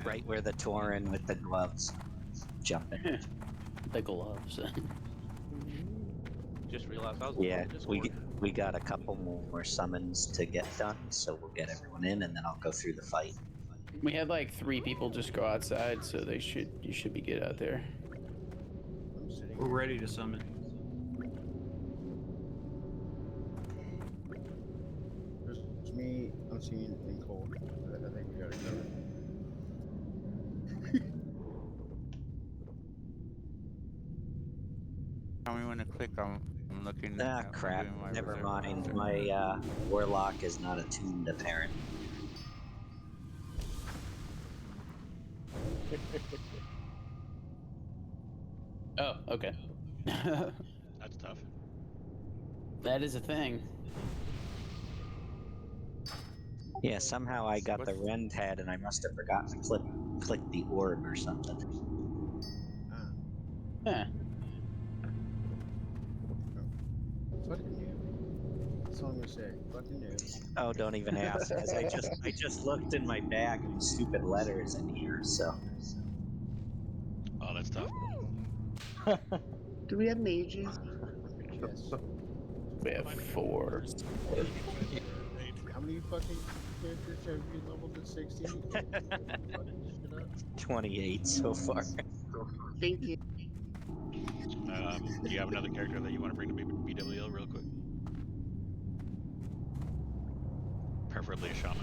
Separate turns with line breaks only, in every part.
right where the Tauren with the gloves jumping.
The gloves.
Just realized I was
Yeah,
on Discord.
we got a couple more summons to get done, so we'll get everyone in, and then I'll go through the fight.
We had like 3 people just go outside, so you should be good out there.
We're ready to summon.
It's me, Unseen, and Cole. I think we got it covered.
Tell me when to click. I'm looking.
Ah,
I'm
crap.
doing my
Never
reserve
mind.
reserve.
My warlock is not attuned, apparently.
Oh, okay.
That's tough.
That is a thing.
Yeah, somehow I got the rend head, and I must have forgotten to click the orb or something.
Huh.
Fucking noob. That's all I'm gonna say. Fucking noob.
Oh, don't even ask, because I just looked in my bag and the stupid letters in here. So
Oh, that's tough.
Do we have mages?
Yes.
We have 4.
How many fucking characters have you leveled to 60? Fucking shit up.
28 so far.
Thank you.
Do you have another character that you want to bring to BWL real quick? Preferably a shaman.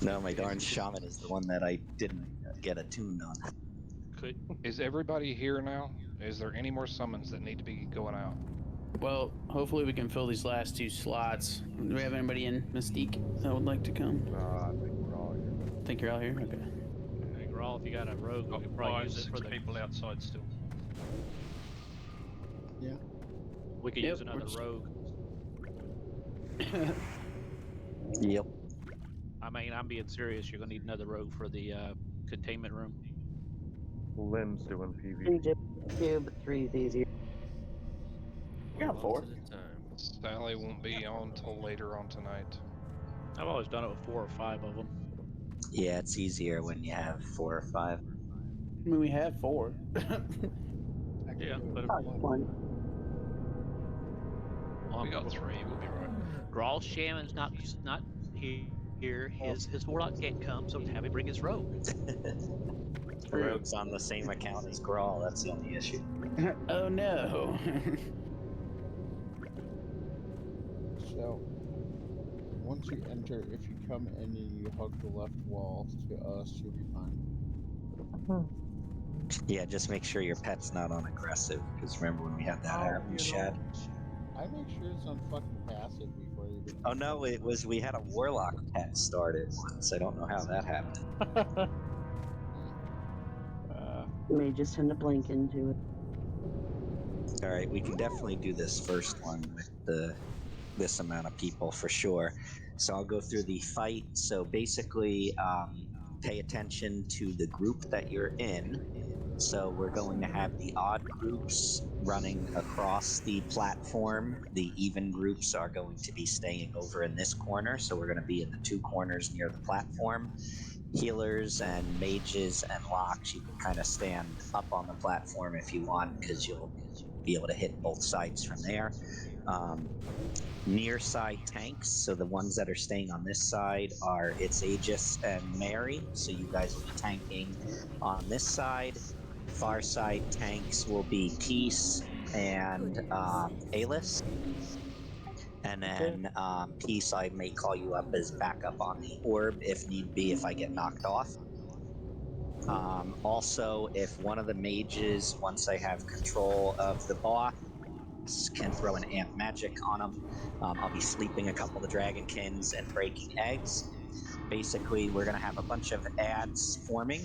No, my darn shaman is the one that I didn't get attuned on.
Is everybody here now? Is there any more summons that need to be going out?
Well, hopefully we can fill these last 2 slots. Do we have anybody in Mystique that would like to come?
I think we're all here.
Think you're out here? Okay.
Hey, Grawl, if you got a rogue, we could probably use it for the
people outside still.
Yeah.
We could use another rogue.
Yep.
I mean, I'm being serious. You're gonna need another rogue for the containment room.
Lynn's doing
3
PvP.
too, but 3 is easier.
You got 4.
Sally won't be on till later on tonight.
I've always done it with 4 or 5 of them.
Yeah, it's easier when you have 4 or 5.
I mean, we have 4.
I can
Yeah,
do it
but
with
if-
one.
We got 3. We'll be right.
Grawl Shaman's not here. His warlock can't come, so have him bring his rogue.
Rogue's on the same account as Grawl. That's the only issue.
Oh no.
So, once you enter, if you come in and you hug the left wall to us, you'll be fine.
Yeah, just make sure your pet's not on aggressive, because remember when we had that happen, Shad?
I make sure it's on fucking passive before you even.
Oh no, it was, we had a warlock pet started once. I don't know how that happened.
You may just tend to blink into it.
Alright, we can definitely do this first one with this amount of people for sure. So I'll go through the fight. So basically, pay attention to the group that you're in. So we're going to have the odd groups running across the platform. The even groups are going to be staying over in this corner. So we're going to be in the 2 corners near the platform. Healers and mages and locks, you can kind of stand up on the platform if you want, because you'll be able to hit both sides from there. Near side tanks, so the ones that are staying on this side are It's Aegis and Mary, so you guys will be tanking on this side. Far side tanks will be Peace and Alis. And then Peace, I may call you up as backup on the orb if need be, if I get knocked off. Also, if one of the mages, once I have control of the boss, can throw an amp magic on them, I'll be sleeping a couple of the dragonsons and breaking eggs. Basically, we're going to have a bunch of ads forming.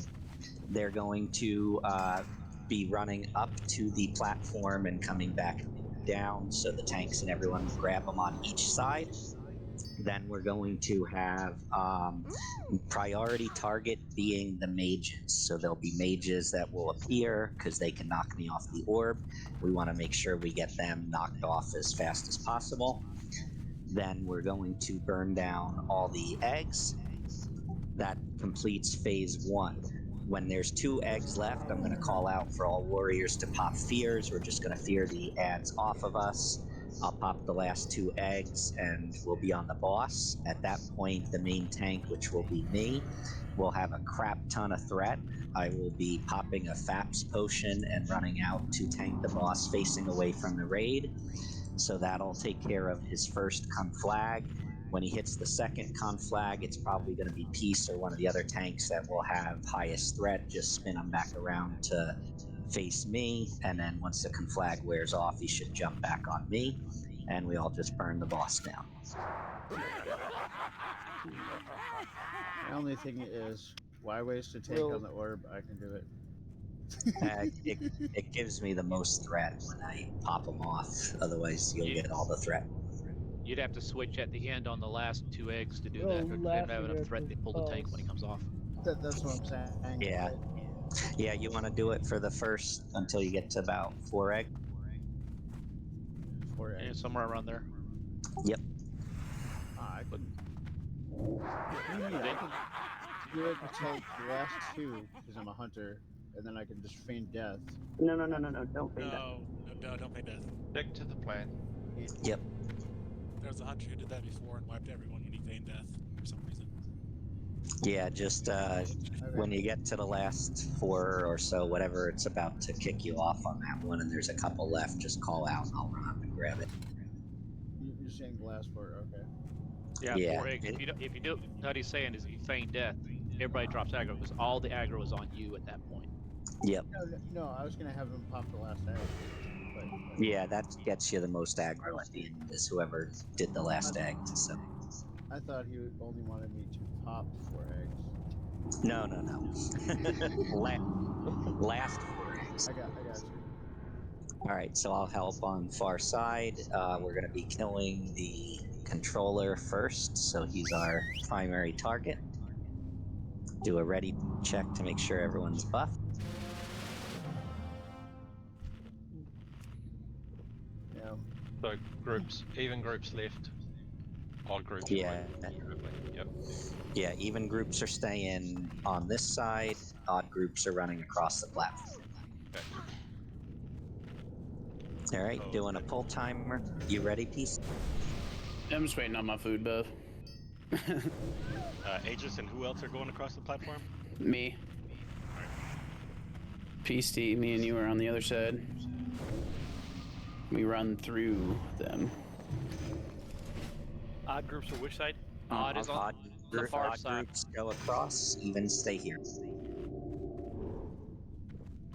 They're going to be running up to the platform and coming back down, so the tanks and everyone will grab them on each side. Then we're going to have priority target being the mages. So there'll be mages that will appear because they can knock me off the orb. We want to make sure we get them knocked off as fast as possible. Then we're going to burn down all the eggs. that completes phase 1. When there's 2 eggs left, I'm going to call out for all warriors to pop fears. We're just going to fear the ads off of us. I'll pop the last 2 eggs and we'll be on the boss. At that point, the main tank, which will be me, will have a crap ton of threat. I will be popping a FAPS potion and running out to tank the boss facing away from the raid. So that'll take care of his first conflag. When he hits the second conflag, it's probably going to be Peace or one of the other tanks that will have highest threat. Just spin him back around to face me, and then once the conflag wears off, he should jump back on me, and we all just burn the boss down.
The only thing is, why waste a tank on the orb? I can do it.
It gives me the most threat when I pop them off. Otherwise, you'll get all the threat.
You'd have to switch at the end on the last 2 eggs to do
Oh,
that. Or didn't have enough threat to pull the tank when he comes off.
That's what I'm saying.
Yeah. Yeah, you want to do it for the first until you get to about 4 eggs?
4
Yeah,
eggs.
somewhere around there.
Yep.
I could. I could do it to take the last 2 because I'm a hunter, and then I can just feign death.
No, don't feign death.
No, don't pay death.
Stick to the plan.
Yep.
There was a hunter who did that before and wiped everyone when he feigned death for some reason.
Yeah, just when you get to the last 4 or so, whatever it's about to kick you off on that one, and there's a couple left, just call out and I'll run up and grab it.
You're saying the last 4, okay.
Yeah,
Yeah,
4 eggs. If you do what he's saying is if you feign death, everybody drops aggro because all the aggro is on you at that point.
Yep.
No, I was gonna have him pop the last egg. But
Yeah, that gets you the most aggro at the end, is whoever did the last egg. So.
I thought he only wanted me to pop 4 eggs.
No. Last 4 eggs.
I got you.
All right, so I'll help on far side. We're going to be killing the controller first, so he's our primary target. Do a ready check to make sure everyone's buffed.
Yeah.
So groups, even groups left. Odd groups.
Yeah.
Yep.
Yeah, even groups are staying on this side. Odd groups are running across the platform.
Okay.
All right, doing a pull timer. You ready, Peace?
I'm just waiting on my food, Bev.
Aegis and who else are going across the platform?
Me. Peace to me and you are on the other side. We run through them.
Odd groups on which side?
Odd is on the far
Odd
side.
groups go across, even stay here.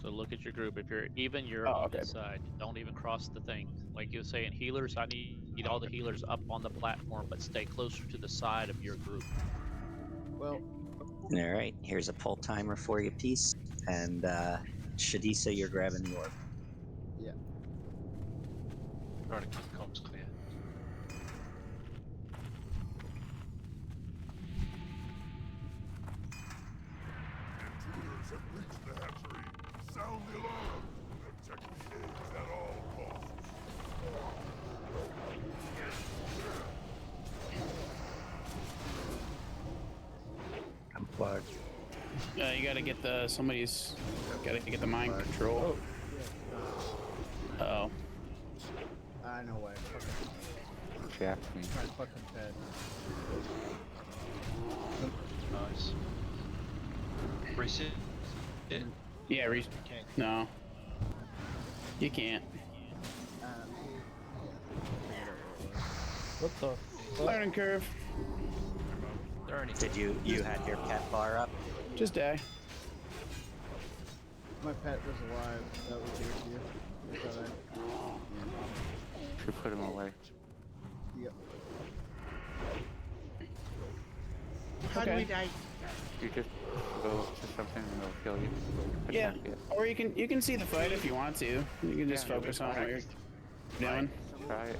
So look at your group. If you're even, you're
Oh,
on
okay.
this side. Don't even cross the thing. Like you were saying, healers, I need all the healers up on the platform, but stay closer to the side of your group.
Well,
All right, here's a pull timer for you, Peace. And Shadisa, you're grabbing the orb.
yeah.
Try to keep comms clear.
Intruders have reached the hatchery. Sound the alarm. Protect the eggs at all costs.
I'm flagged.
You gotta get the mind control. Uh-oh.
I know why.
Jack me.
My fucking pet.
Nice. Reset. It.
Yeah, no. You can't.
What the?
Learning curve.
Did you had your pet bar up?
Just die.
My pet was alive. That was the issue. It's alright.
Should put him away.
Yep.
How do we die?
You just go to something and it'll kill you.
Yeah.
Attack it.
Or you can see the fight if you want to. You can just
Yeah,
focus on what you're doing.
Try it.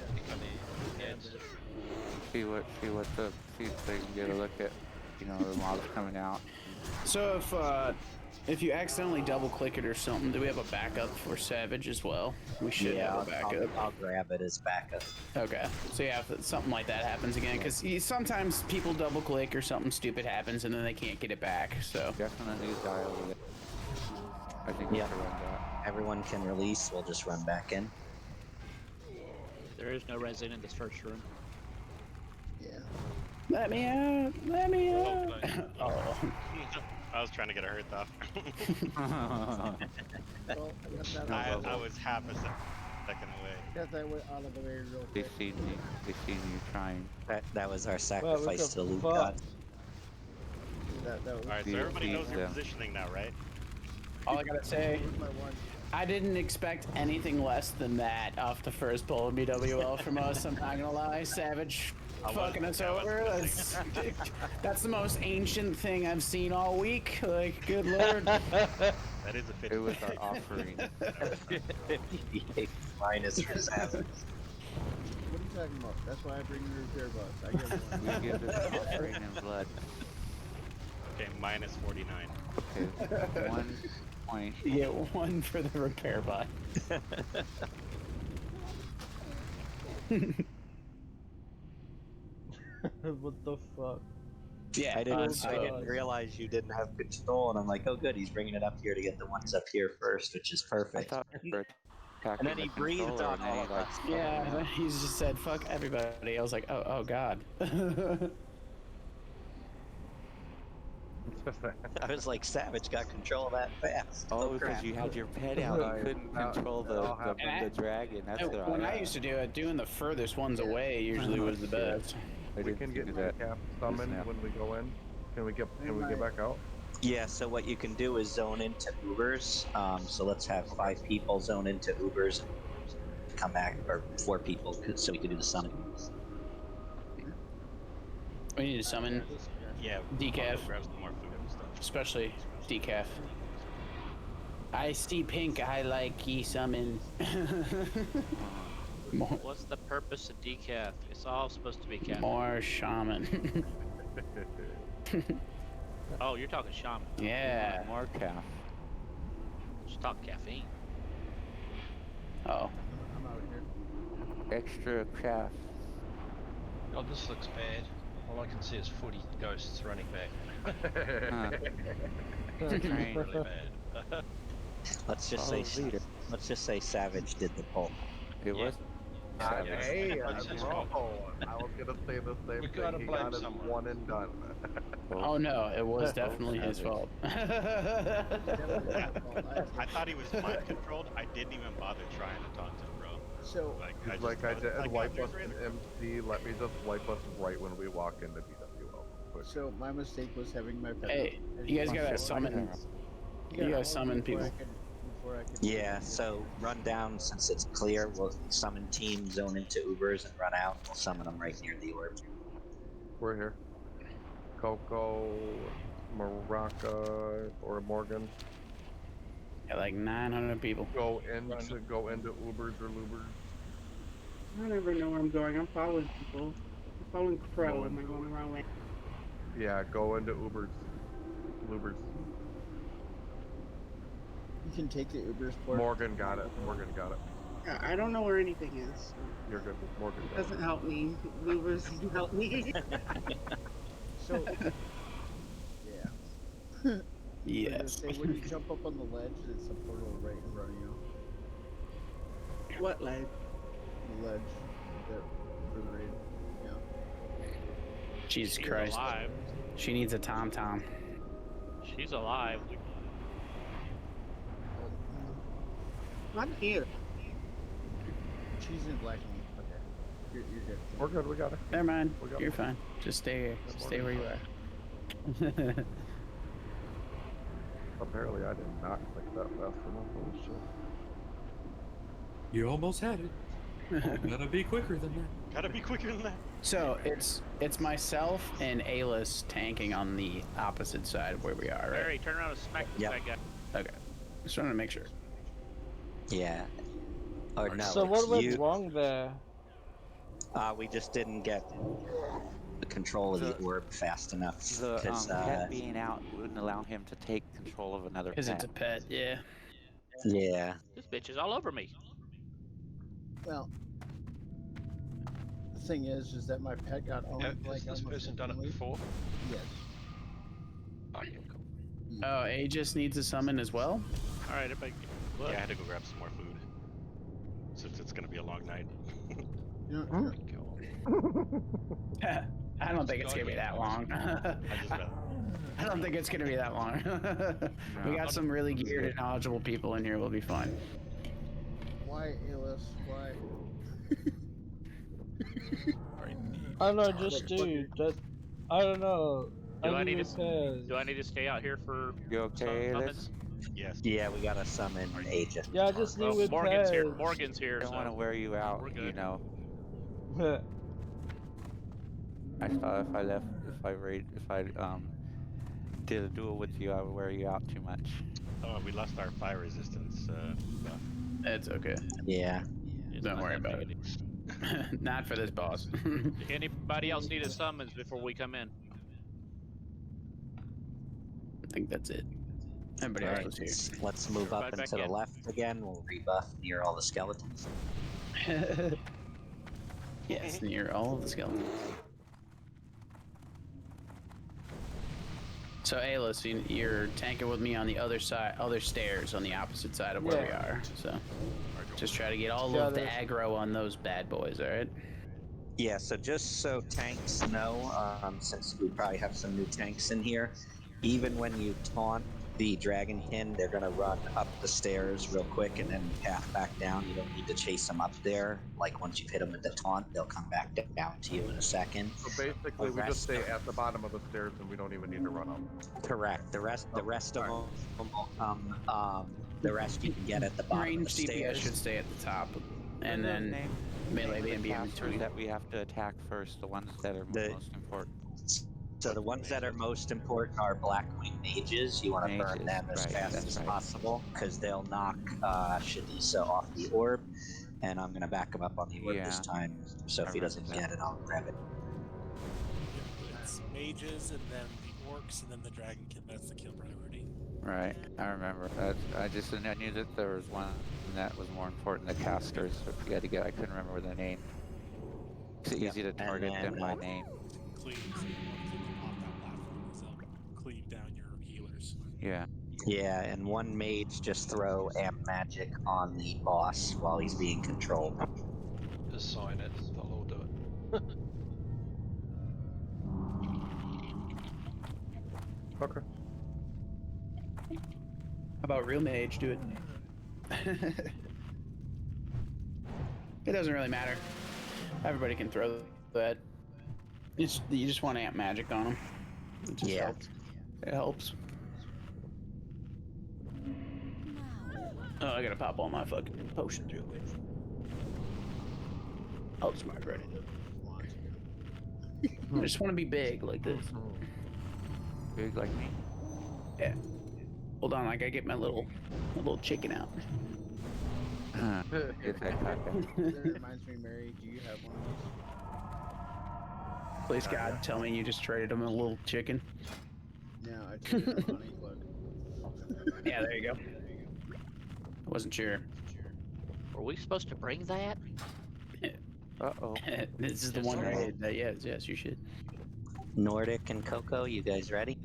See if they can get a look at you know, the mobs coming out.
So if you accidentally double click it or something, do we have a backup for Savage as well? We should
Yeah,
have a backup.
I'll grab it as backup.
Okay. So yeah, if something like that happens again, because sometimes people double click or something stupid happens and then they can't get it back. So
Definitely dial it. I think we
Yep.
should run that.
Everyone can release. We'll just run back in.
There is no resin in this first room.
Yeah.
let me out. Let me
Oh,
out.
nice.
Oh.
I was trying to get a hurt off.
Well, I got that
I was half a second away.
got that way out of the way real
They
quick.
seen me. They seen you trying.
That was our sacrifice to the loot
fuck?
god.
That was
Alright, so
Yeah,
everybody knows your
yeah.
positioning now, right?
All I gotta say,
my one.
I didn't expect anything less than that off the first bowl of BWL from us. I'm not gonna lie, Savage fucking us over. That's the most ancient thing I've seen all week. Like, good lord.
That is a 50.
It was our offering.
58 minus for Savage.
What are you talking about? That's why I bring the repair bots. I get one.
We give this offering in blood.
Okay, minus 49.
Okay, 1 point.
You get one for the repair bot.
What the fuck?
Yeah,
I didn't
God.
realize you didn't have control, and I'm like, oh good, he's bringing it up here to get the ones up here first, which is
I
perfect.
thought we were attacking
And then he
the
breathed
controller,
on
and then
all
he
of
like.
us.
Yeah, he's just said, fuck everybody. I was like, oh god.
I was like, Savage got control of that fast.
Oh,
crap.
because you had your pet out, you couldn't control the dragon. That's what
When I used to do it, doing the furthest ones away usually was the best.
We can get that.
Summon when we go in. Can we get back out?
Yeah, so what you can do is zone into Ubers. So let's have 5 people zone into Ubers and come back, or 4 people, so we can do the summon.
We need to summon
Yeah,
Decaf.
I'll go grab some more food and stuff.
Especially decaf. I see pink, I like ye summon. more,
What's the purpose of decaf? It's all supposed to be caffeine.
more shaman.
Oh, you're talking shaman.
Yeah.
More calf.
Just talk caffeine.
Oh.
I'm out here.
Extra calf.
Oh, this looks bad. All I can see is footy ghosts running back.
Train.
Really bad.
Let's just
Follow
say,
leader.
let's just say Savage did the pull.
It was.
Hey,
That's his fault.
I was gonna say the same thing. He got it one and done.
Oh no, it was definitely his fault.
I thought he was mind controlled. I didn't even bother trying to talk to him, bro.
So,
Like I did, wipe us
in
in MC. Let me just wipe us right when we walk into BWL. Quick.
so my mistake was having my pet.
Hey, you guys gotta summon. You gotta summon people.
Yeah, so run down since it's clear. We'll summon team, zone into Ubers, and run out. We'll summon them right near the orb.
We're here. Coco, Maraca, or Morgan.
Yeah, like 900 people.
Go into Ubers or Lubers.
I don't ever know where I'm going. I'm following people. I'm following Crow. Am I going the wrong way?
Yeah, go into Ubers. Lubers.
You can take the Uber's port.
Morgan got it. Morgan got it.
Yeah, I don't know where anything is.
You're good. Morgan
It
got it.
doesn't help me. Lubers doesn't help me.
So, yeah.
Yes.
Say when you jump up on the ledge, it's a portal right in front of you.
What ledge?
The ledge that for the raid. Yeah.
Jesus
She's
Christ.
alive.
She needs a tom-tom.
She's alive.
I'm here.
She's in black and white. Okay. You're good.
We're good. We got her.
Never mind.
We got
You're fine. Just stay here. Stay where you are.
Apparently, I did not click that fast enough. Holy shit.
You almost had it. Gotta be quicker than that.
Gotta be quicker than that.
So it's myself and Aylis tanking on the opposite side of where we are, right?
Barry, turn around and smack this
Yep.
guy.
Okay. Just trying to make sure.
Yeah. Or no,
So
it's
what went
you.
wrong there?
We just didn't get control of the orb fast enough.
The pet being out wouldn't allow him to take control of another pet.
Because it's a pet, yeah.
Yeah.
This bitch is all over me.
Well, the thing is that my pet got owned.
Has this person done it before?
Yes.
Okay, cool.
Oh, Aegis needs a summon as well?
Alright, everybody. Yeah, I had to go grab some more food. Since it's gonna be a long night.
I don't think it's gonna be that long. I don't think it's gonna be that long. We got some really geared and knowledgeable people in here. We'll be fine.
Why, Alice? Why?
I don't know, just dude. I don't know.
Do I need to stay out here for
you okay,
summons?
Yes.
Yeah, we gotta summon Aegis.
Yeah, I just need with
Morgan's here. Morgan's here.
I don't
so
want to wear you out, you know.
Pez.
I thought if I did a duel with you, I would wear you out too much.
Oh, we lost our fire resistance buff.
It's okay.
Yeah.
Don't worry about it. Not for this boss.
Anybody else need a summons before we come in?
I think that's it. Everybody else was here.
Let's move up and to the left again. We'll rebuff near all the skeletons.
Yes, near all of the skeletons. So, Ayla, you're tanking with me on the other side, other stairs on the opposite side of where we are. So, just try to get all of the aggro on those bad boys, alright?
Yeah, so just so tanks know, since we probably have some new tanks in here, even when you taunt the dragonkin, they're gonna run up the stairs real quick and then path back down. You don't need to chase them up there. Like once you've hit them with the taunt, they'll come back down to you in a second.
So basically, we just stay at the bottom of the stairs and we don't even need to run them.
Correct. The rest of them will come. The rest you can get at the bottom
Range
of the stairs.
DPS should stay at the top, and then melee and be in between.
That we have to attack first, the ones that are most important.
So the ones that are most important are BLACKWING mages. You want to burn them as fast as possible because they'll knock Shadisa off the orb, and I'm gonna back him up on the orb this time. So if he doesn't get it, I'll grab it.
It's mages, and then the orcs, and then the dragonkin. That's the kill priority.
Right, I remember that. I knew that there was one that was more important. The casters. I couldn't remember their name. It's easy to target them by name.
Cleave, so you want to pop that platform, so cleave down your healers.
Yeah.
Yeah, and one mage just throw amp magic on the boss while he's being controlled.
Just sign it, they'll all do it.
Okay.
How about real mage? Do it. It doesn't really matter. Everybody can throw that. You just want amp magic on them. It just helps. It helps. Oh, I gotta pop all my fucking potions real quick. Oh, smart, ready. I just want to be big like this.
Big like me?
Yeah. Hold on, I gotta get my little chicken out.
That reminds me, Mary, do you have one of these?
Please God, tell me you just traded him a little chicken.
No, I traded him honey, look.
Yeah, there you go. I wasn't sure.
Were we supposed to bring that?
Uh-oh.
This is the one raid that, yes, you should.
Nordic and Coco, you guys ready?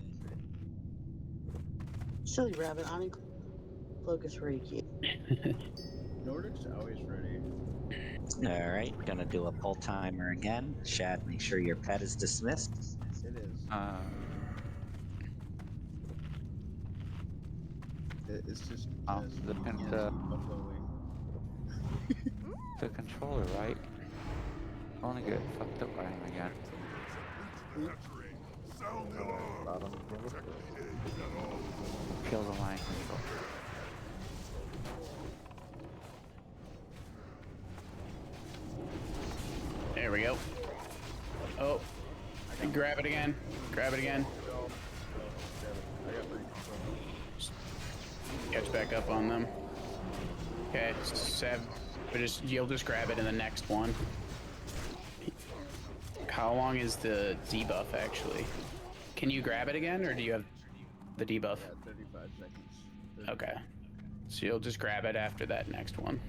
Silly rabbit, I'm focus reiki.
Nordic's always ready.
Alright, gonna do a pull timer again. Shad, make sure your pet is dismissed.
It is. It's just
the controller, right? I wanna get fucked up by him again. Kill the line control.
There we go. Oh, grab it again. Grab it again. Catch back up on them. Okay, you'll just grab it in the next one. How long is the debuff actually? Can you grab it again, or do you have the debuff?
Yeah, 35 seconds. 30.
Okay. So you'll just grab it after that next one.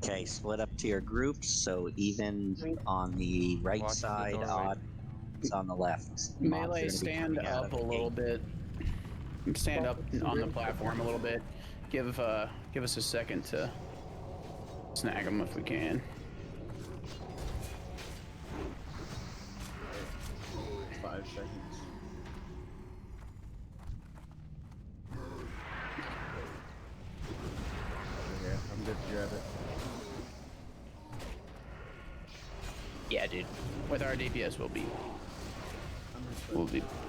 Okay, split up to your groups. So even on the right
Watch the
side,
doorway.
odd on the left. Mobs are
Melee,
going to be
stand
coming out
up
of
a
the
little
gate.
bit. Stand up on the platform a little bit. Give us a second to snag them if we can.
5 seconds. Okay, I'm good to grab it.
Yeah, dude. With our DPS, we'll be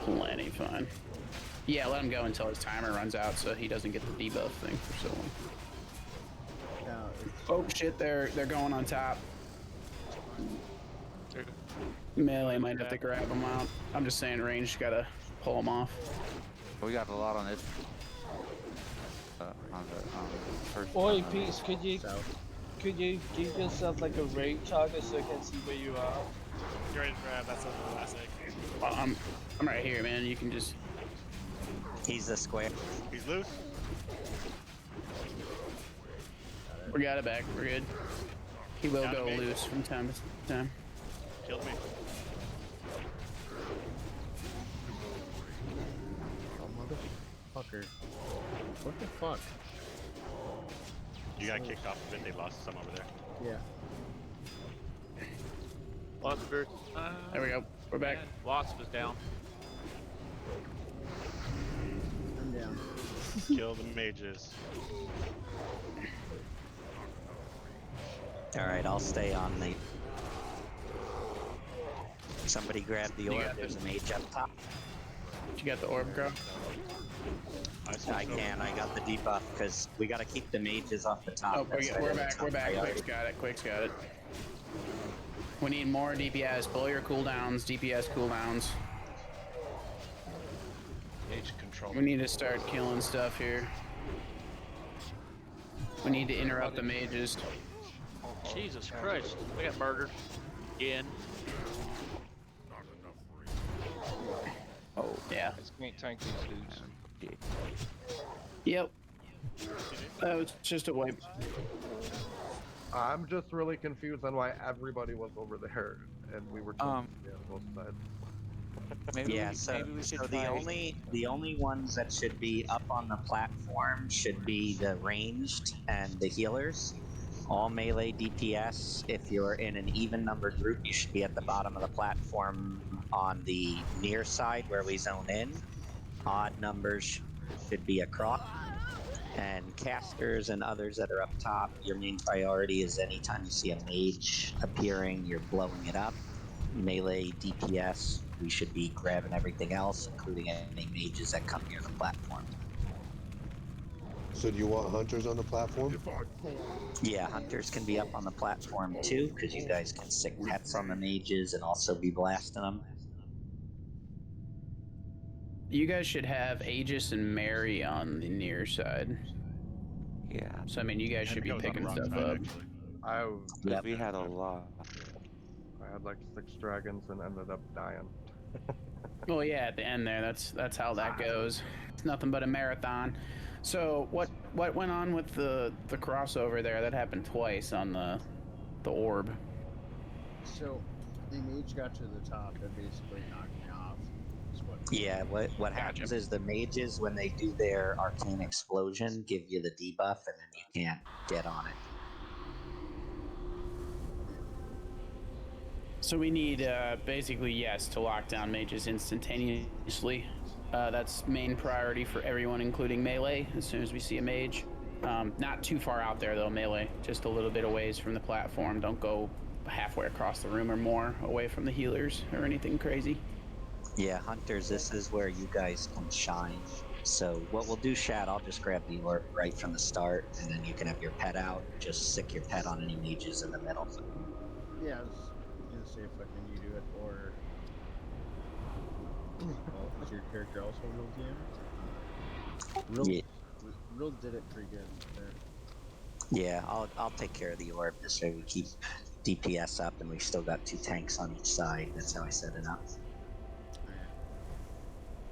plenty fine. Yeah, let him go until his timer runs out, so he doesn't get the debuff thing for so long. Oh shit! They're going on top. Melee might have to grab them out. I'm just saying, range gotta pull them off.
We got a lot on this. On the first.
Oi, Peace, could you give yourself like a range target so I can see where you are?
You're ready to grab, that's a classic.
I'm right here, man. You can just.
He's the square.
He's loose.
We got it back. We're good. He will
Down to
go
me.
loose from time to time.
Killed me.
Oh, motherfucker. What the fuck?
You got kicked off of it. They lost some over there.
Yeah.
Wasp versus.
There we go. We're back.
Wasp is down.
I'm down.
Kill the mages.
All right, I'll stay on the. Somebody grab the orb. There's a mage up top.
You got the orb, girl?
I can. I got the debuff because we got to keep the mages off the top.
Oh,
That's
we're
the
back.
top
We're back.
priority.
Quick's got it. Quick's got it. We need more DPS. Blow your cooldowns. DPS cooldowns.
Mage control.
We need to start killing stuff here. We need to interrupt the mages.
Jesus Christ. We got murdered. Again.
Oh, yeah.
Just can't tank these dudes.
Yep. That was just a wipe.
I'm just really confused on why everybody was over there and we were on both sides.
Yeah, so the only ones that should be up on the platform should be the ranged and the healers. All melee DPS. If you're in an even numbered group, you should be at the bottom of the platform on the near side where we zone in. Odd numbers should be across. And casters and others that are up top, your main priority is anytime you see a mage appearing, you're blowing it up. Melee DPS, we should be grabbing everything else, including any mages that come near the platform.
So do you want hunters on the platform?
Yeah, hunters can be up on the platform too, because you guys can sick pets on the mages and also be blasting them.
You guys should have Aegis and Mary on the near side.
Yeah.
So, I mean, you guys should be picking stuff up.
We had a lot.
I had like 6 dragons and ended up dying.
Well, yeah, at the end there, that's how that goes. It's nothing but a marathon. So, what went on with the crossover there? That happened twice on the orb.
So, the mage got to the top and basically knocked me off.
Yeah, what happens is the mages, when they do their arcane explosion, give you the debuff, and then you can't get on it.
So we need, basically, yes, to lock down mages instantaneously. That's main priority for everyone, including melee, as soon as we see a mage. Not too far out there, though, melee. Just a little bit away from the platform. Don't go halfway across the room or more away from the healers or anything crazy.
Yeah, hunters, this is where you guys can shine. So what we'll do, Shad, I'll just grab the orb right from the start, and then you can have your pet out. Just sick your pet on any mages in the middle.
Yeah, I was gonna say fucking you do it, or... Oh, is your character also real DM? Real did it pretty good there.
Yeah, I'll take care of the orb this way we keep DPS up, and we still got 2 tanks on each side. That's how I set it up.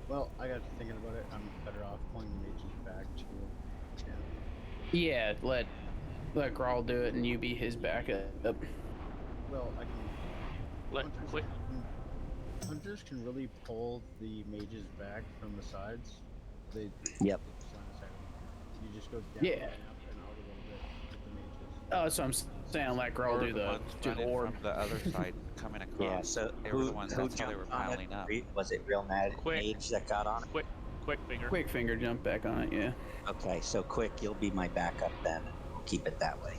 Well, I got to thinking about it. I'm better off pulling the mages back to.
Yeah, let Grawl do it, and you be his backup.
Well, I can.
Let quick.
Hunters can really pull the mages back from the sides. They.
Yep.
You just go down
Yeah.
and up and out a little bit with the mages.
Oh, that's what I'm saying. Let Grawl do the orb.
From the other side coming across.
Yeah, so
they were the ones
who
that's how they were
jumped on
piling up.
Was it Real Mage that got on it?
Quick finger.
Quick finger jump back on it, yeah.
Okay, so Quick, you'll be my backup then. We'll keep it that way.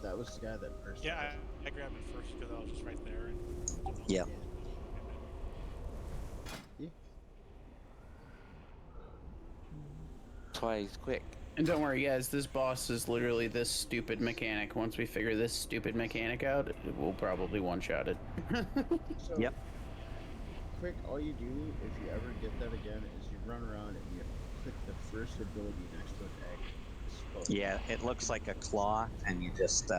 That was the guy that first.
Yeah, I grabbed it first because I was just right there. And
Yep.
Yeah.
That's why he's quick.
And don't worry, guys, this boss is literally this stupid mechanic. Once we figure this stupid mechanic out, we'll probably one-shot it.
So,
yep.
Quick, all you do if you ever get that again is you run around and you click the first ability next to an egg.
Yeah, it looks like a claw, and you just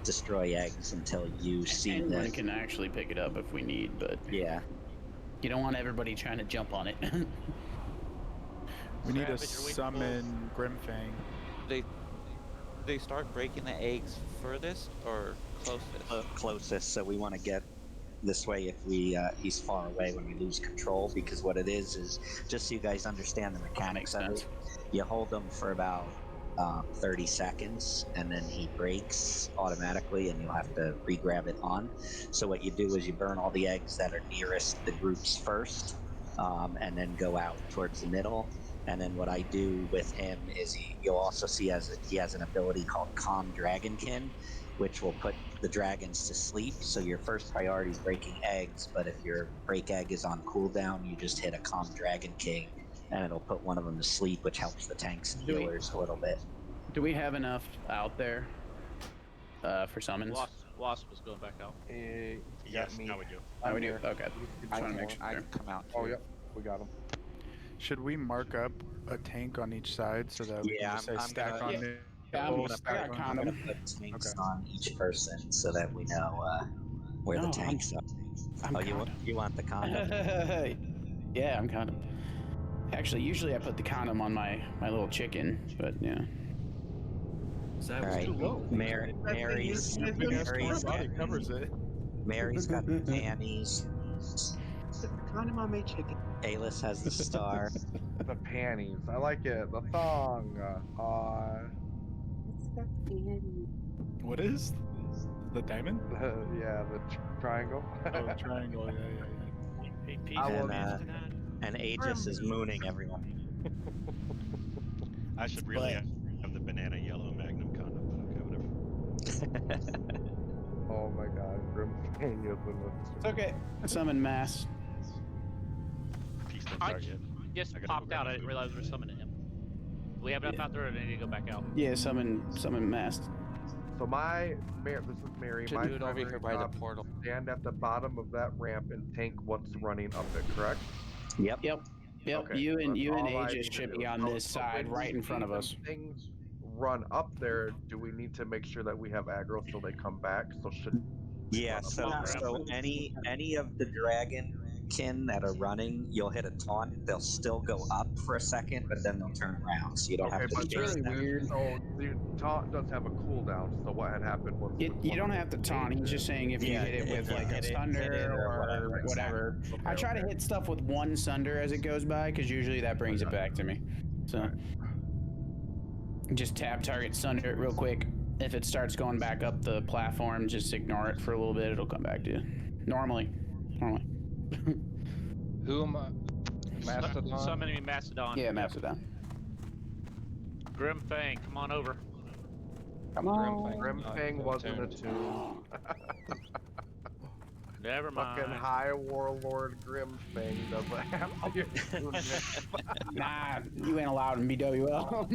destroy eggs until you see
Anyone
that.
can actually pick it up if we need, but
yeah,
you don't want everybody trying to jump on it.
We need to summon Grimfang.
They start breaking the eggs furthest or closest?
Closest. So we want to get this way if he's far away when we lose control, because what it is just so you guys understand the mechanics of it. You hold them for about 30 seconds, and then he breaks automatically, and you'll have to re-grab it on. So what you do is you burn all the eggs that are nearest the groups first, and then go out towards the middle. And then what I do with him is you'll also see he has an ability called Calm Dragonkin, which will put the dragons to sleep. So your first priority is breaking eggs, but if your break egg is on cooldown, you just hit a Calm Dragonkin, and it'll put one of them to sleep, which helps the tanks and healers a little bit.
Do we have enough out there for summons?
Wasp was going back out.
Yes, now we do.
Oh, we do? Okay.
I can come out too.
Oh, yep. We got him.
Should we mark up a tank on each side so that we can just say stack on it?
Yeah, I'm gonna put
tanks on each person so that we know where the tanks are. You want the condom?
Yeah, I'm condom. Actually, usually I put the condom on my little chicken, but yeah.
That
was too low. Mary's
body covers it.
Mary's got the panties.
Put the condom on my chicken.
Aylis has the star.
The panties. I like it. The thong.
It's the panties.
What is the diamond?
Yeah, the triangle.
Oh, triangle. Yeah.
And Aegis is mooning everyone.
I should really have the banana yellow magnum condom, but okay, whatever.
Oh my god, Grimfang is in this.
It's okay. Summon mass.
Peace to
I
target.
just popped out. I didn't realize we were summoning him. Do we have enough out there, or do I need to go back out?
Yeah, summon mass.
So this is Mary.
Should
My
do it over here by the portal.
Stand at the bottom of that ramp and tank what's running up it, correct?
Yep.
Okay,
You and
all I
Aegis
need to
should
do.
be on this
So
side,
when
right
we
in front
see
of us.
them Things run up there. Do we need to make sure that we have aggro so they come back? So should
Yeah. So any of the dragonkin that are running, you'll hit a taunt. They'll still go up for a second, but then they'll turn around. So you don't have to.
but
chase them.
weird.
So the taunt does have a cooldown. So what had happened was
You don't have to taunt. He's just saying if you hit it with like a thunder or whatever. I try to hit stuff with one sunder as it goes by, because usually that brings it back to me. So just tab target sunder it real quick. If it starts going back up the platform, just ignore it for a little bit. It'll come back to you. Normally.
Who am I? Mastodon?
Summoning me Mastodon.
Yeah, Mastodon.
Grimfang, come on over.
Come on.
Grimfang wasn't a tomb.
Never mind.
Fucking High Warlord Grimfang doesn't have to be
Nah, you ain't allowed in BWL.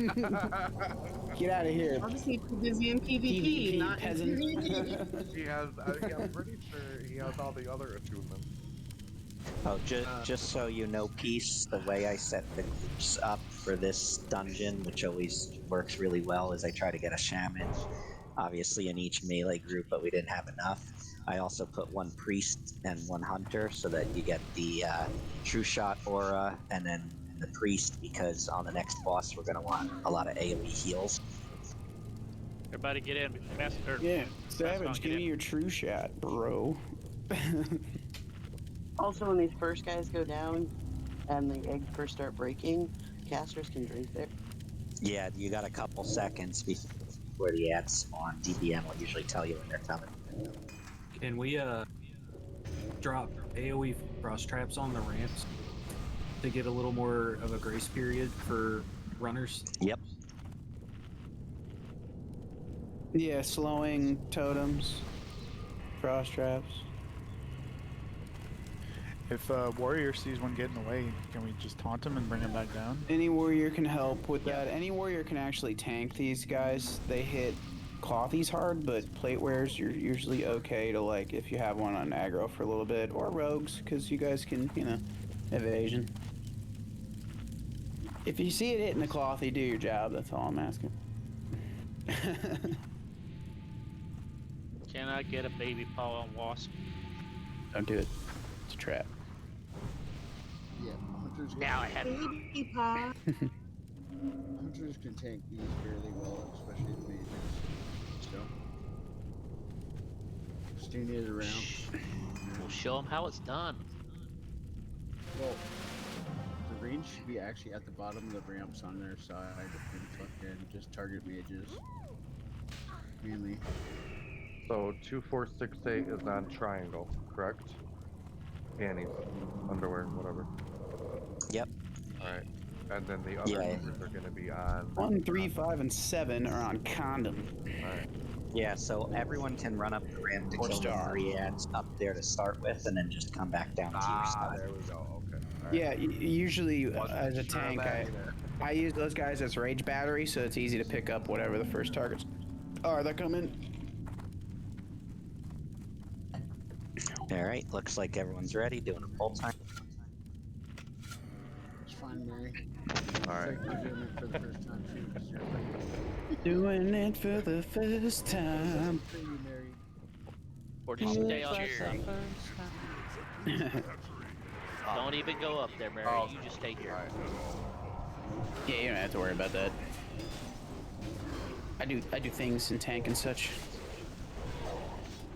Get out of here.
Obviously, too busy in PvP, not in
peasant.
PvP.
He has, I'm pretty sure he has all the other attunements.
Oh, just so you know, Peace, the way I set the groups up for this dungeon, which always works really well, is I try to get a shaman, obviously in each melee group, but we didn't have enough. I also put one priest and one hunter so that you get the true shot aura and then the priest, because on the next boss we're going to want a lot of AoE heals.
Everybody get in.
Yeah, Savage, give me your true shot, bro.
Also, when these first guys go down and the eggs first start breaking, casters can drink there.
Yeah, you got a couple seconds before the ads spawn. DBM will usually tell you when they're coming.
Can we drop AoE frost traps on the ramps to get a little more of a grace period for runners?
Yep.
Yeah, slowing totems, frost traps.
If warrior sees one getting away, can we just taunt him and bring him back down?
Any warrior can help with that. Any warrior can actually tank these guys. They hit clothies hard, but plate wearers, you're usually okay to, like, if you have one on aggro for a little bit, or rogues, because you guys can, you know, evasion. If you see it hitting the clothy, do your job. That's all I'm asking.
Can I get a baby paw on wasp?
Don't do it. It's a trap.
Yeah, hunters.
Now I have
baby paw.
Hunters can tank these fairly well, especially the mages. So, steering it around.
We'll show them how it's done.
Well, the range should be actually at the bottom of the ramps on their side, and fucking just target mages. Mainly.
So 2468 is on triangle, correct? Panties, underwear, whatever.
Yep.
Alright. And then the other numbers are going to be on
1, 3, 5, and 7 are on condom.
Alright.
Yeah, so everyone can run up the ramp to kill the 3 ads up there to start with, and then just come back down to your side.
There we go. Okay. Right.
Yeah, usually as a tank, I use those guys as rage battery, so it's easy to pick up whatever the first targets are that come in.
All right, looks like everyone's ready. Doing a full time.
It's fine, Mary.
All right.
Doing it for the first time.
Or did you stay on Don't even go up there, Mary. You just stay here.
Yeah, you don't have to worry about that. I do things in tank and such.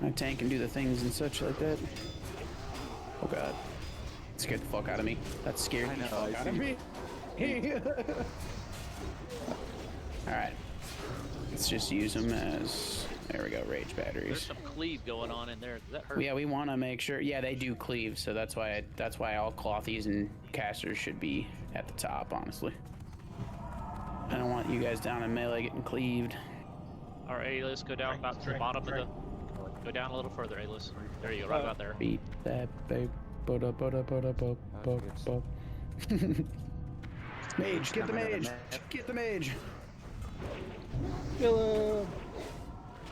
I tank and do the things and such like that. Oh god. It scared the fuck out of me. That scared the fuck out of me. Alright. Let's just use them as... There we go, rage batteries.
There's some cleave going on in there. Does that hurt?
Yeah, we want to make sure... Yeah, they do cleave, so that's why all clothies and casters should be at the top, honestly. I don't want you guys down in melee getting cleaved.
Alright, let's go down about to the bottom of the... Go down a little further, Aylis. There you go, right about there.
Beat that big... Mage, get the mage! Get the mage!
Kill him!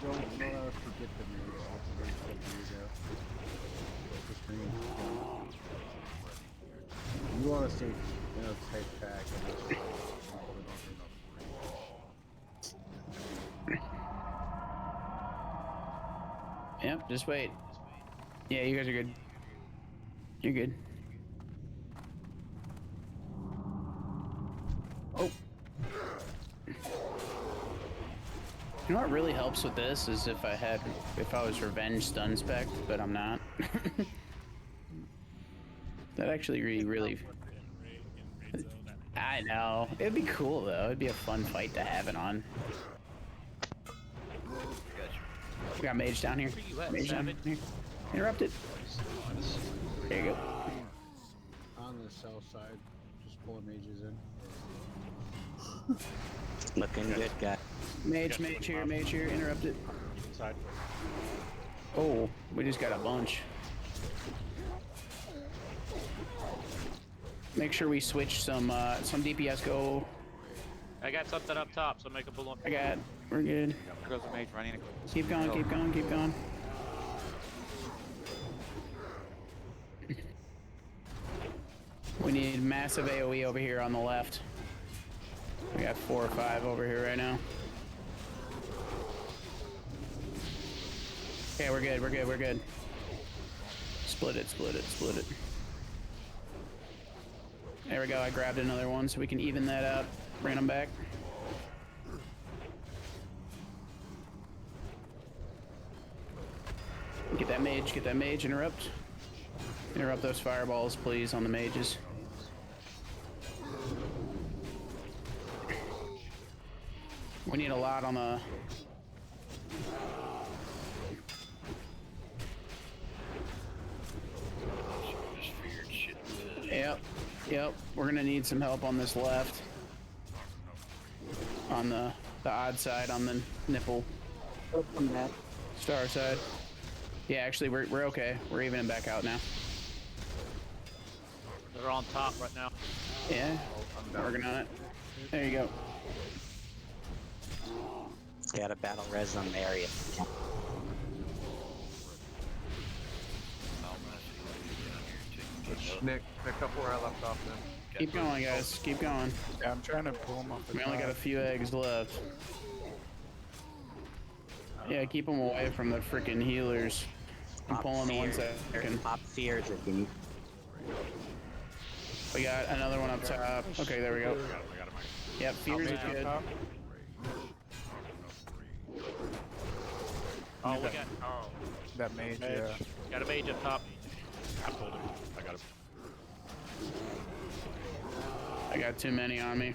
Don't forget the mage. You want to stay in a tight pack.
Yep, just wait. Yeah, you guys are good. You're good. Oh. You know what really helps with this is if I was revenge stun spec, but I'm not. That actually really. I know. It'd be cool though. It'd be a fun fight to have it on. We got mage down here. Mage down here. Interrupt it. There you go.
On the south side, just pulling mages in.
Looking good, guy.
Mage here, interrupt it.
Inside.
Oh, we just got a bunch. Make sure we switch some DPS go.
I got something up top, so make a balloon.
I got. We're good.
There goes the mage running.
Keep going, keep going, keep going. need massive AoE over here on the left. We got 4 or 5 over here right now. Okay, we're good, we're good, we're good. Split it, split it, split it. There we go, I grabbed another one so we can even that up. Bring them back. Get that mage, interrupt. Interrupt those fireballs, please, on the mages. We need a lot on the... Yep, yep. We're gonna need some help on this left. On the odd side, on the nipple.
From that.
Star side. Yeah, actually, we're okay. We're evening back out now.
They're on top right now.
Yeah, working on it. There you go.
Got a battle res on the area.
Nick, pick up where I left off then.
Keep going, guys. Keep going.
Yeah, I'm trying to pull them off the
We only got a
top.
few eggs left. Yeah, keep them away from the freaking healers. I'm pulling the ones that can
pop fears if you need.
We got another one up top. Okay, there we go. Yep, fears is good.
Oh, we got. Oh,
That mage, yeah.
got a mage up top.
I pulled him. I got him.
I got too many on me.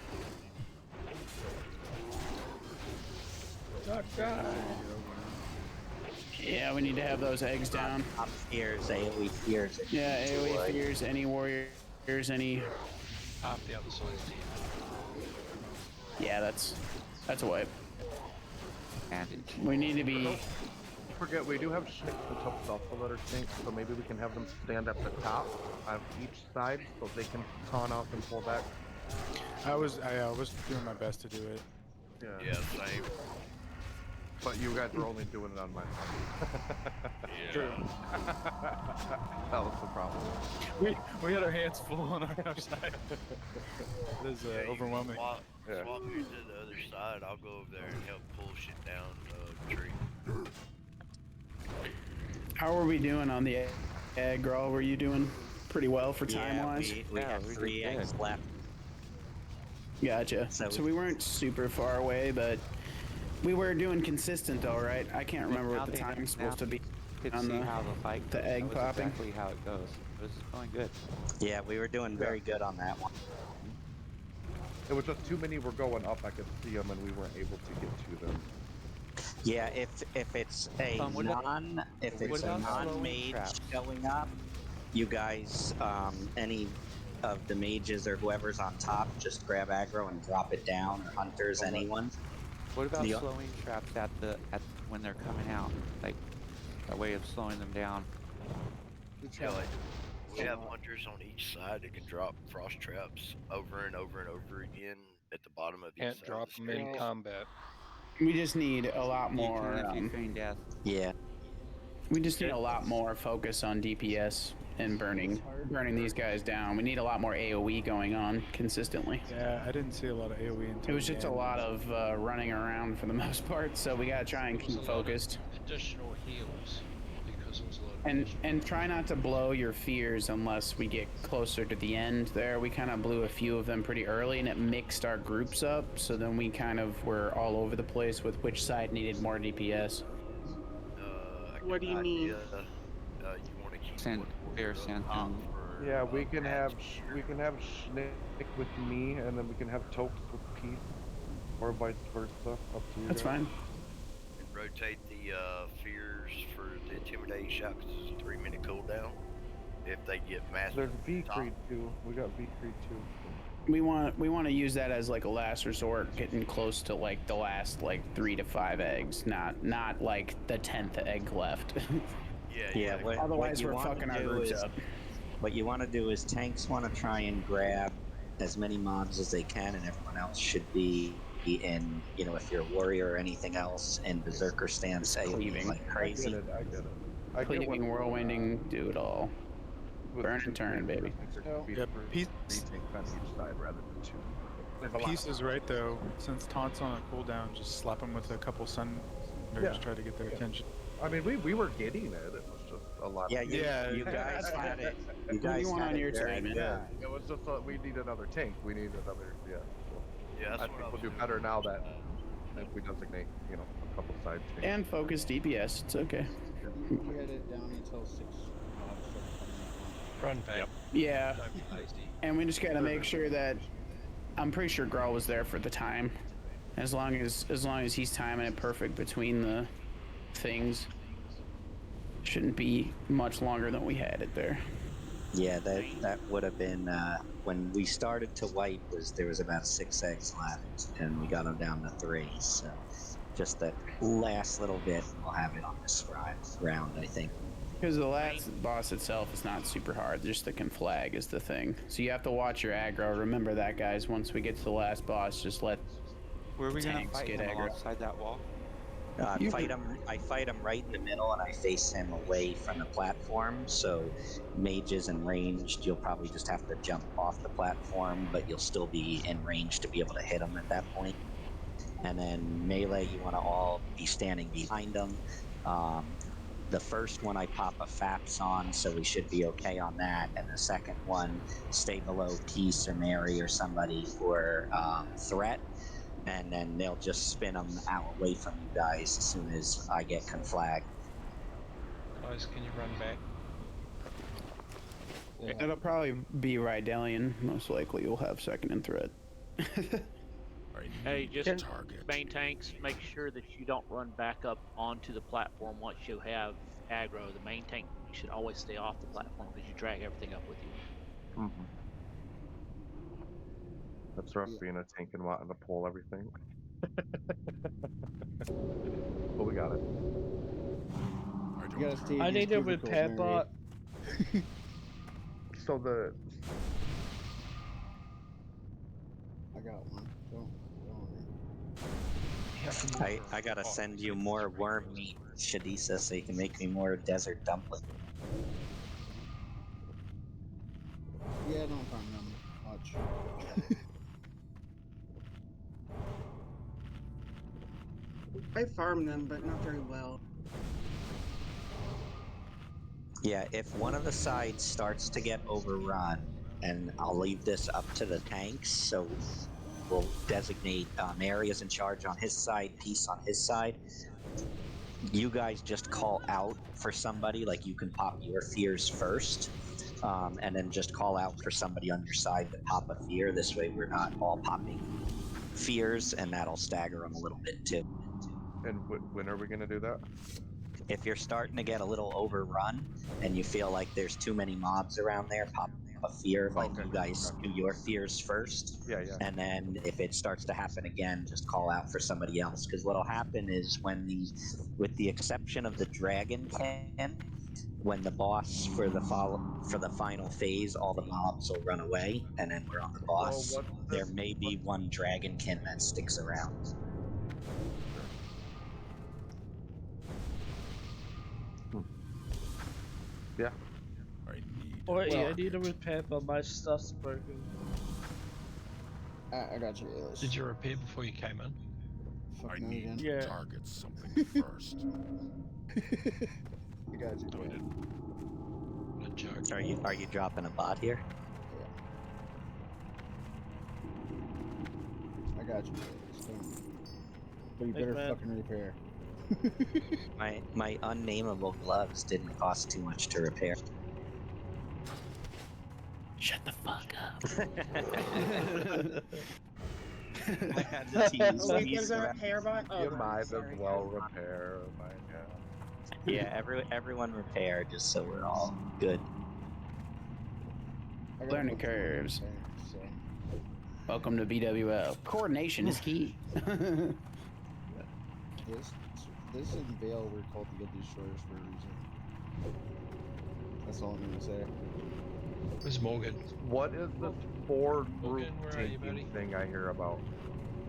Yeah, we need to have those eggs down.
Pop fears, AoE fears.
Yeah, AoE fears, any warriors, any...
Half the other side.
Yeah, that's a wipe.
Bandage.
We need to be...
Don't forget, we do have sticks and tops also that are sinks, so maybe we can have them stand at the top of each side so they can con off and pull back.
I was doing my best to do it.
Yeah,
same.
But you guys were only doing it on my side.
True.
That was the problem.
We had our hands full on our side. It is overwhelming.
Swap me to the other side. I'll go over there and help pull shit down the tree.
How are we doing on the egg, Grawl? Were you doing pretty well for time-wise?
We have 3 eggs left.
Gotcha. So we weren't super far away, but we were doing consistent though, right? I can't remember what the time's supposed to be on
see how the fight goes.
egg
That was
popping.
exactly how it goes. It was going good.
Yeah, we were doing very good on that one.
It was just too many were going up. I could see them, and we weren't able to get to them.
Yeah, if it's a non-mage going up, you guys, any of the mages or whoever's on top, just grab aggro and drop it down, or hunters, anyone.
What about slowing traps at when they're coming out? Like a way of slowing them down.
Yeah, like we have hunters on each side that can drop frost traps over and over and over again at the bottom of each
Can't
side
drop
of the
them in
stairs.
combat.
We just need a lot more.
You can if you feign death.
Yeah.
We just need a lot more focus on DPS and burning these guys down. We need a lot more AoE going on consistently.
Yeah, I didn't see a lot of AoE until
It was just a lot of running around for the most part, so we gotta try and keep focused.
Additional heals because it was a lot of
And try not to blow your fears unless we get closer to the end there. We kind of blew a few of them pretty early and it mixed our groups up, so then we kind of were all over the place with which side needed more DPS.
What do you mean?
You want to keep
Send fear sent them.
Yeah, we can have Schnick with me, and then we can have Tokes with Pete, or vice versa. Up to you.
That's
guys.
fine.
and rotate the fears for the intimidating shot because it's a 3-minute cooldown. If they get massive.
There's V Creed too. We got V Creed too.
We want to use that as like a last resort, getting close to like the last like 3 to 5 eggs, not like the 10th egg left.
Yeah.
Otherwise, we're fucking our groups up.
What you want to do is tanks want to try and grab as many mobs as they can, and everyone else should be in, if you're a warrior or anything else, in berserker stance, AoE like crazy.
I get it.
Cleaving, whirlwinding, do it all. Burn and turn, baby.
Yeah, Peace,
Three tanks on each side rather than two. There's a lot
Peace is right though. Since Taunt's on a cooldown, just slap him with a couple Sunders,
Yeah.
try to get their attention.
I mean, we were getting it. It was just a lot.
Yeah,
of
you guys had it. You guys
want
had
on
it
your
very
side, man.
good.
Yeah, it was just we need another tank. We need another. Yeah. So
Yeah, that's
I
what
think
I
we'll
was
do
doing.
better now that if we designate, a couple side tanks.
And focus DPS. It's okay.
We had it down until 6 mobs started coming
Run back.
Yeah.
Don't be lazy.
And we just gotta make sure that I'm pretty sure Growl was there for the time. As long as he's timing it perfect between the things, shouldn't be much longer than we had it there.
Yeah, that would have been when we started to wipe. There was about 6 eggs left, and we got them down to 3. So just that last little bit, and we'll have it on this round, I think.
Because the last boss itself is not super hard. Just the conflag is the thing. So you have to watch your aggro. Remember that, guys. Once we get to the last boss, just let
Where are we gonna
tanks
fight
get
him
aggro.
alongside that wall?
I fight him right in the middle, and I face him away from the platform. So mages and ranged, you'll probably just have to jump off the platform, but you'll still be in range to be able to hit him at that point. And then melee, you want to all be standing behind him. The first one I pop a FAPS on, so we should be okay on that. And the second one, stay below Peace or Mary or somebody for threat. And then they'll just spin them out away from you guys as soon as I get conflagged.
Guys, can you run back?
It'll probably be Rydelian. Most likely you'll have second in threat.
Hey, just main tanks, make sure that you don't run back up onto the platform once you have aggro. The main tank should always stay off the platform because you drag everything up with you.
Mm-hmm. That's rough being a tank and wanting to pull everything. But we got it.
You gotta stay.
I need a repair bot.
So the.
I got one. Don't
I gotta send you more worm meat, Shadisa, so you can make me more desert dumpling.
Yeah, don't farm them much.
I farm them, but not very well.
Yeah, if one of the sides starts to get overrun, and I'll leave this up to the tanks, so we'll designate areas in charge on his side, Peace on his side. You guys just call out for somebody, like you can pop your fears first, and then just call out for somebody on your side to pop a fear. This way we're not all popping fears, and that'll stagger them a little bit too.
And when are we going to do that?
If you're starting to get a little overrun and you feel like there's too many mobs around there, pop a fear, like you guys do your fears first.
Yeah.
And then if it starts to happen again, just call out for somebody else. Because what'll happen is with the exception of the dragonkin, when the boss for the final phase, all the mobs will run away, and then we're on the boss. There may be one dragonkin that sticks around.
Yeah.
I need a repair, but my stuff's broken.
I got you, Alice.
Did you repair before you came in?
Fuck
I
no,
need
again.
to target something first.
I got you.
What a joke.
Are you dropping a bot here?
I got you, Alice. But you better fucking repair.
My unnameable gloves didn't cost too much to repair.
Shut the fuck up.
I had to tease
There's a repair bot? Oh,
You
no,
might as
sorry.
well repair. My God.
Yeah, everyone repair just so we're all good.
Learning curves. Welcome to BWL. Coordination is key.
This is Vale. We're called the Guild Destroyers for a reason. That's all I'm gonna say.
Where's Morgan?
What is the 4 group
Morgan, where are you, buddy?
tanking thing I hear about?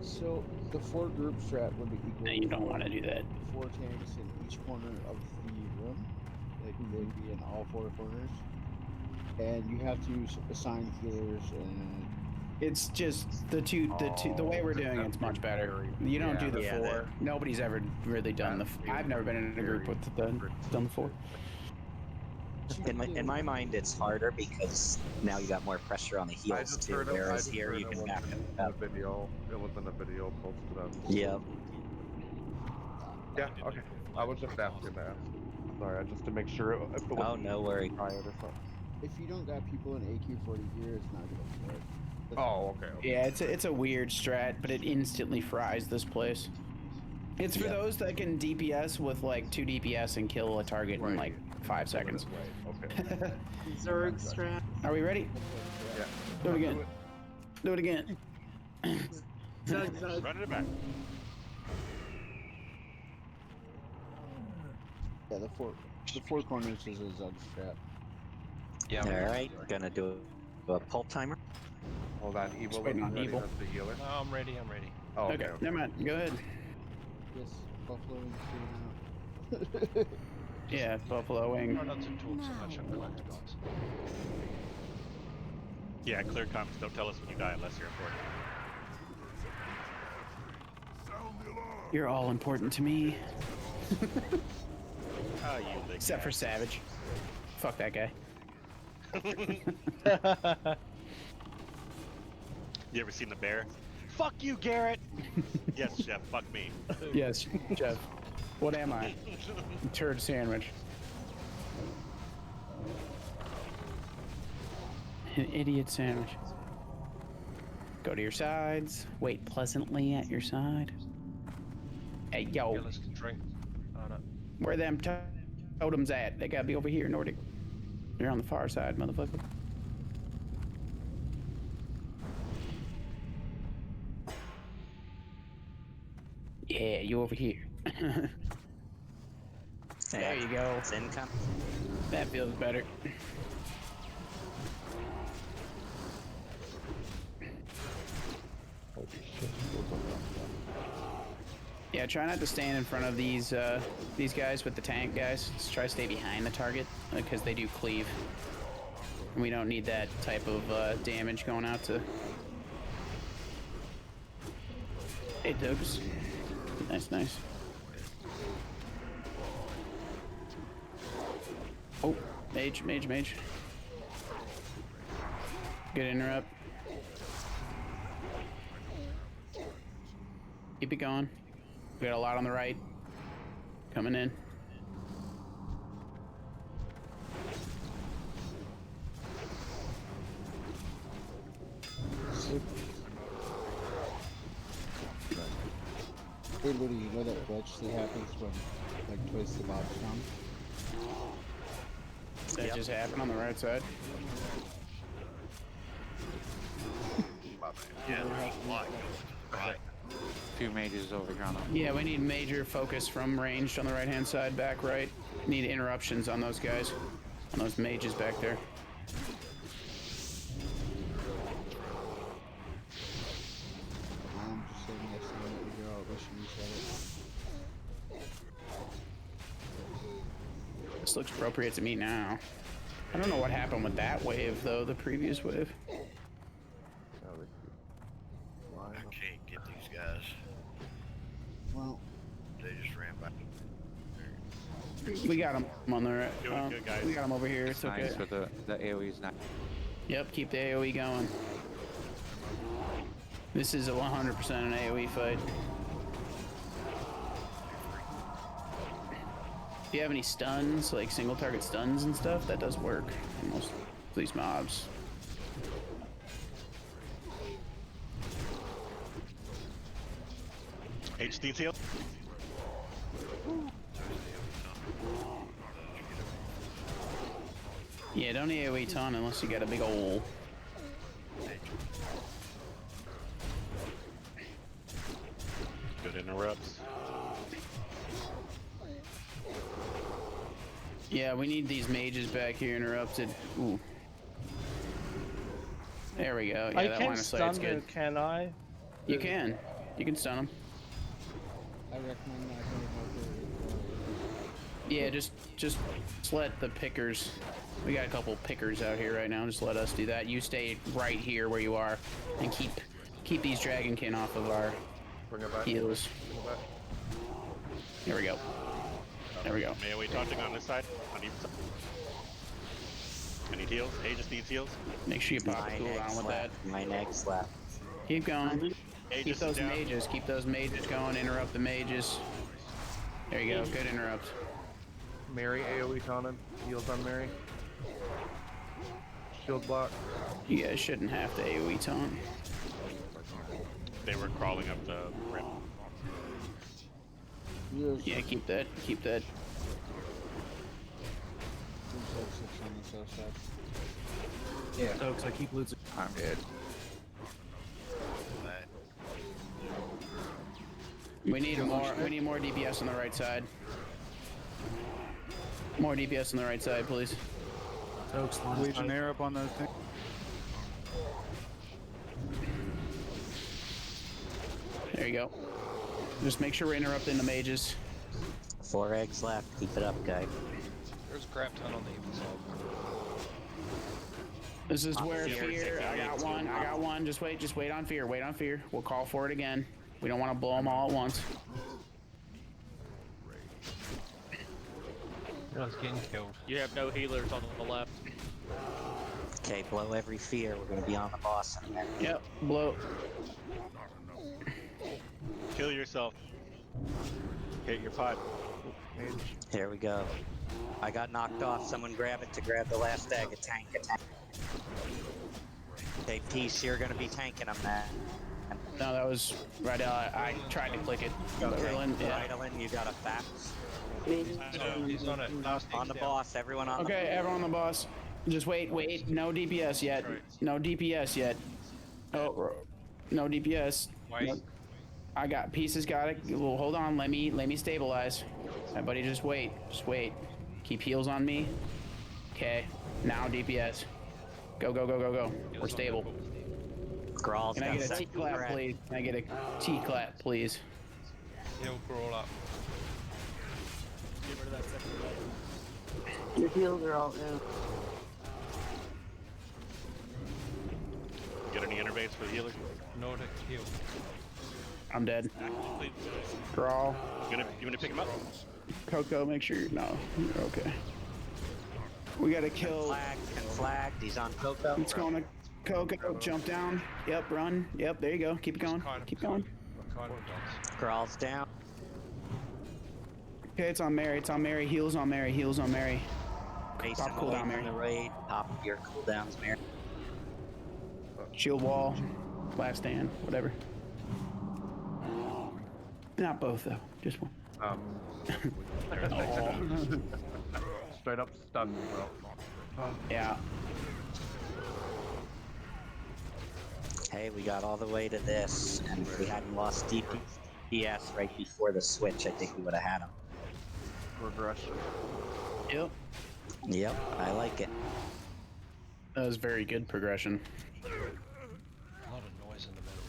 So the 4 group strat would be equal.
No, you don't want to do that.
4 tanks in each corner of the room. Like they'd be in all 4 corners. and you have to assign healers and.
It's just the way we're doing it's much better. You don't do the 4. Nobody's ever really done the. I've never been in a group with done the 4.
In my mind, it's harder because now you got more pressure on the heels too. Whereas here, you can back it up.
Video. It was in a video posted on.
Yep.
Yeah. Okay. I was just asking that. Sorry, just to make sure if it was.
Oh, no worry.
If you don't got people in AQ40 gear, it's not gonna work.
Oh, okay.
Yeah, it's a weird strat, but it instantly fries this place. It's for those that can DPS with like 2 DPS and kill a target in like 5 seconds.
Okay.
Zerg strat.
Are we ready?
Yeah.
Do it again. Do it again.
Zug.
Running it back.
Yeah, the four corners is a Zug strat.
Yeah.
All right, gonna do a pull timer.
Hold on, Evil.
Waiting on Evil.
The healer.
No, I'm ready. I'm ready.
Oh,
Okay, never mind. Go ahead.
Yes, Buffalo Wing's shooting out.
Yeah, Buffalo Wing.
Try not to talk so much on class, guys.
Yeah, clear comments. Don't tell us when you die unless you're important.
You're all important to me.
Oh, you lick
Except for Savage. Fuck that guy.
You ever seen the bear? Fuck you, Garrett. Yes, Jeff. Fuck me.
Yes, Jeff. What am I? Turd sandwich. An idiot sandwich. Go to your sides. Wait pleasantly at your side. Hey, yo.
Healers can drink. Oh, no.
Where them totems at? They gotta be over here, Nordic. You're on the far side, motherfucker. Yeah, you over here. There you go.
It's income.
That feels better. Yeah, try not to stand in front of these guys with the tank guys. Just try to stay behind the target because they do cleave. And we don't need that type of damage going out to. Hey, Dogs. Nice. Oh, mage. Good interrupt. Keep it going. We got a lot on the right. Coming in.
Hey, Ludi, you know that glitch that happens when, like, twice the mobs come?
That just happened on the right side.
Yeah, there's a lot. Right.
2 mages over here on the.
Yeah, we need major focus from ranged on the right-hand side, back right. Need interruptions on those guys, on those mages back there.
I'm just saying this and let you go out, wishing you said it.
This looks appropriate to me now. I don't know what happened with that wave, though, the previous wave.
I can't get these guys.
Well,
they just ran back.
We got them on the right.
Doing good, guys.
We got them over here. It's okay.
Nice, but the AoE's not.
Yep, keep the AoE going. This is a 100% an AoE fight. If you have any stuns, like single target stuns and stuff, that does work on most of these mobs.
HD seal.
Yeah, don't AoE ton unless you got a big ol'.
Good interrupts.
Yeah, we need these mages back here interrupted. Ooh. There we go. Yeah,
I
that
can
line of
stun
sight's
them,
good.
can I?
You can. You can stun them.
I recommend not going over
Yeah, just let the pickers. We got a couple pickers out here right now. Just let us do that. You stay right here where you are, and keep these dragonkin off of our heels. There we go. There we go.
May we taunting on this side? On either side. I need heals. Hey, just needs heals.
Make sure you pop a cooldown with that.
My next lap.
Keep going.
Aegis
Keep
is
those
down.
mages. Keep those mages going. Interrupt the mages. There you go. Good interrupt.
Mary AoE taunted. Heals on Mary. Shield block.
You guys shouldn't have to AoE taunt.
They were crawling up the rim.
Yeah, keep that. Keep that.
Yeah. Stokes, I keep losing.
I'm dead.
We need more DPS on the right side. More DPS on the right side, please.
Stokes,
Legionnaire up on those things.
There you go. Just make sure we're interrupting the mages.
4 eggs left. Keep it up, guy.
There's a crap ton on the evil side.
This is where fear. I got one. I got one. Just wait on fear. Wait on fear. We'll call for it again. We don't want to blow them all at once.
I was getting killed.
You have no healers on the left.
Okay, blow every fear. We're gonna be on the boss in a minute.
Yep, blow.
Kill yourself. Hit your pod.
Here we go. I got knocked off. Someone grab it to grab the last egg. A tank. Okay, Peace, you're gonna be tanking them, man.
No, that was right. I tried to click it.
Okay,
Yeah.
Rydelin, you got a fax?
He's on it. Last
On the
down.
boss, everyone on
Okay, everyone on the boss. Just wait. No DPS yet. No DPS yet. Oh, no DPS.
Wait.
I got pieces. Got it. Well, hold on. Let me stabilize. Everybody, just wait. Just wait. Keep heals on me. Okay. Now DPS. Go. We're stable.
Grawl's
Can I
got
get a
second
T-clap,
breath.
please? Can I get a T-clap, please?
He'll crawl up.
Get rid of that second leg.
Your heals are all in.
Get any interbase for the healer?
Nordic heal.
I'm dead.
Please, guys.
Draw.
You gonna pick him up?
Coco, make sure no. You're okay. We gotta kill.
Flagged. He's on Coco.
It's going to Coco. Jump down. Yep, run. Yep, there you go. Keep it going. Keep going.
Kind of dots.
Grawl's down.
Okay, it's on Mary. It's on Mary. Heals on Mary. Heals on Mary.
Mason
Pop cooldown,
in
Mary.
the raid. Pop your cooldowns, Mary.
Shield wall. Last stand. Whatever. Not both though. Just one.
Straight up stunned, bro.
Yeah.
Hey, we got all the way to this, and if we hadn't lost DPS right before the switch, I think we would have had him.
Regression.
Yep.
Yep, I like it.
That was very good progression.
A lot of noise in the middle.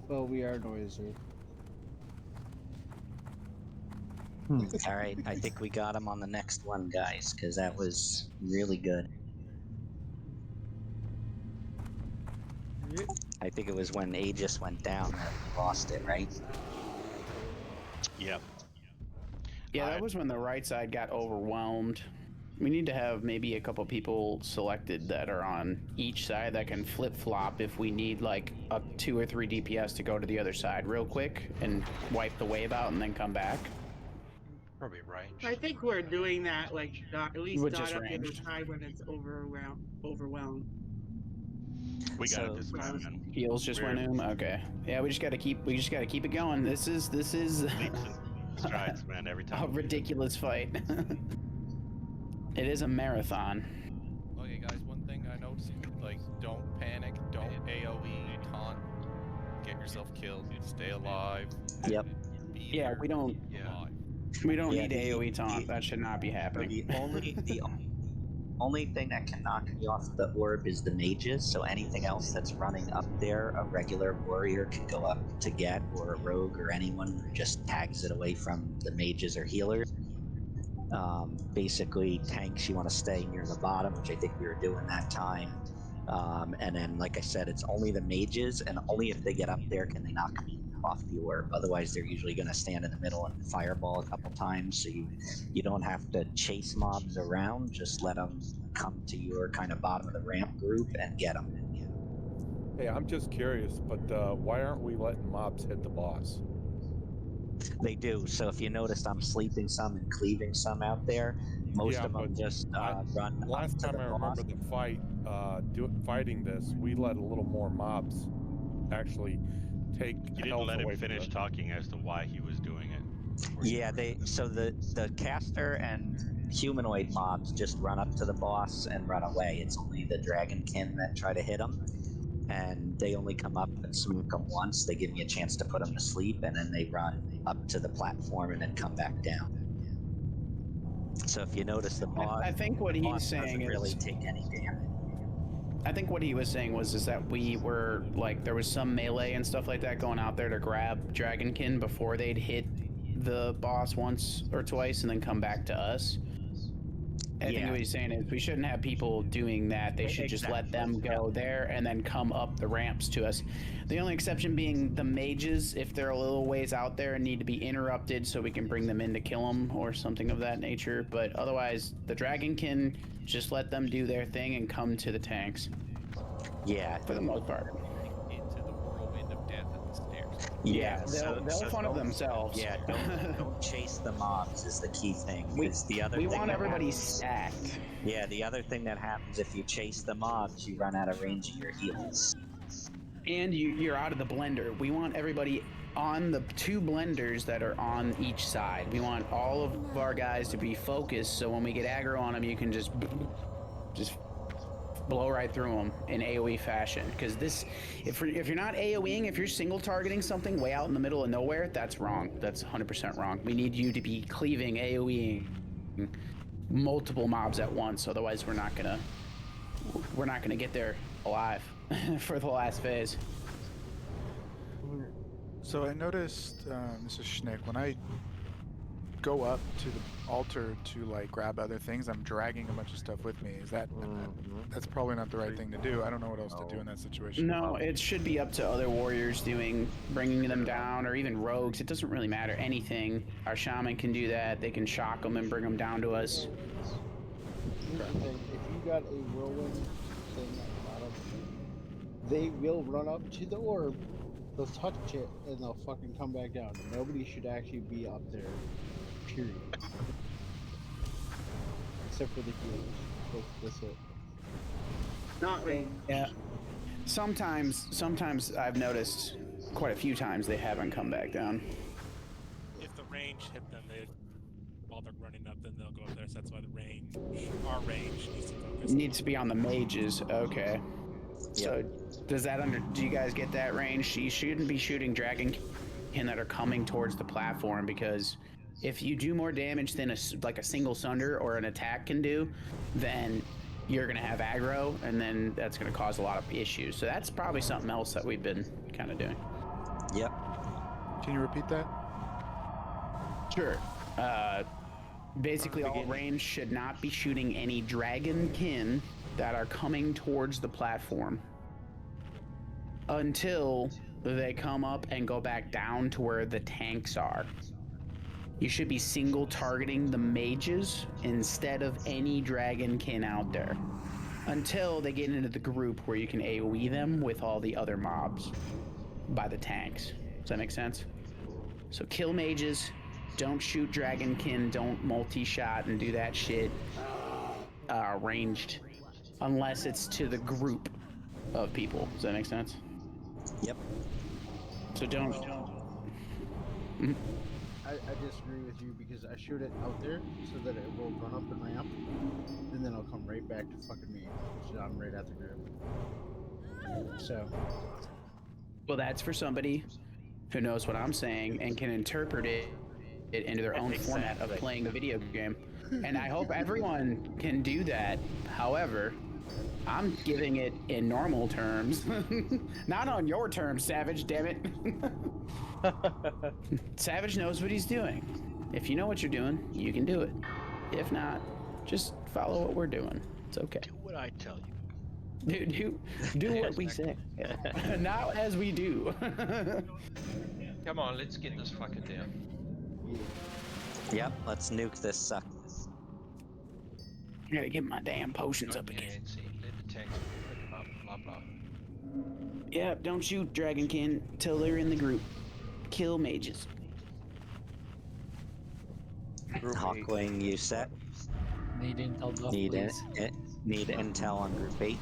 Well, we are noisy.
All right, I think we got him on the next one, guys, because that was really good. I think it was when Aegis went down that we lost it, right?
Yep.
Yeah, that was when the right side got overwhelmed. We need to have maybe a couple people selected that are on each side that can flip-flop if we need like a 2 or 3 DPS to go to the other side real quick and wipe the wave out and then come back.
Probably range.
I think we're doing that, like, at least
With
not
just
up to the
range.
time when it's overwhelmed.
We got it this
So-
time, man.
Heals just went in. Okay. Yeah, we just gotta keep it going. This is
Strides, man, every
a
time.
ridiculous fight. It is a marathon.
Okay, guys, one thing I noticed, like, don't panic, don't AoE, taunt, get yourself killed, stay alive.
Yep.
Yeah, we don't.
Alive.
We don't
Yeah,
need AoE taunt. That should not be happening.
only thing that can knock me off the orb is the mages. So anything else that's running up there, a regular warrior can go up to get, or a rogue, or anyone who just tags it away from the mages or healers. Basically, tanks, you want to stay near the bottom, which I think we were doing that time. And then, like I said, it's only the mages, and only if they get up there can they knock me off the orb. Otherwise, they're usually going to stand in the middle and fireball a couple times. So you don't have to chase mobs around. Just let them come to your kind of bottom of the ramp group and get them.
Hey, I'm just curious, but why aren't we letting mobs hit the boss?
They do. So if you noticed, I'm sleeping some and cleaving some out there. Most of them just run
Last
up to
time
the
I
boss.
remember the fight, fighting this, we let a little more mobs actually take
You didn't
health
let
away
him
from
finish
the...
talking as to why he was doing it.
Yeah, so the caster and humanoid mobs just run up to the boss and run away. It's only the dragonkin that try to hit them, and they only come up and smoke them once. They give me a chance to put them to sleep, and then they run up to the platform and then come back down. So if you notice, the boss,
I think what he's saying
doesn't really
is
take any damage.
I think what he was saying is that we were like there was some melee and stuff like that going out there to grab Dragonkin before they'd hit the boss once or twice and then come back to us. I think what he's saying is we shouldn't have people doing that. They should just let them go there and then come up the ramps to us. The only exception being the mages, if they're a little ways out there and need to be interrupted so we can bring them in to kill them or something of that nature. But otherwise, the Dragonkin, just let them do their thing and come to the tanks.
Yeah.
For the most part.
Into the whirlwind of death at the stairs.
Yeah, they'll fun of themselves.
Yeah, don't chase the mobs is the key thing. Because the other
we
thing
want
that
everybody
happens,
stacked.
Yeah, the other thing that happens if you chase the mobs, you run out of range of your heals.
And you're out of the blender. We want everybody on the 2 blenders that are on each side. We want all of our guys to be focused, so when we get aggro on them, you can just blow right through them in AoE fashion. Because if you're not AoEing, if you're single targeting something way out in the middle of nowhere, that's wrong. That's 100% wrong. We need you to be cleaving, AoEing multiple mobs at once. Otherwise, we're not gonna get there alive for the last phase.
So I noticed, Mrs. Schnick, when I go up to the altar to like grab other things, I'm dragging a bunch of stuff with me. Is that that's probably not the right thing to do? I don't know what else to do in that situation.
No, it should be up to other warriors bringing them down, or even rogues. It doesn't really matter. Anything. Our shaman can do that. They can shock them and bring them down to us.
Here's the thing, if you got a whirlwind thing at the bottom, they will run up to the orb, they'll touch it, and they'll fucking come back down. Nobody should actually be up there, period. Except for the healers. That's it.
Not me.
Yeah. Sometimes I've noticed quite a few times they haven't come back down.
If the range hit them, while they're running up, then they'll go up there. So that's why our range needs to focus.
Needs to be on the mages. Okay. So do you guys get that range? You shouldn't be shooting Dragonkin that are coming towards the platform, because if you do more damage than a single sunder or an attack can do, then you're going to have aggro, and then that's going to cause a lot of issues. So that's probably something else that we've been kind of doing.
Yep.
Can you repeat that?
Sure. Basically, all range should not be shooting any Dragonkin that are coming towards the platform until they come up and go back down to where the tanks are. You should be single targeting the mages instead of any Dragonkin out there until they get into the group where you can AoE them with all the other mobs by the tanks. Does that make sense? So kill mages, don't shoot Dragonkin, don't multi-shot and do that shit ranged unless it's to the group of people. Does that make sense?
Yep.
So don't.
I disagree with you because I shoot it out there so that it will run up and ramp, and then it'll come right back to fucking me, which I'm right at the group. So.
Well, that's for somebody who knows what I'm saying and can interpret it into their own format of playing the video game. And I hope everyone can do that. However, I'm giving it in normal terms. Not on your terms, Savage, damn it. Savage knows what he's doing. If you know what you're doing, you can do it. If not, just follow what we're doing. It's okay.
Do what I tell you.
Do what we say. Not as we do.
Come on, let's get this fucker down.
Yep, let's nuke this sucker.
I gotta get my damn potions up again.
Let the tanks pick them up, blah blah.
Yeah, don't shoot Dragonkin till they're in the group. Kill mages.
Hawkwing, you set?
Need intel buff,
Need
please.
Need intel on group 8.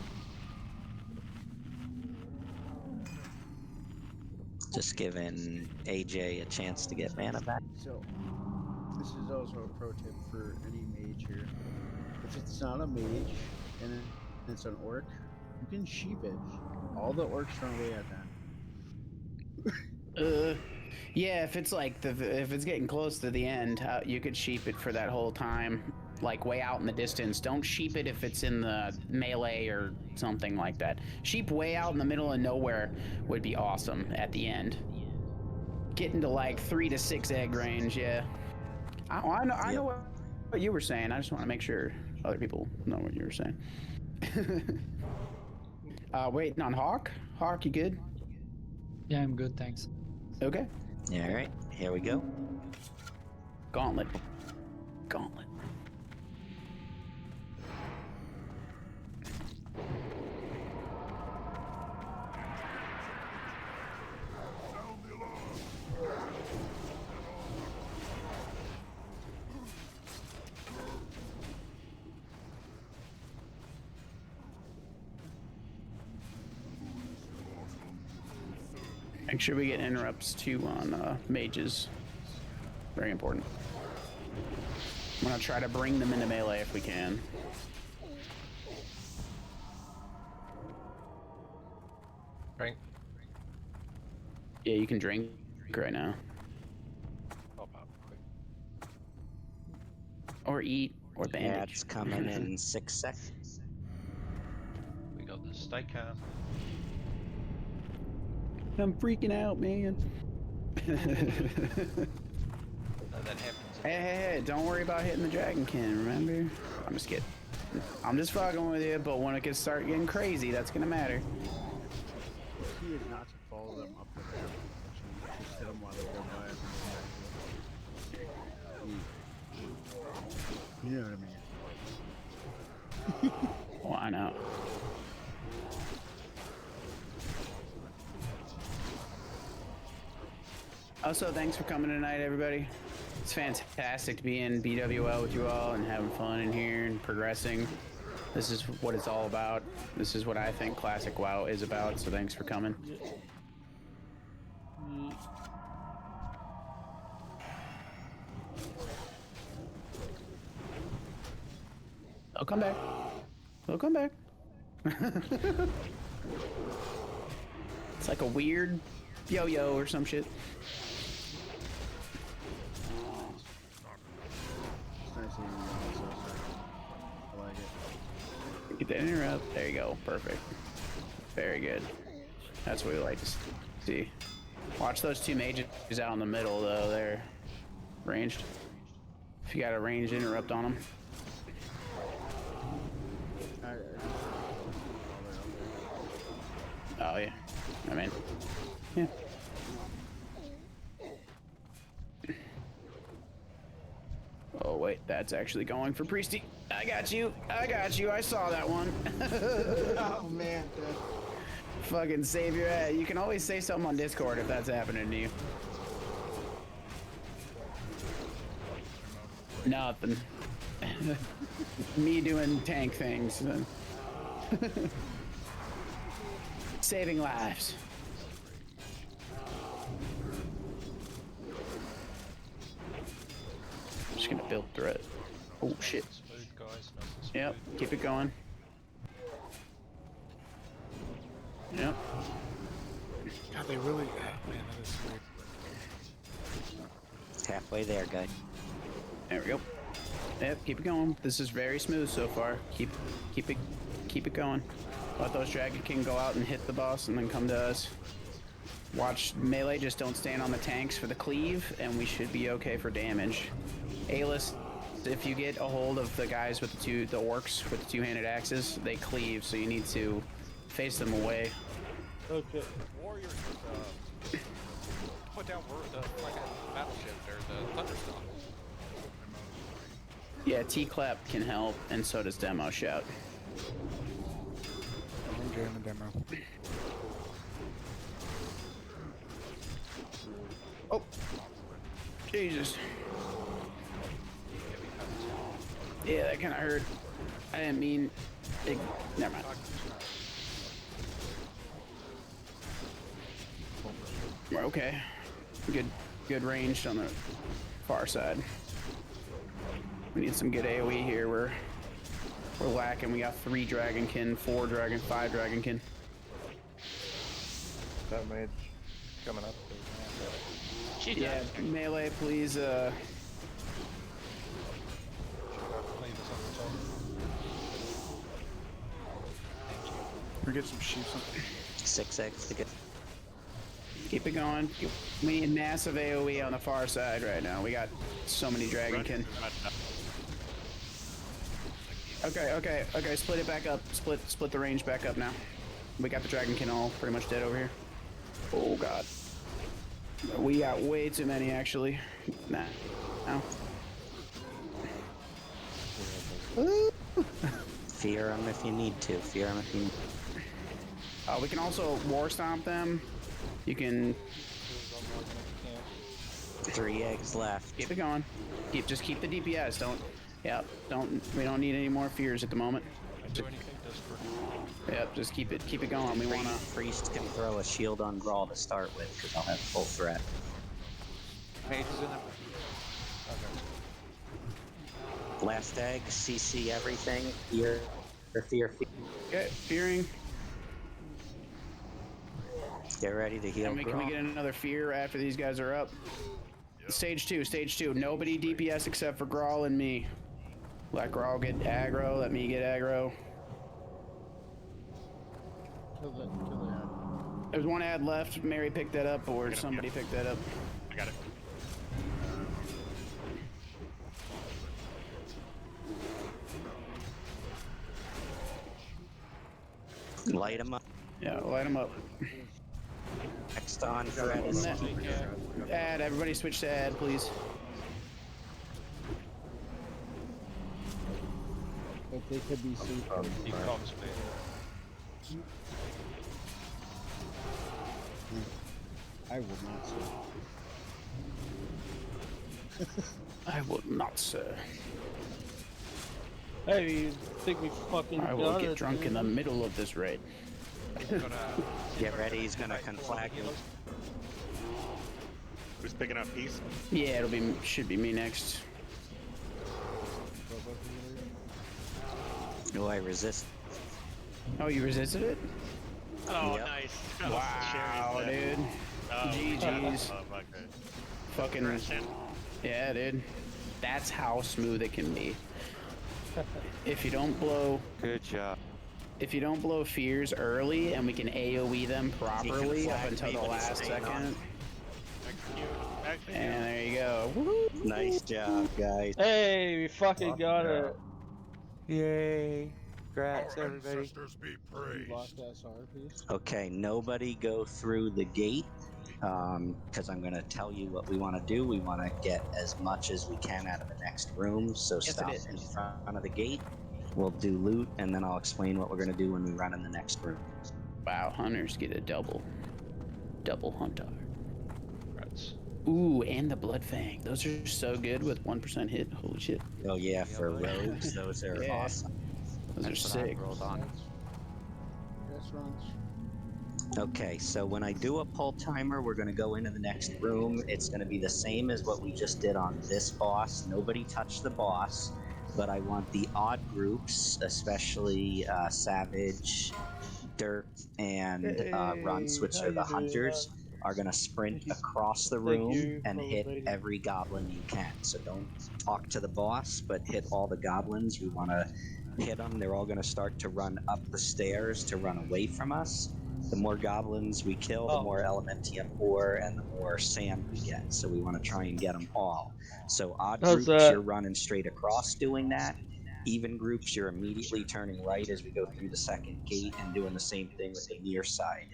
Just giving AJ a chance to get mana back.
So, this is also a pro tip for any mage here. If it's not a mage and it's an orc, you can sheep it. All the orcs run away at that.
Yeah, if it's like if it's getting close to the end, you could sheep it for that whole time, like way out in the distance. Don't sheep it if it's in the melee or something like that. Sheep way out in the middle of nowhere would be awesome at the end. Get into like 3 to 6 egg range, yeah. I know what you were saying. I just want to make sure other people know what you were saying. Waiting on Hawk. Hawk, you good?
Yeah, I'm good, thanks.
Okay.
All right, here we go.
Gauntlet. Gauntlet. Make sure we get interrupts too on mages. Very important. I'm gonna try to bring them into melee if we can.
Drink.
Yeah, you can drink right now.
Pop out quick.
Or eat, or bandage.
Yeah, it's coming in 6 seconds.
We got the stay calm.
I'm freaking out, man.
That happens.
Hey, don't worry about hitting the Dragonkin, remember? I'm just kidding. I'm just fucking with you, but when it gets start getting crazy, that's gonna matter.
The key is not to follow them up the ramp. Just hit them while they're going by. You know what I mean?
Why not? Also, thanks for coming tonight, everybody. It's fantastic to be in BWL with you all and having fun in here and progressing. This is what it's all about. This is what I think Classic WoW is about, so thanks for coming. They'll come back. They'll come back. It's like a weird yo-yo or some shit.
I like it.
Get that interrupt. There you go. Perfect. Very good. That's what we like to see. Watch those two mages out in the middle, though. They're ranged. If you got a ranged interrupt on them. Oh, yeah. I mean, yeah. Oh, wait. That's actually going for Priesty. I got you. I got you. I saw that one.
Oh, man.
Fucking save your ass. You can always say something on Discord if that's happening to you. Nothing. Me doing tank things. Saving lives. I'm just gonna build through it. Oh shit.
Smooth, guys. Nice and smooth.
Yep, keep it going. Yep.
God, they really. Oh, man, that is weird.
It's halfway there, guys.
There we go. Yep, keep it going. This is very smooth so far. Keep it going. Let those Dragon King go out and hit the boss and then come to us. Watch melee, just don't stand on the tanks for the cleave, and we should be okay for damage. A-list, if you get a hold of the guys with the orcs with the two-handed axes, they cleave, so you need to face them away.
Okay. Warriors put down the fucking battleship or the thunderstorm.
Yeah, T-clap can help, and so does demo shout.
I'm doing the demo.
Oh, Jesus. Yeah, that kind of hurt. I didn't mean. Never mind. We're okay. Good range on the far side. We need some good AoE here. We're lacking. We got 3 Dragonkin, 4 Dragon, 5 Dragonkin.
That mage coming up.
Yeah, melee, please.
We get some sheep.
6 eggs to get.
Keep it going. We need massive AoE on the far side right now. We got so many Dragonkin. Okay. Split it back up. Split the range back up now. We got the Dragonkin all pretty much dead over here. Oh god. We got way too many actually. Nah. No.
Fear them if you need to. Fear them if you need.
We can also war stomp them. You can.
3 eggs left.
Keep it going. Just keep the DPS. We don't need any more fears at the moment. Yep, just keep it going. We wanna.
Priest can throw a shield on Grawl to start with, because I'll have full threat.
Mage is in the...
Last egg, CC everything. Fear.
Okay, fearing.
Get ready to heal.
Can we get another fear after these guys are up? Yep. Stage 2. Nobody DPS except for Grawl and me. Let Grawl get aggro. Let me get aggro. There's one ad left. Mary picked that up, or somebody picked that up.
I got it.
Light him up.
Yeah, light him up.
Next on threat is
ad. Everybody switch to ad, please.
If they could be super.
He comes me.
I will not, sir.
I will not, sir.
Hey, you think we fucking
I will get drunk in the middle of this raid.
Get ready, he's gonna conflag me.
Who's picking up peace?
Yeah, should be me next.
Oh, I resist.
Oh, you resisted it?
Oh,
Yep.
nice.
Wow, dude.
Oh,
GG's.
oh, okay.
Fucking. Yeah, dude. That's how smooth it can be. If you don't blow.
Good job.
If you don't blow fears early and we can AoE them properly up until the last second. And there you go. Woo-hoo.
Nice job, guys.
Hey, we fucking got it.
Yay. Congrats,
Our
everybody.
ancestors be praised.
Lost SR piece.
Okay, nobody go through the gate, because I'm going to tell you what we want to do. We want to get as much as we can out of the next room, so stop in front of the gate. We'll do loot, and then I'll explain what we're going to do when we run in the next room.
Wow, hunters get a double hunter.
Congrats.
Ooh, and the Blood Fang. Those are so good with 1% hit. Holy shit.
Oh yeah, for rogues, those are
Yeah.
awesome.
Those are sick.
Restaurants.
Okay, so when I do a pull timer, we're going to go into the next room. It's going to be the same as what we just did on this boss. Nobody touch the boss, but I want the odd groups, especially Savage, Dirk, and Runts, which are the hunters. are going to sprint across the
Thank
room
you
and
for
hit
invading.
every goblin you can. So don't talk to the boss, but hit all the goblins. We want to hit them. They're all going to start to run up the stairs to run away from us. The more goblins we kill, the more elementium ore and the more sand we get. So we want to try and get them all. So odd
How's
groups,
that?
you're running straight across doing that. Even groups, you're immediately turning right as we go through the second gate and doing the same thing with the near side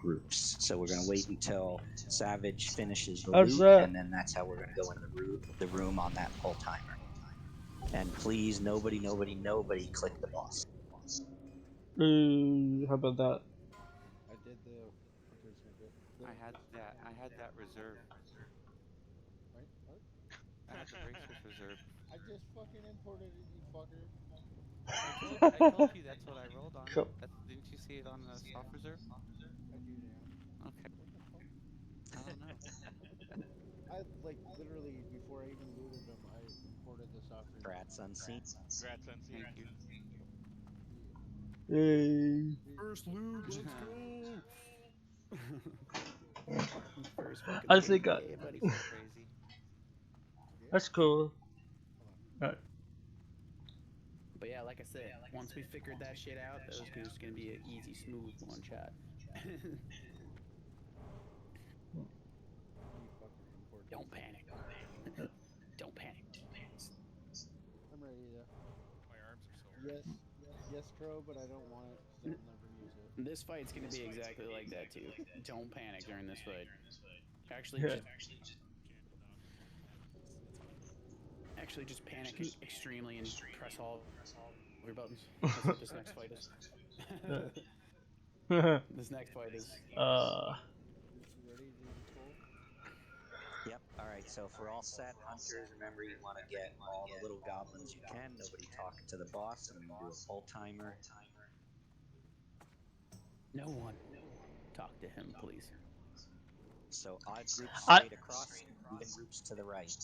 groups. So we're going to wait until Savage finishes the
How's
loot,
that?
and then that's how we're going to go into the room on that pull timer. And please, nobody click the boss.
How about that?
I did the hunter snippet.
I had that reserve.
Right? What?
I had the bracers reserved.
I just fucking imported it, you fucker.
I told you that's what I rolled on.
Cool.
Didn't you see it on the soft reserve?
I do now.
Okay.
What the fuck?
I don't know.
I like literally before I even looted them, I imported the software.
Rats unseen.
Congrats, Unseen.
Thank you.
Yay.
First loot, let's go.
First fucking
I
loot.
think
Yeah, buddy.
Crazy.
That's cool. Alright.
But yeah, like I said, once we figured that shit out, that was just gonna be an easy, smooth one shot. Don't panic. Don't panic.
I'm ready to.
My arms are so
Yes, Crow, but I don't want it because I'll never use it.
This fight's gonna be exactly like that too. Don't panic during this fight. Actually,
Yeah.
actually just panic extremely and press all of your buttons. That's what this next fight is. This next fight is.
Ready to pull?
Yep. All right. So if we're all set, hunters, remember you want to get all the little goblins you can. Nobody talking to the boss. I'm going to do a pull timer.
No one. Talk to him, please.
So odd groups straight across, even groups to the right.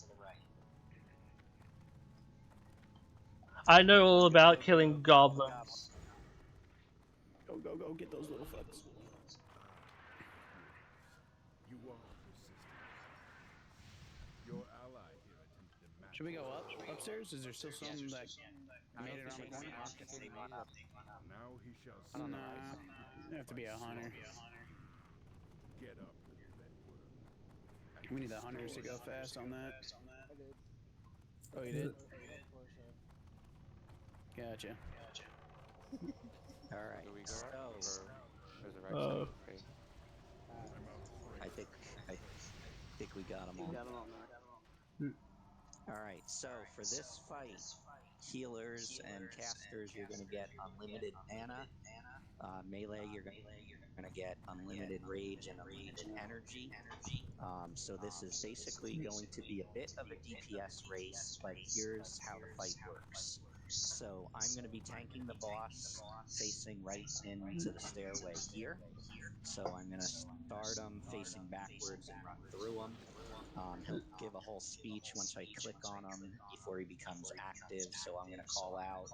I know all about killing goblins.
Go, go, go, get those little fucks.
You are persistent. Your ally here attempted to match.
Should we go up? Upstairs? Is there still some that made it around the corner?
Now he shall
I don't know.
see
You have to be a hunter.
Get up, bedworm.
We need the hunters to go fast on that.
I did.
Oh, you did?
Of course,
Gotcha.
All right.
Do we go up
So
or resurrection? Okay.
I think we got them all. All right. So for this fight, healers and casters, you're going to get unlimited mana. Melee, you're going to get unlimited rage and unlimited energy. So this is basically going to be a bit of a DPS race, but here's how the fight works. So I'm going to be tanking the boss facing right into the stairway here. So I'm going to start him facing backwards and run through him. He'll give a whole speech once I click on him before he becomes active. So I'm going to call out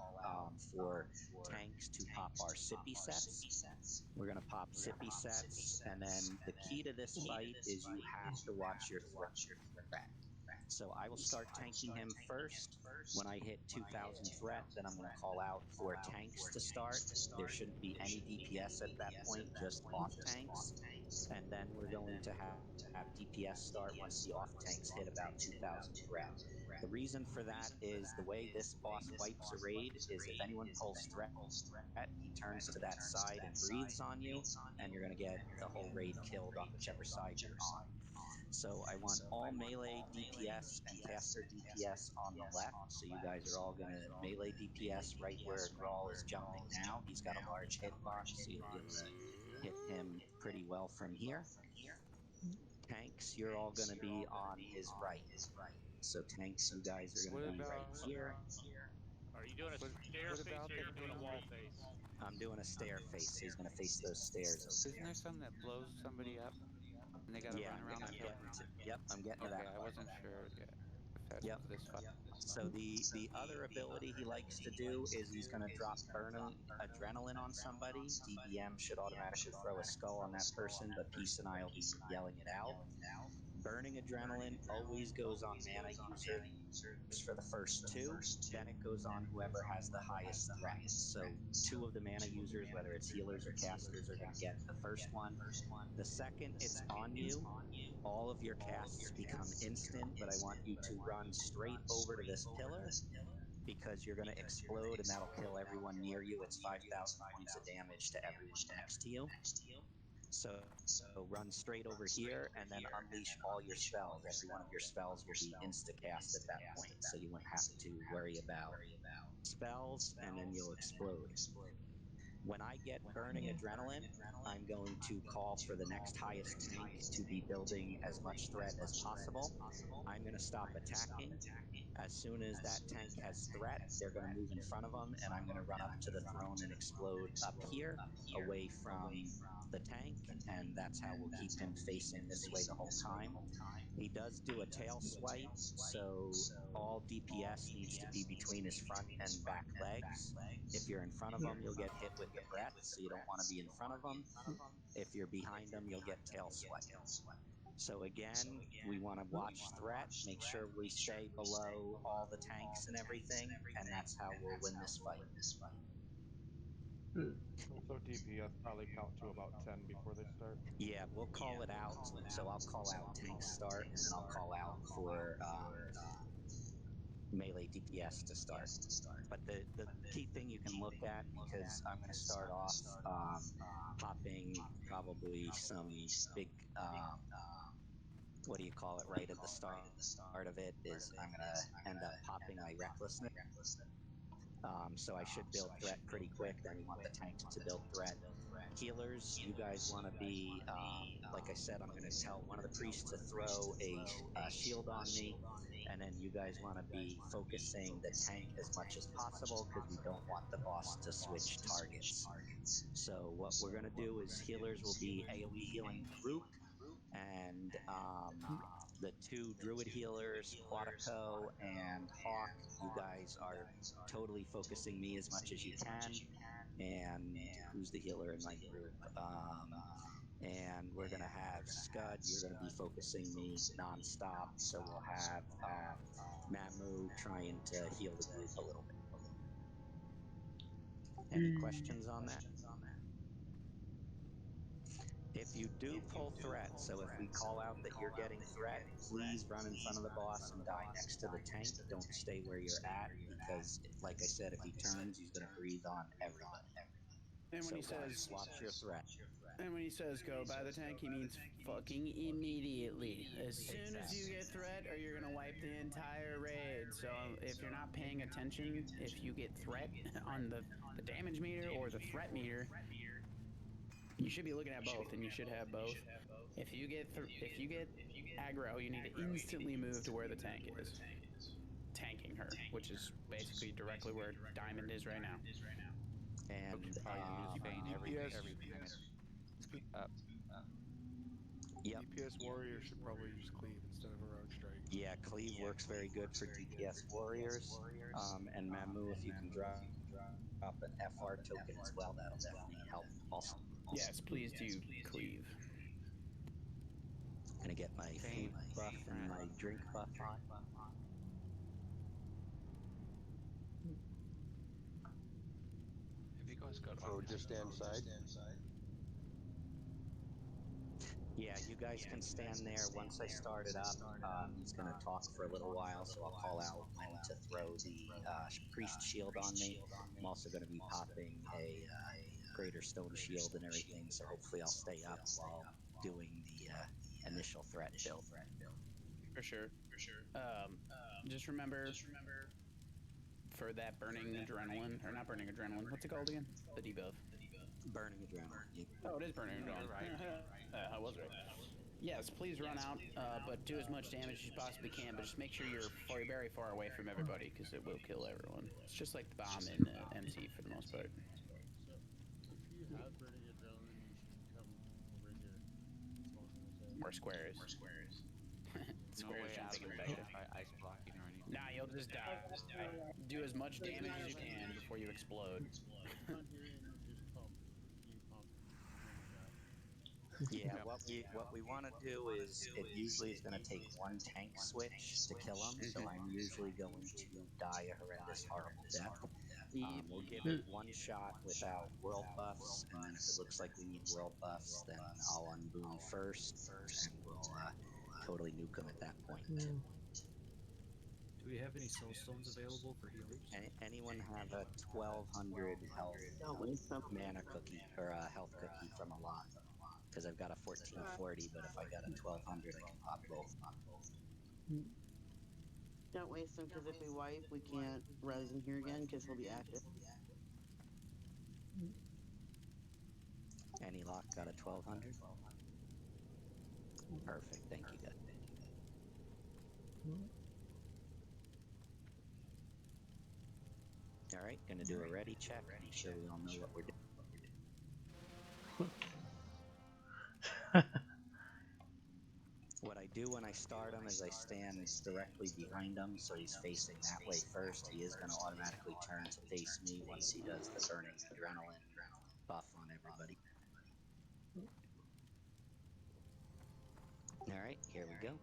for tanks to pop our sippy sets. We're going to pop sippy sets. And then the key to this fight is you have to watch your threat. So I will start tanking him first. When I hit 2,000 threat, then I'm going to call out for tanks to start. There shouldn't be any DPS at that point, just off tanks. And then we're going to have DPS start once the off tanks hit about 2,000 threat. The reason for that is the way this boss wipes a raid is if anyone pulls threat, he turns to that side and breathes on you, and you're going to get the whole raid killed on whichever side you're on. So I want all melee DPS and caster DPS on the left. So you guys are all going to melee DPS right where Grawl is jumping now. He's got a large hitbox, so you'll be able to hit him pretty well from here. Tanks, you're all going to be on his right. So tanks, you guys are going to be right here.
Are you doing a stair face or are you doing a wall face?
I'm doing a stair face, so he's going to face those stairs over
Isn't
there.
there some that blows somebody up and they gotta
Yeah,
run around and kill them?
yep, I'm getting to
Okay,
that
I
part.
wasn't sure. Yeah. test
Yep.
this fight.
So the other ability he likes to do is he's going to drop burning adrenaline on somebody. DBM should automatically throw a skull on that person, but Peace and I will be yelling it out. Burning adrenaline always goes on mana users for the first two. Then it goes on whoever has the highest threat. So two of the mana users, whether it's healers or casters, are going to get the first one. The second it's on you, all of your casts become instant, but I want you to run straight over to this pillar because you're going to explode and that'll kill everyone near you. It's 5,000 points of damage to everyone next to you. So run straight over here and then unleash all your spells. Every one of your spells will be insta-cast at that point, so you won't have to worry about spells, and then you'll explode. When I get burning adrenaline, I'm going to call for the next highest tank to be building as much threat as possible. I'm going to stop attacking. As soon as that tank has threat, they're going to move in front of them, and I'm going to run up to the throne and explode up here, away from the tank, and that's how we'll keep him facing this way the whole time. He does do a tail swipe, so all DPS needs to be between his front and back legs. If you're in front of him, you'll get hit with the breath, so you don't want to be in front of him. If you're behind him, you'll get tail swipe. So again, we want to watch threat, make sure we stay below all the tanks and everything, and that's how we'll win this fight.
Also, DPS probably count to about 10 before they start.
Yeah, we'll call it out. So I'll call out tank start, and then I'll call out for melee DPS to start. But the key thing you can look at, because I'm going to start off popping probably some big, what do you call it, right at the start of it, is I'm going to end up popping my recklessness. So I should build threat pretty quick. Then we want the tanks to build threat. Healers, you guys want to be, like I said, I'm going to tell one of the priests to throw a shield on me, and then you guys want to be focusing the tank as much as possible because we don't want the boss to switch targets. So what we're going to do is healers will be AoE healing the group, and the two druid healers, Quatico and Hawk, you guys are totally focusing me as much as you can. And who's the healer in my group? And we're going to have Scud, you're going to be focusing me nonstop. So we'll have Mamu trying to heal the group a little bit. Any questions on that? If you do pull threat, so if we call out that you're getting threat, please run in front of the boss and die next to the tank. Don't stay where you're at, because, like I said, if he turns, he's going to breathe on everybody.
And when
So
he says,
watch your threat.
And when he says go by the tank, he means fucking immediately. As soon as you get threat, or you're gonna wipe the entire raid. So if you're not paying attention, if you get threat on the damage meter or the threat meter, you should be looking at both, and you should have both. If you get aggro, you need to instantly move to where the tank is, tanking her, which is basically directly where Diamond is right now.
And
use Bane every time it's up.
Yep.
DPS warrior should probably use cleave instead of heroic strike.
Yeah, cleave works very good for DPS warriors. And Mamu, if you can drop an FR token as well, that'll definitely help also.
Yes, please do cleave.
Gonna get my food buff and my drink buff on.
Have you guys got
So just stand side?
Yeah, you guys can stand there. Once I start it up, he's going to talk for a little while, so I'll call out when to throw the priest shield on me. I'm also going to be popping a greater stone shield and everything, so hopefully I'll stay up while doing the initial threat build.
For sure. Just remember for that burning adrenaline, or not burning adrenaline, what's it called again? The debuff.
Burning adrenaline.
Oh, it is burning adrenaline.
Right.
I was right. Yes, please run out, but do as much damage as you possibly can, but just make sure you're very far away from everybody, because it will kill everyone. It's just like the bomb in MC for the most part.
So, if you have burning adrenaline, you should come over here.
Where Square is.
No way out of it by ice blocking or
Nah, you'll just die. Do as much damage as you can before you explode.
Around here, it'll just pump. You pump, and then you die.
Yeah, what we want to do is it usually is going to take one tank switch to kill him, so I'm usually going to die a horrendous, horrible death. We'll give it one shot without world buffs, and then if it looks like we need world buffs, then I'll unboon first, and we'll totally nuke him at that point.
Do we have any soul stones available for healers?
Anyone have a 1200 health
Don't waste them.
mana cookie or a health cookie from a lot? Because I've got a 1440, but if I got a 1200, I can pop both.
Don't waste them because if we wipe, we can't res in here again because he'll be active.
Any lock got a 1200? Perfect, thank you, guys. All right, gonna do a ready check. Make sure we all know what we're doing. What I do when I start him is I stand directly behind him, so he's facing that way first. He is going to automatically turn to face me once he does the burning adrenaline buff on everybody. All right, here we go.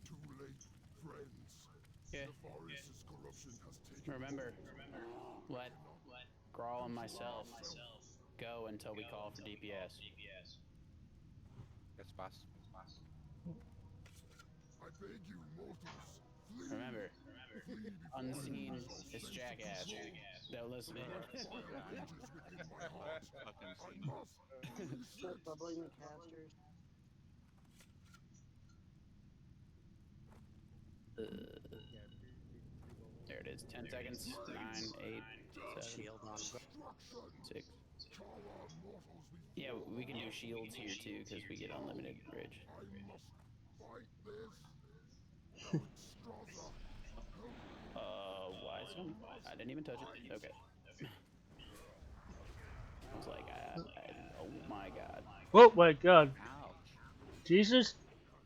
Too late, friends.
Okay.
Nefarious' corruption has taken
Remember, let Grawl and myself go until we call for DPS.
Yes, boss.
I beg you, mortals, flee.
Remember,
Flee before
unseen
I lose all
is
sense of
jackass.
control.
Don't listen to
Fire
him.
rages within my heart. I must release
Start
it.
bubbling the casters.
There it is. 10 seconds. 9, 8, 7,
Shield on.
6. Yeah, we can do shields here too because we get unlimited bridge.
I must fight this.
Why is it? I didn't even touch it. Okay. I was like, oh my god.
Oh my god.
Ouch.
Jesus.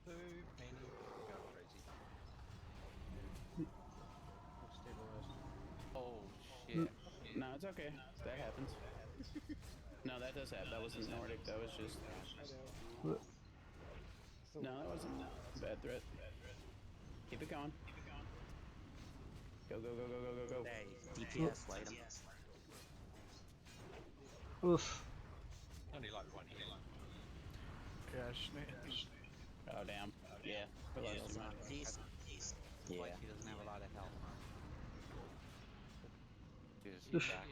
Boo, Penny. Go crazy.
Oh, shit.
No, it's okay. That happens. No, that does happen. That wasn't Nordic. That was just. No, that wasn't a bad threat. Keep it going. Go, go, go, go, go, go, go.
Hey, DPS, light him.
Oof.
Only like one hit.
Gosh,
Oh, damn. Yeah. We lost too much.
Yeah.
Like he doesn't have a lot of health. Just
Oof.
back.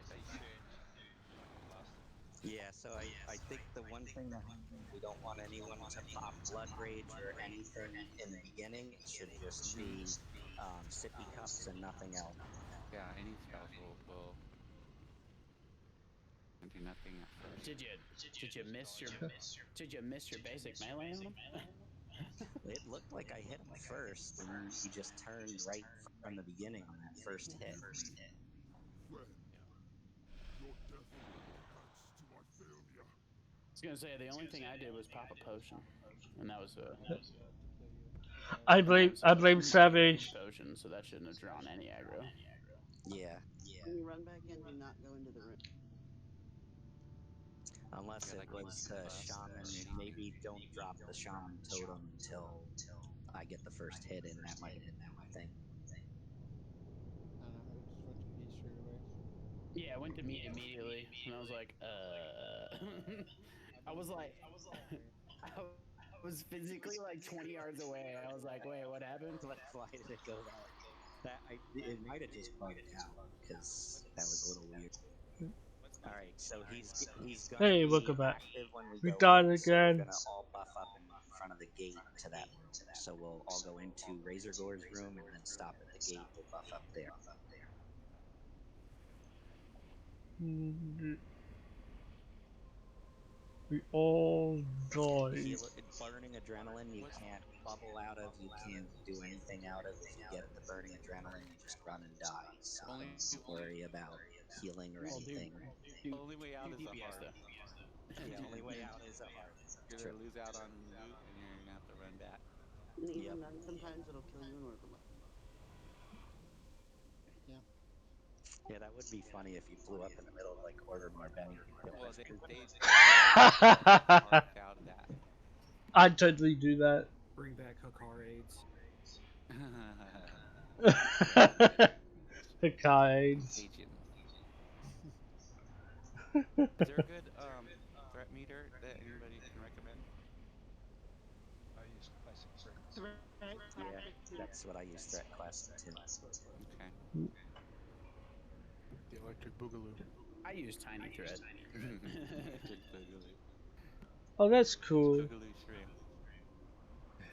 Yeah, so I think the one thing that we don't want anyone to pop blood rage or anything in the beginning. It should just be sippy cups and nothing else.
Yeah, any spells will do nothing at first.
Did you miss your basic melee on him?
It looked like I hit him first, and he just turned right from the beginning on that first hit.
Friend, your death adds to my failure.
I was gonna say the only thing I did was pop a potion, and that was
I blame Savage.
potion, so that shouldn't have drawn any aggro.
Yeah.
When you run back in, do not go into the room.
Unless it was the shaman, maybe don't drop the shaman totem until I get the first hit in. That might have been that one thing.
I don't know. It just went to me straight away.
Yeah, I went to me immediately, and I was like, I was like, I was physically like 20 yards away. I was like, wait, what happened?
Why did it go that? It might have just bugged out because that was a little weird. All right, so he's gonna
Hey,
be
welcome back.
active when
We
go
died
in, so we're
again.
gonna all buff up in front of the gate to that room. So we'll all go into Razor Gore's room and then stop at the gate. We'll buff up there.
We all died.
Burning adrenaline, you can't bubble out of. You can't do anything out of. If you get the burning adrenaline, you just run and die. So don't worry about healing or
Well,
anything.
Only way out is a
DPS
heart.
though.
The only way out is a heart.
You're
True.
gonna lose out on loot, and you're gonna have to run back.
And even
Yep.
then, sometimes it'll kill you in order mode.
Yeah.
Yeah, that would be funny if you flew up in the middle of like order Marbeni and killed
Well,
us.
they carved out of that.
I'd totally do that.
Bring back Hakar aids.
The guides.
Contagion. Is there a good threat meter that anybody can recommend?
I use classic threats.
Yeah, that's what I use. Threat classic too.
Okay.
The electric boogaloo.
I use Tiny Thread.
Electric boogaloo.
Oh, that's cool.
Boogaloo shrimp.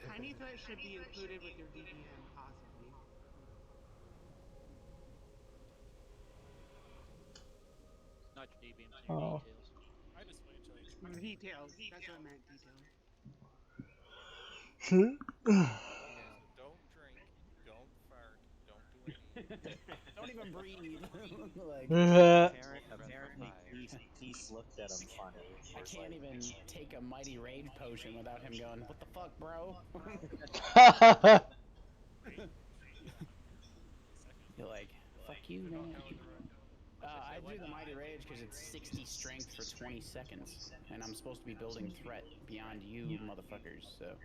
Tiny threat should be included with your DBM, possibly.
Not your DBMs, your
Oh.
details.
I just wait until he tries.
Details. That's what I meant. Details.
Yeah, so don't drink, don't fart, don't do any.
Don't even breathe. Like,
apparently, Peace looked at him funny.
I can't even take a mighty rage potion without him going, "What the fuck, bro?" You're like, "Fuck you, man." I do the mighty rage because it's 60 strength for 20 seconds, and I'm supposed to be building threat beyond you, motherfuckers. So.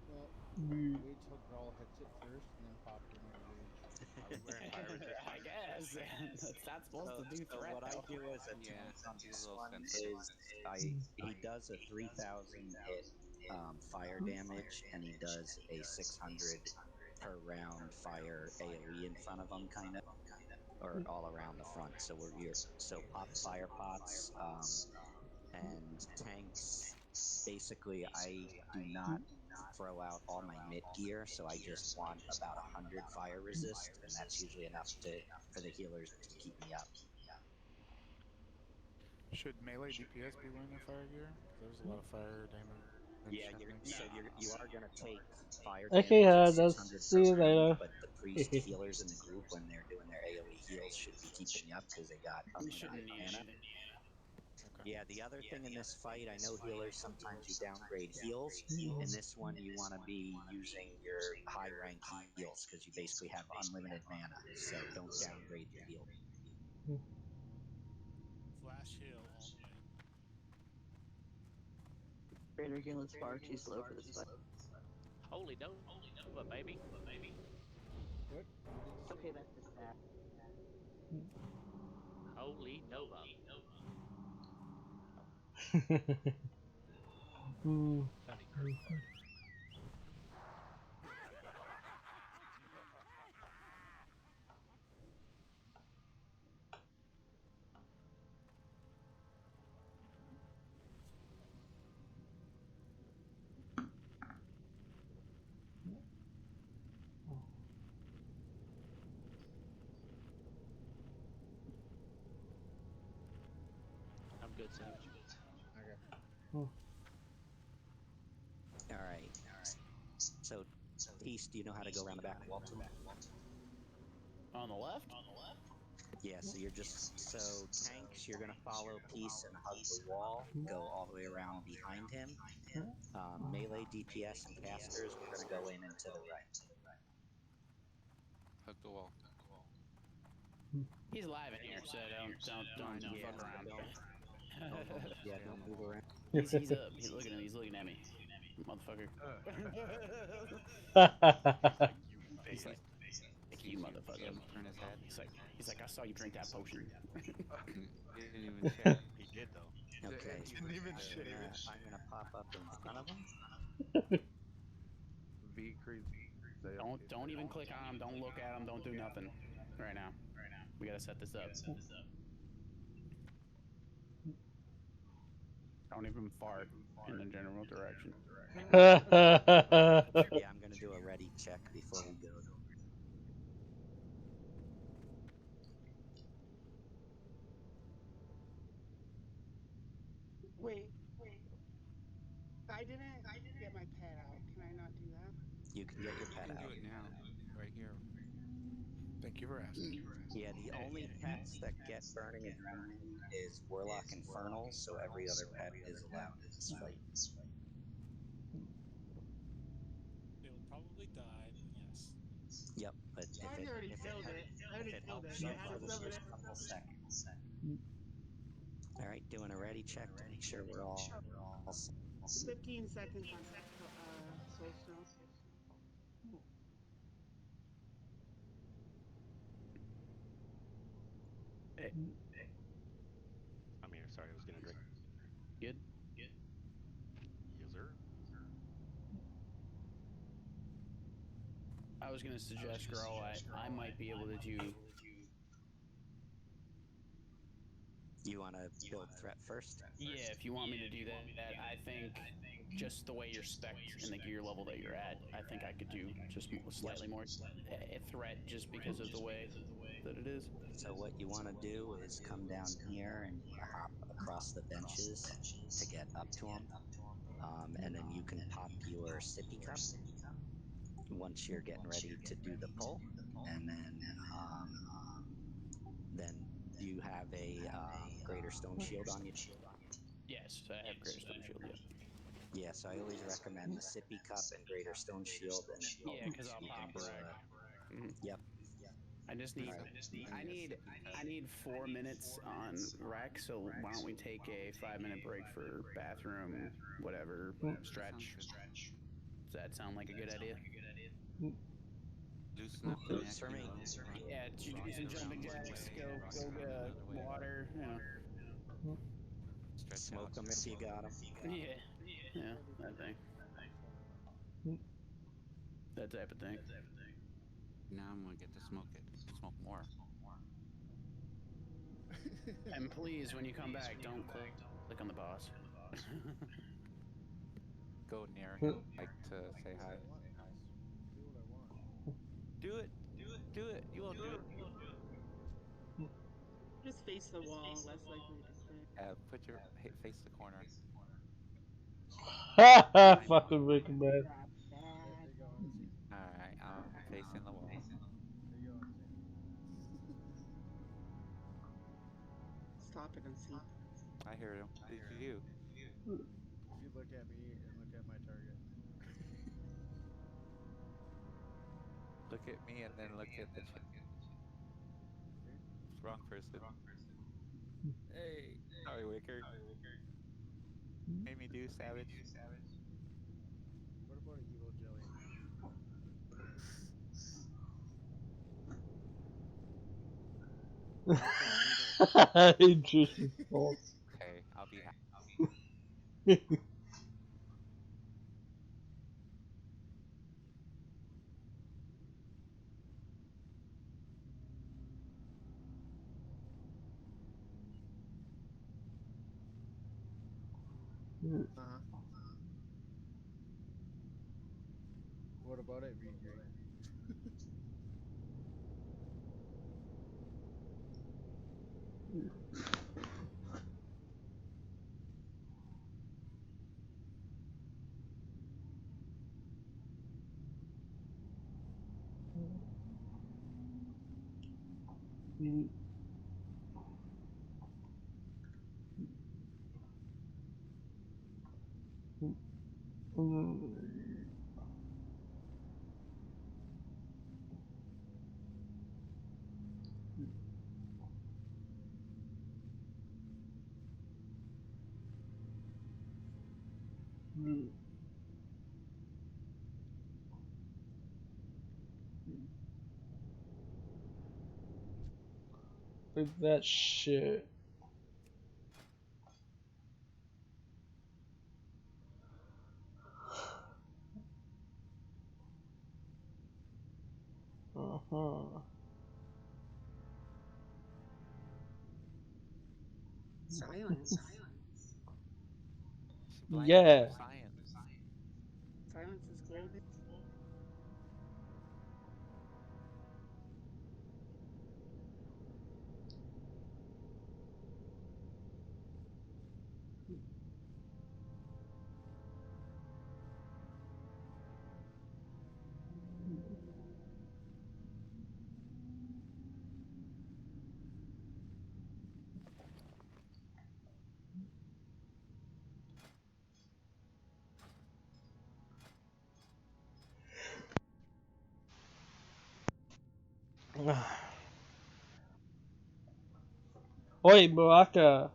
Well, wait till Grawl hits it first, and then pop your mighty rage.
Are we wearing fire resist?
I guess that's not supposed to do threat.
What I
though.
do as a tank on
he's
this
a little
one
sensitive.
is he does a 3,000 hit fire damage, and he does a 600 per round fire AOE in front of him, kind of, or all around the front. So so pop fire pots and tanks. Basically, I do not throw out all my mid gear, so I just want about 100 fire resist, and that's usually enough for the healers to keep me up.
Should melee DPS be wearing their fire gear? Because there's a lot of fire damage.
Yeah, you are gonna take fire
Okay,
damage at
that's
600
see you
per round,
later.
but the priest healers in the group, when they're doing their AOE heals, should be keeping you up because they got unlimited mana. Yeah, the other thing in this fight, I know healers sometimes you downgrade heals. In this one, you want to be using your high rank heals because you basically have unlimited mana. So don't downgrade your heal.
Flash heal all the way.
Greater heal is far too slow for this fight.
Holy Nova, baby.
What? What did you say?
Okay, that's just that.
Holy Nova.
Funny group fighting.
I'm good, Savage.
Okay.
All right. So, Peace, do you know how to go around the back wall too?
On the left?
Yeah, so you're tanks, you're gonna follow Peace and hug the wall, go all the way around behind him. Melee, DPS, and casters, we're gonna go in and to the right.
Hug the wall.
He's live in here, so don't fuck around.
Don't move around.
He's up. He's looking at me. He's looking at me, motherfucker. He's like, you motherfucker.
Turn his head.
He's like, I saw you drink that potion.
He didn't even share.
He did though.
Okay.
Didn't even share.
I'm gonna pop up in front of him.
V crease.
Don't even click on him. Don't look at him. Don't do nothing right now. We gotta set this up. Don't even fart in the general direction.
Yeah, I'm gonna do a ready check before we go.
Wait. I didn't get my pad out. Can I not do that?
You can get your pet
You can
out.
do it now, right here.
Thank you for asking.
Yeah, the only pets that get burning adrenaline is Warlock Infernal, so every other pet is allowed in this fight.
They will probably die, but yes.
Yep, but
I already killed it. I already
if it
killed it.
helps
It
you
had
for the
some of
first
it.
couple seconds. All right, doing a ready check to make sure we're all set.
15 seconds on Soul Stone.
Hey.
I'm here. Sorry, I was gonna drink.
Good.
Yes, sir.
I was gonna suggest, Grow. I might be able to do.
You want to build threat first?
Yeah, if you want me to do that, I think just the way you're spec'd and the gear level that you're at, I think I could do just slightly more threat just because of the way that it is.
So what you want to do is come down here and you want to hop across the benches to get up to them, and then you can pop your sippy cup once you're getting ready to do the pull, and then you have a greater stone shield on you.
Yes, I have Greater Stone Shield. Yep.
Yeah, so I always recommend the sippy cup and greater stone shield, and then pull.
Yeah, because I'll
You can
pop
do
wreck.
Yep.
I just need, I need 4 minutes on rec. So why don't we take a 5-minute break for bathroom, whatever stretch? Does that sound like a good idea?
Loosen up the neck.
For me.
Yeah, do some jumping jacks. Go get water. You know.
Smoke them if you got them.
Yeah, that thing. That type of thing.
Now I'm gonna get to smoke more.
And please, when you come back, don't click on the boss.
Go near like to say hi.
Do what I want.
Do it. Do it. You won't do it.
Just face the wall, less likely to click.
Put your face the corner.
Fucking Breaking Bad.
Drop that.
There you go, Unseen.
Alright, I'm facing the wall.
There you go, Unseen.
Stop it, Unseen.
I hear him. What did you do?
If you look at me and look at my target.
Look at me and then look at the wrong person. Hey, sorry, Wicker. Made me do savage.
What about an evil jelly?
Interesting thoughts.
Okay, I'll be happy.
Uh-huh. What about it, V3?
Look at that shit. Uh-huh.
Silence.
Yeah.
Silence is golden.
Wait, Baraka.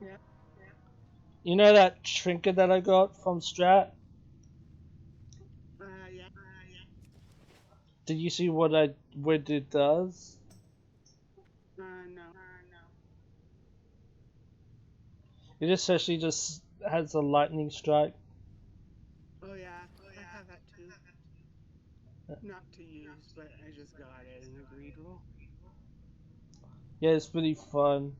Yeah.
You know that trinket that I got from Strat?
Yeah.
Did you see what it does?
No.
It essentially just has a lightning strike.
Oh yeah, I have that too. Not to use, but I just got it in a greed roll.
Yeah, it's pretty fun.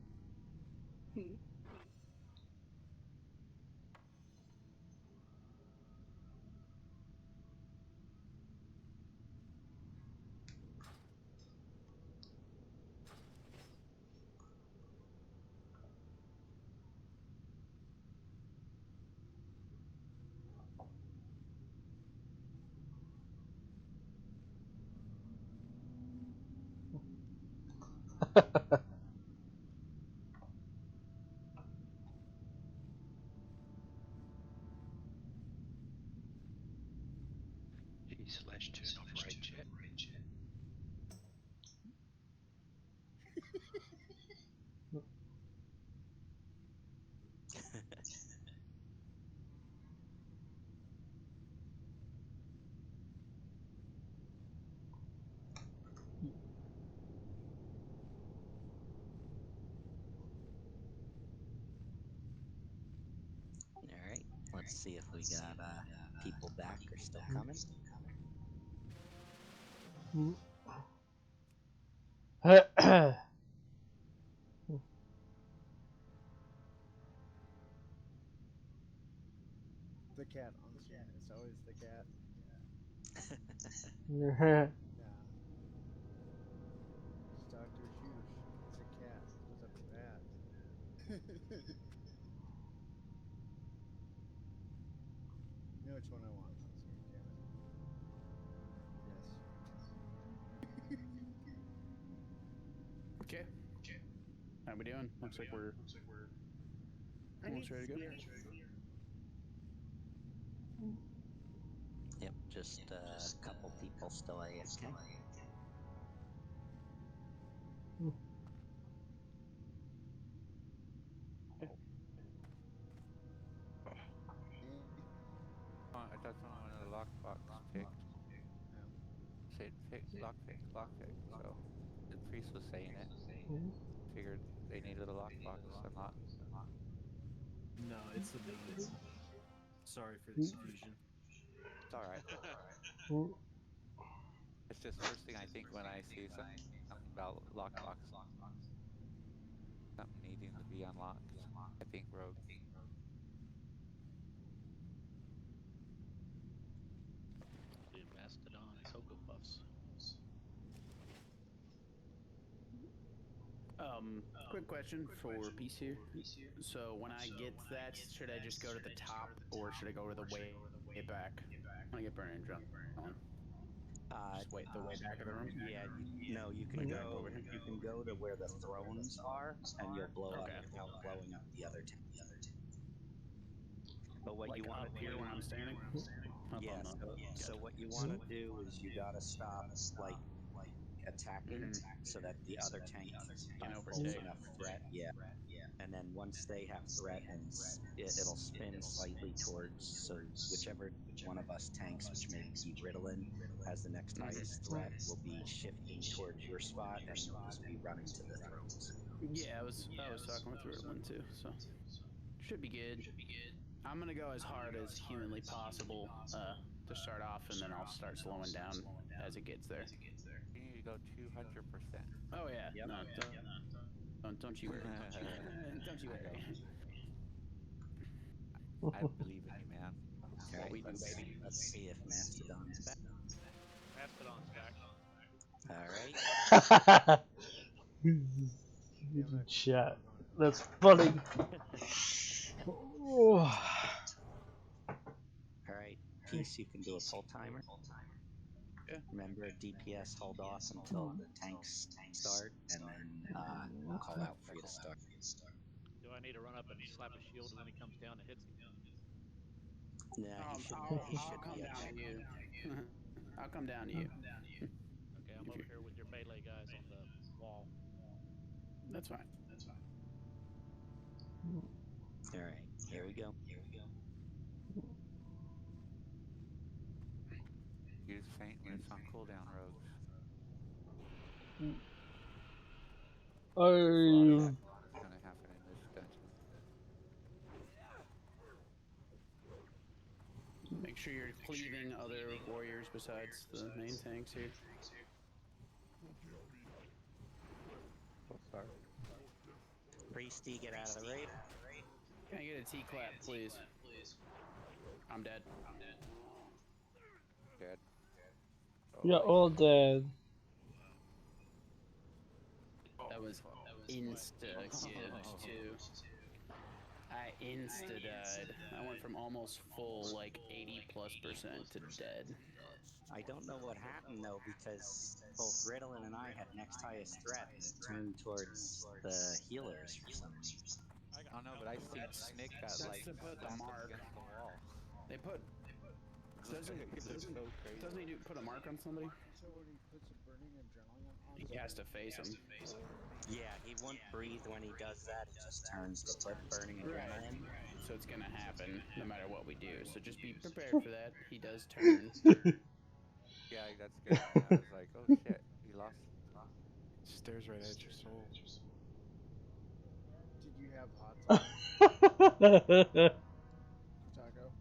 G/2 don't write chat.
All right. Let's see if we got people back or still coming.
The cat on screen. It's always the cat.
Yeah.
Yeah. It's Dr. Seuss. It's a cat with a bat. You know which one I want on screen, Cameron? Yes.
Okay. How we doing? Looks like we're almost ready to go.
Yep, just a couple people still AFK.
I thought someone wanted a lockbox picked.
No.
Said pick, lockpick. So the priest was saying it. Figured they needed a lockbox unlocked.
No, it's the main. Sorry for the confusion.
It's all right. It's just first thing I think when I see something about lockbox, something needing to be unlocked. I think rogue.
The Mastodon Cocoa Puffs.
Quick question for Peace here. So when I get that, should I just go to the top or should I go to the way back? When I get burning drunk on. Just wait the way back of the room.
Yeah, no, you can
Like
go.
back over here.
You can go to where the thrones are, and you'll blow up
Okay.
without blowing up the other tank. But what
Like
you want
up
to
here
do?
where I'm standing. Up
Yeah.
on the.
So
Gotcha.
what you want to do is you got to stop like attacking so that the other tanks
Can
pose
overtake.
enough threat. Yeah. And then once they have threat and it'll spin slightly towards, so whichever one of us tanks, which may be Ritalin, has the next highest threat, will be shifting towards your spot, and you'll just be running to the thrones.
Yeah, I was talking with Ritalin too, so should be good. I'm gonna go as hard as humanly possible to start off, and then I'll start slowing down as it gets there.
You need to go 200%.
Oh yeah,
Yep.
no, don't you worry. Don't you worry.
I believe in you, man.
All right,
We do, baby.
let's see if Mastodon's back.
Mastodon's back.
All right.
Chat. That's funny.
All right, Peace, you can do a pull timer.
Yeah.
Remember, DPS hold off until the tanks start, and then we'll call out for you to start.
Do I need to run up and slap a shield when he comes down and hits him?
Nah, he should.
I'll come down to you. I'll come down to you.
Okay, I'm over here with melee guys on the wall.
That's fine.
All right, here we go.
Use faint when it's on cooldown, rogues. A lot of that's gonna happen in this dungeon.
Make sure you're cleaving other warriors besides the main tanks here.
So sorry.
Priesty, get out of the raid.
Can I get a T-clap, please? I'm dead.
Dead.
You're all dead.
That was insta-killed, too. I insta-died. I went from almost full, like, 80+% to dead.
I don't know what happened, though, because both Ritalin and I had next highest threat, and it turned towards the healers for some reason.
I don't know, but I seen Snick got
That's
like
to put the
stomped
mark.
against the wall.
They put... Doesn't he put a mark on somebody?
So when he puts a burning adrenaline on,
He has to face him.
Yeah, he won't breathe when he does that. It just turns to put burning adrenaline.
So it's gonna happen no matter what we do. So just be prepared for that. He does turn.
Yeah, that's good. I was like, oh shit, he lost.
Stares right at your soul.
Did you have hot sauce? Taco?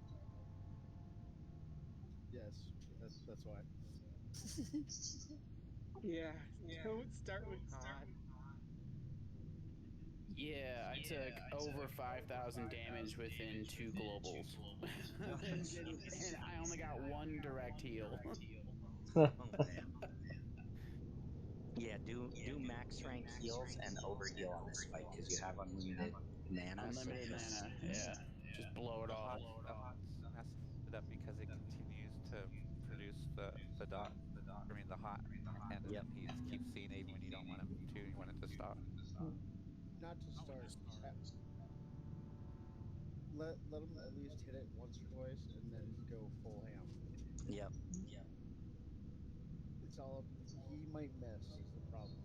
Yes, that's why.
Yeah, don't start with hot.
Yeah, I took over 5,000 damage within 2 globals. and I only got 1 direct heal.
Oh man. Yeah, do max rank heals and overheal on this fight because you have unlimited mana.
Unlimited mana, yeah. Just blow it all.
The hot's messed it up because it continues to produce the dot. I mean the hot, and then he keeps seeing it even when you don't want him to. You want it to stop.
Not to start. Let him at least hit it once or twice, and then go full ham.
Yep.
It's all. He might miss is the problem.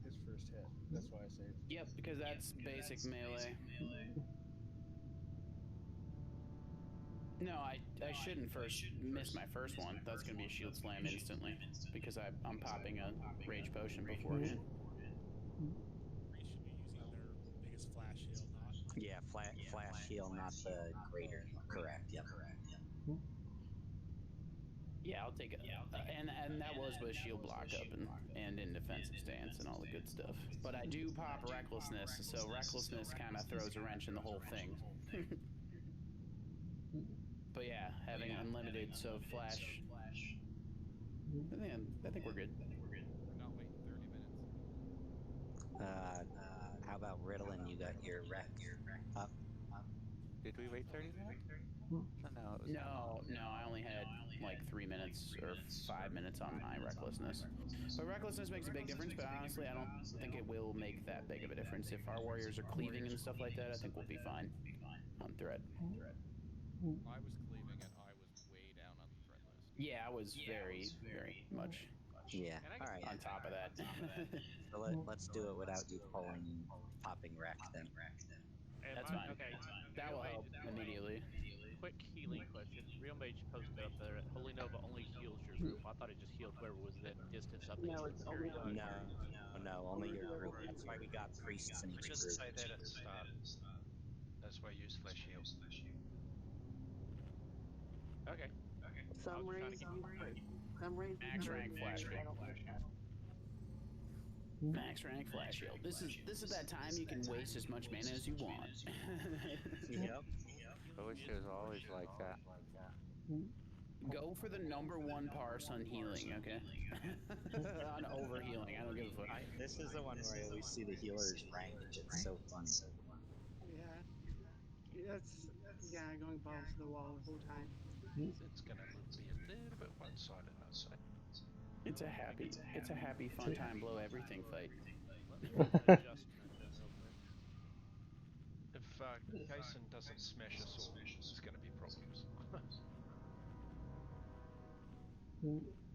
His first hit. That's why I say.
Yep, because that's basic melee. No, I shouldn't first miss my first one. That's gonna be a shield slam instantly because I'm popping a rage potion beforehand.
They should be using their biggest flash heal, not.
Yeah, flash heal, not the greater heal. Correct. Yep.
Yeah, I'll take it. And that was with shield block up and in defensive stance and all the good stuff. But I do pop recklessness, so recklessness kind of throws a wrench in the whole thing. But yeah, having unlimited, so flash. I think we're good.
We're not waiting 30 minutes.
How about Ritalin? You got your rec up.
Did we wait 30 minutes? No, it was
No, I only had like 3 minutes or 5 minutes on my recklessness. But recklessness makes a big difference, but honestly, I don't think it will make that big of a difference. If our warriors are cleaving and stuff like that, I think we'll be fine on threat.
I was cleaving and I was way down on the threat list.
Yeah, I was very much.
Yeah. All right.
On top of that.
So let's do it without you popping wreck then.
That's fine.
Okay.
That will help immediately.
Quick healing question. Real Mage posted up there. Holy Nova only heals your group. I thought it just healed whoever was within distance of the
No,
healing
it's only
area.
No, only your group. That's why we got priests in
We
each
just
group.
say that at the start. That's why I use flash heal.
Okay.
Some raids use
Max rank flash
I don't like that.
Max rank flash shield. This is that time you can waste as much mana as you want.
Yep.
I wish it was always like that.
Go for the #1 parse on healing, okay? On overhealing. I don't give a fuck.
This is the one where I always see the healers ranked. It's so funny.
Yeah. Going balls to the wall the whole time.
It's gonna be a little bit one-sided, I'd say.
It's a happy, fun time, blow everything fight.
Let me make an adjustment then real quick.
If Kason doesn't smash us all, there's gonna be problems.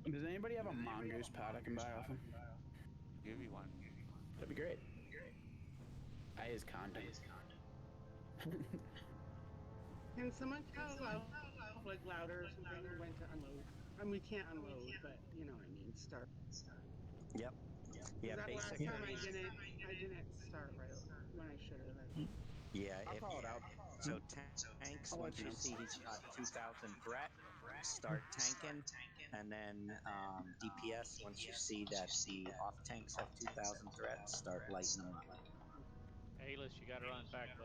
Does anybody have a mongoose pad I can buy off him?
Give you one.
That'd be great. I is content.
Can someone tell like louder or something when to unload? I mean, we can't unload, but you know what I mean. Start.
Yep. Yeah,
That last
basically.
time I didn't start right when I should have.
Yeah,
I'll
if
call it out.
so, tanks.
I'll let
Once
you
you
know.
see he's got 2,000 threat, start tanking, and then DPS. Once you see that the off tanks have 2,000 threat, start lighting them up.
Aylis, you gotta run back,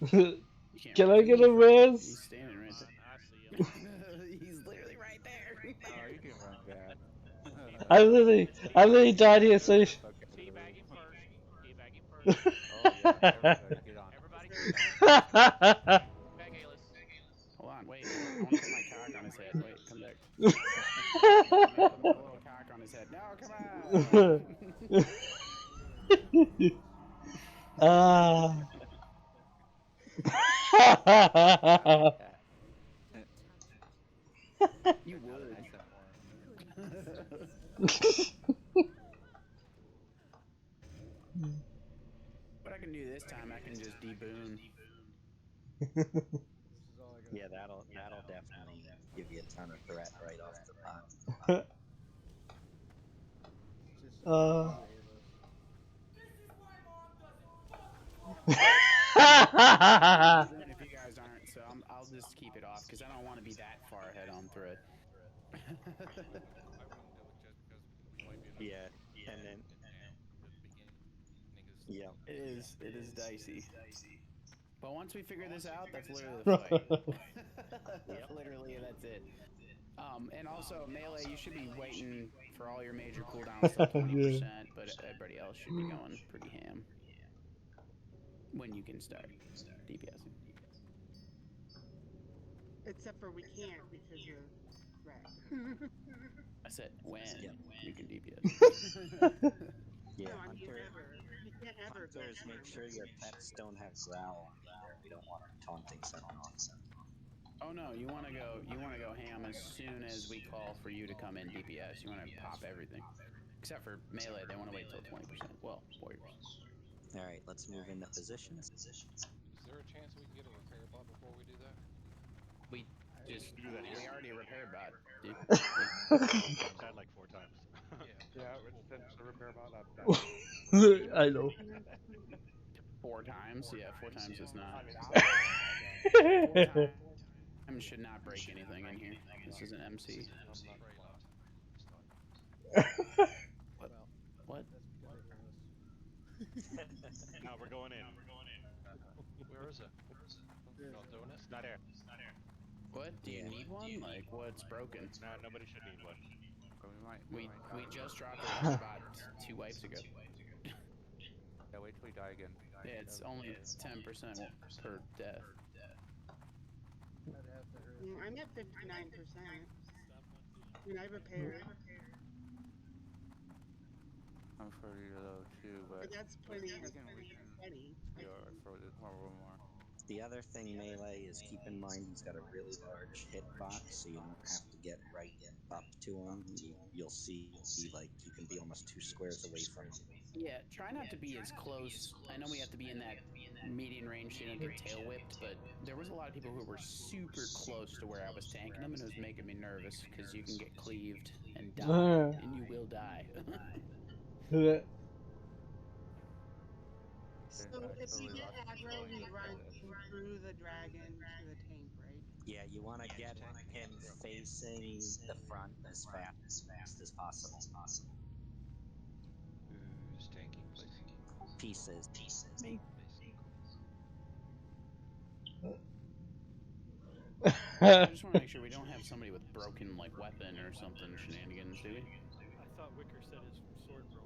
buddy.
Can I get a res?
He's standing right there.
I see him.
He's literally right there.
Oh, you can run back.
I literally died here, so.
Teabag him first. Teabag him first.
Oh yeah, everybody get on.
Everybody teabag. Teabag Aylis.
Hold on, wait. I want to put my cock on his head. Wait, come back. Put my little cock on his head. No, come on. You would.
Nice and warm.
What I can do this time, I can just deboon.
Yeah, that'll definitely give you a ton of threat right off the bat.
If you guys aren't, so I'll just keep it off because I don't want to be that far ahead on thread.
I wouldn't do it just because we might be
Yeah, and then
the beginning is.
yeah,
it is dicey. But once we figure this out, that's literally the fight. Literally, that's it. And also melee, you should be waiting for all your major cooldowns till 20%, but everybody else should be going pretty ham when you can start DPSing.
Except for we can't because of threat.
I said when you can DPS.
yeah.
No, I mean ever. You can't ever.
Hunters, make sure your pets don't have growl on either. We don't want them taunting someone off.
Oh no, you want to go ham as soon as we call for you to come in DPS. You want to pop everything, except for melee. They want to wait till 20%. Well, warriors.
All right, let's move into position.
Is there a chance we can get a repair bot before we do that?
We already repaired bot, dude.
I've died like 4 times.
Yeah, since the repair bot, I've died.
I know.
4 times? Yeah, 4 times is not. 4 times should not break anything in here. This is an MC. What?
No, we're going in.
Where is it? Not doing it?
It's not air.
What? Do you need one? Like, what's broken?
No, nobody should need one.
We just dropped a repair bot 2 wipes ago.
Yeah, wait till we die again.
Yeah, it's only 10% per death.
I'm at 59%. I mean, I repaired.
I'm pretty low too, but
But that's plenty.
we can throw this more.
The other thing melee is keep in mind he's got a really large hitbox, so you don't have to get right up to him. You'll see like you can be almost 2 squares away from him.
Yeah, try not to be as close. I know we have to be in that median range so you don't get tail whipped, but there was a lot of people who were super close to where I was tanking them, and it was making me nervous because you can get cleaved and die, and you will die.
So if we get aggro, we run through the dragon to the tank, right?
Yeah, you want to get him facing the front as fast as possible.
Who's tanking, please?
Pieces.
Me. I just want to make sure we don't have somebody with broken like weapon or something shenanigans, do we?
I thought Wicker said his sword broke.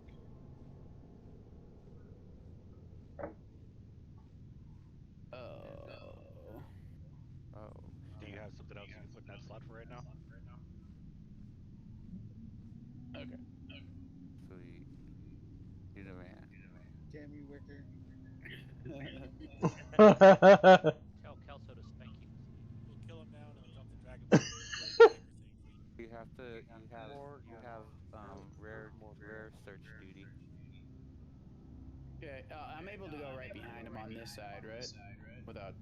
Do you have something else you can put in that slot for right now?
Okay.
Sweet. You the man.
Damn you, Wicker.
Tell Kelso to spank you.
We'll kill him now and then drop the dragon.
We have rare search duty.
Okay, I'm able to go right behind him on this side, right? Without.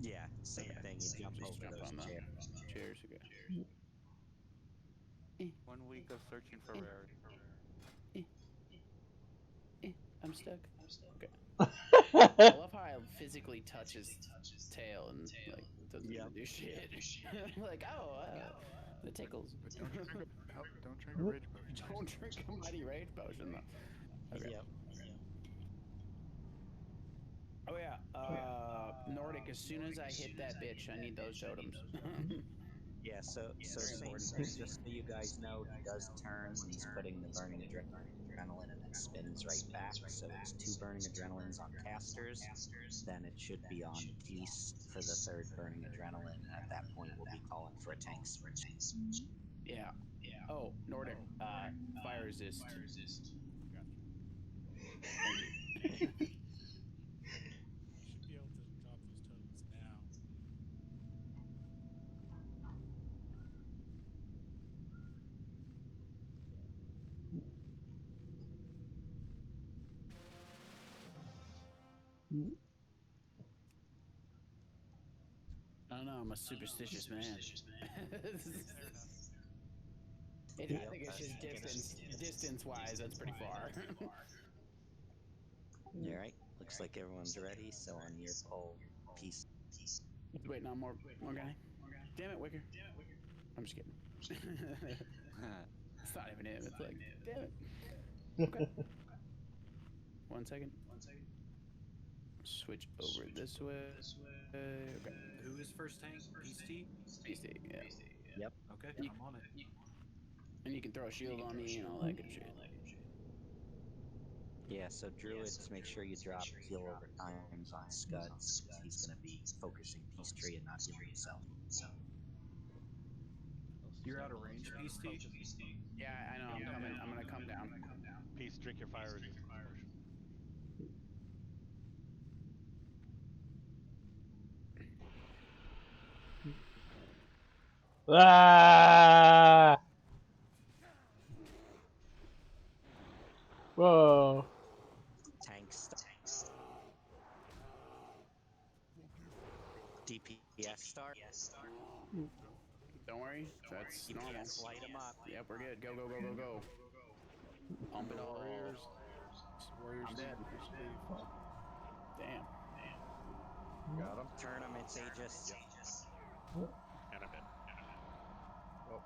Yeah, same thing. You jump
Just
over
jump
those
on the
chairs.
chairs. Okay.
1 week of searching for rarity.
I'm stuck. Okay. I love how I physically touch his tail and like it doesn't even do shit. Like it tickles.
Don't drink a rage potion.
Don't drink a mighty rage potion though. Okay.
Yep.
Oh yeah. Nordic. As soon as I hit that bitch, I need those totems.
Yeah, so
Very
same
important.
thing. Just so you guys know, he does turn when he's putting the burning adrenaline and then spins right back. So it's 2 burning adrenalines on casters. Then it should be on Peace for the 3rd burning adrenaline. And at that point, we'll be calling for a tank switch.
Yeah. Oh, Nordic. Fire resist. Thank you.
You should be able to drop those totems now.
I don't know. I'm a superstitious man. I think it's just distance-wise. That's pretty far.
All right. Looks like everyone's ready. So on your poll, Peace.
Wait, no, more guy. Damn it, Wicker. I'm just kidding. It's not even him. It's like, damn it. Okay. 1 second. Switch over this way. Okay.
Who is first tank? Peace T?
Peace T, yeah.
Yep.
Okay, I'm on it.
And you can throw a shield on me and all that good shit.
Yeah, so druids, make sure you drop heal over times on scuds. He's going to be focusing Peace Tree and not healing himself.
You're out of range, Peace T?
Yeah, I know. I'm coming. I'm gonna come down.
Peace, drink your fire resistance potion.
Ah! Whoa.
Tanks. DPS start.
Don't worry. That's normal.
Light him up.
Yep, we're good. Go, go, go, go, go. Pump it all.
Warriors dead.
Damn.
Got him.
Turn him. It's Aegis.
And I'm dead.
Oh.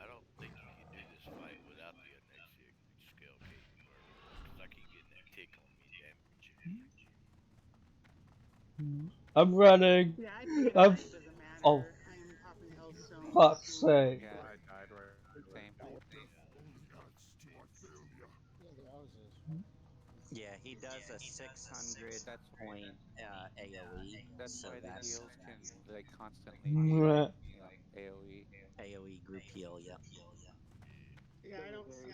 I don't think you can do this fight without the Onyxian scale cake, because I keep getting that tick on me damaging.
I'm running.
Yeah, I think
I'm.
it doesn't matter.
Oh,
I am popping hellstone.
fuck's sake.
Yeah,
I died right.
Same.
Yeah, he does a 600 point AoE.
That's
so
why the
that's
heals can like constantly be like AoE.
AoE group heal. Yep.
Yeah, I don't see.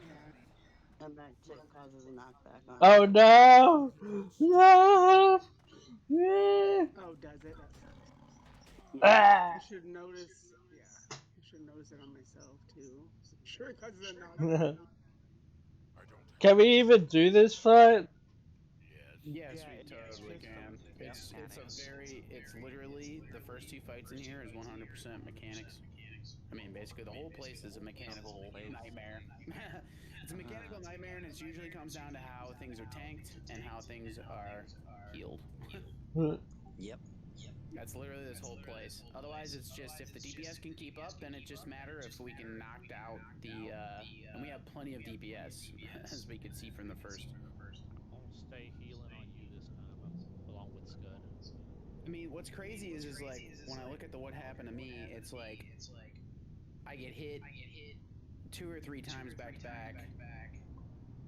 Yeah.
And that tick causes a knockback on
Oh
it.
no! No! Yeah.
Oh, does it? That sucks.
Ah.
I should notice. Yeah, I should notice it on myself too. Sure, it causes a knockback.
Can we even do this fight?
Yes, we totally can. It's literally the first 2 fights in here is 100% mechanics. I mean, basically the whole place is a mechanical nightmare. It's a mechanical nightmare, and it usually comes down to how things are tanked and how things are healed.
Yep.
That's literally this whole place. Otherwise, it's just if the DPS can keep up, then it just matter if we can knock out the. And we have plenty of DPS, as we could see from the first.
I'll stay healing on you this time, along with Scud.
I mean, what's crazy is like when I look at what happened to me, it's like I get hit 2 or 3 times back to back,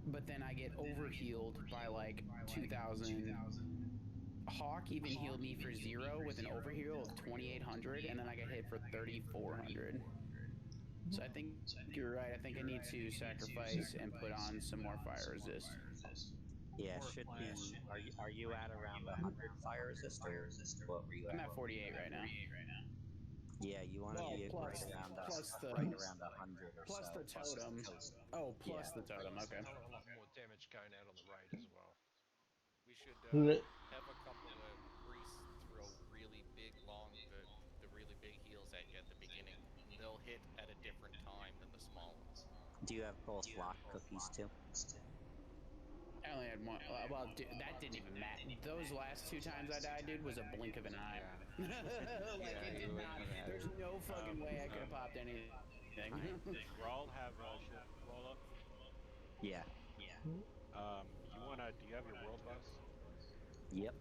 but then I get overhealed by like 2,000. Hawk even healed me for 0 with an overheal of 2,800, and then I got hit for 3,400. So I think you're right. I think I need to sacrifice and put on some more fire resist.
Yeah,
Or
should
flash.
be. Are you at around 100 fire resist, or what were you
I'm
at?
at 48 right now.
Yeah, you want to
Well,
be right
plus
around
plus the
100 or
plus
so,
the
plus the
totem.
totem.
Oh,
Yeah.
plus the totem. Okay.
Hell of a lot more damage going out on the raid as well.
We should
Yeah.
have a couple of priests throw really big, long, the really big heals at you at the beginning. And they'll hit at a different time than the small ones.
Do you have both lock cookies too?
I only had one. Well, that didn't even matter. Those last 2 times I died, dude, was a blink of an eye.
Yeah.
Like
Yeah,
it
you
did
wouldn't
not.
have had
There's
it.
no fucking way I could have popped anything.
Does Grawl have shield wall up?
Yeah.
You wanna? Do you have your world buffs?
Yep.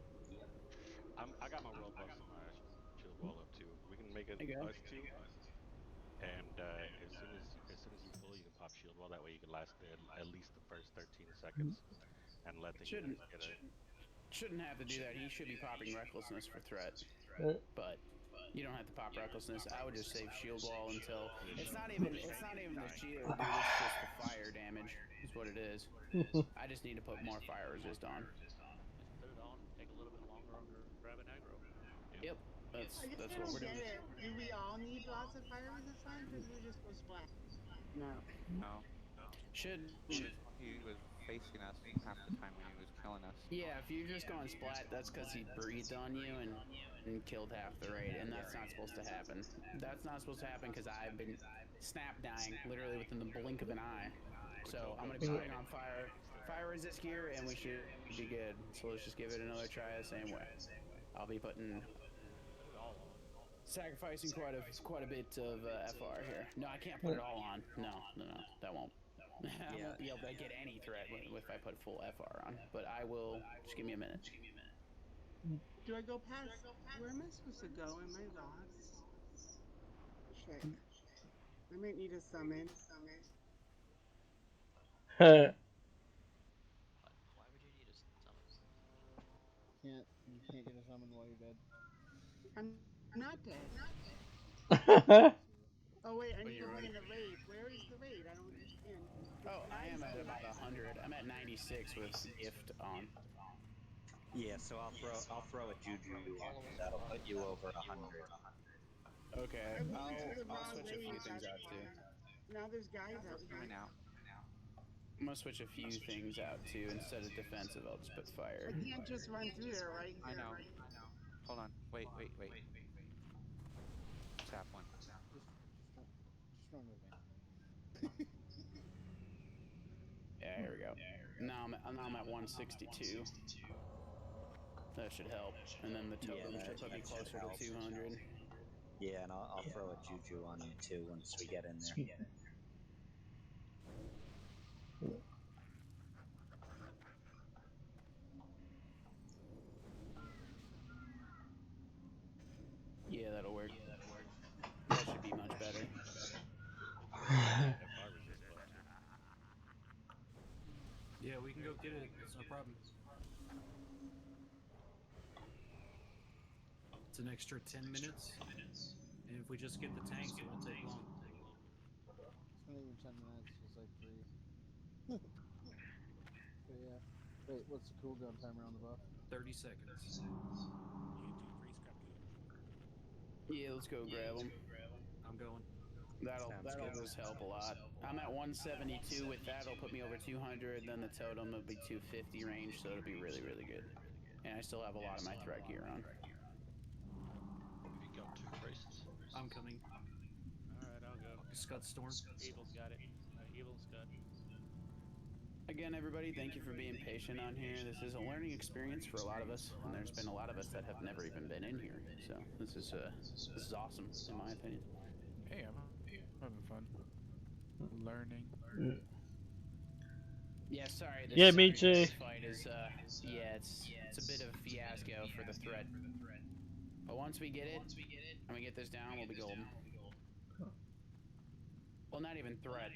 I got my world buffs and my shield wall up too. We can make it
There you go.
us two, and as soon as you pull, you can pop shield wall. That way you can last at least the first 13 seconds, and let the
Shouldn't
healers get it.
shouldn't have to do that. He should be popping recklessness for threat, but you don't have to pop recklessness. I would just save shield wall until it's not even the shield, dude. It's just the fire damage. Is what it is. I just need to put more fire resist on.
Just put it on. Take a little bit longer on grabbing aggro.
Yep.
I guess
That's
I
what
don't
we're
get
doing.
it. Do we all need lots of fire resist on? Because we just go splat.
No.
No.
Should
He was facing us half the time when he was killing us.
Yeah, if you've just gone splat, that's because he breathed on you and killed half the raid, and that's not supposed to happen. That's not supposed to happen because I've been snap dying literally within the blink of an eye. So I'm gonna be putting on fire resist gear, and we should be good. So let's just give it another try the same way. I'll be putting sacrificing quite a bit of FR here. No, I can't put it all on. No, that won't. I won't be able to get any threat if I put full FR on, but I will. Just give me a minute.
Do I go past? Where am I supposed to go? Am I lost? Shit. I might need a summon.
Why would you need a summon?
You can't get a summon while you're dead.
I'm not dead. Oh wait, I need to be in the raid. Where is the raid? I don't understand.
Oh, I am at about 100. I'm at 96 with gift on.
Yeah, so I'll throw a juju on you. That'll put you over 100.
Okay,
I went to the
I'll
wrong
switch a few
raid.
things out too.
Now there's guys out
Coming
here.
out.
I'm gonna switch a few things out too. Instead of defensive, I'll just put fire.
I can't just run through there, right?
I know. Hold on. Wait. Tap one.
Just run with me.
Yeah, here we go. Now I'm at 162. That should help. And then the totem should put me closer to 200.
Yeah, and I'll throw a juju on you too once we get in there.
Yeah, that'll work. That should be much better.
Yeah, we can go get it. It's no problem. It's an extra 10 minutes. And if we just get the tanks, it won't take long.
It's not even 10 minutes, it's like 3. But yeah. Wait, what's the cooldown timer on the buff?
30 seconds.
Yeah, let's go grab them.
I'm going.
That'll just help a lot. I'm at 172 with that. It'll put me over 200. Then the totem will be 250 range, so it'll be really, really good. And I still have a lot of my threat gear on.
You got 2 priests.
I'm coming.
Alright, I'll go.
Scud Storm.
Evil's got it. Evil's got it.
Again, everybody, thank you for being patient on here. This is a learning experience for a lot of us, and there's been a lot of us that have never even been in here. So this is awesome, in my opinion.
Hey, I'm having fun. Learning.
Yeah, sorry.
Yeah, me too.
Fight is yeah, it's a bit of a fiasco for the threat. But once we get it, and we get this down, we'll be golden. Well, not even threat.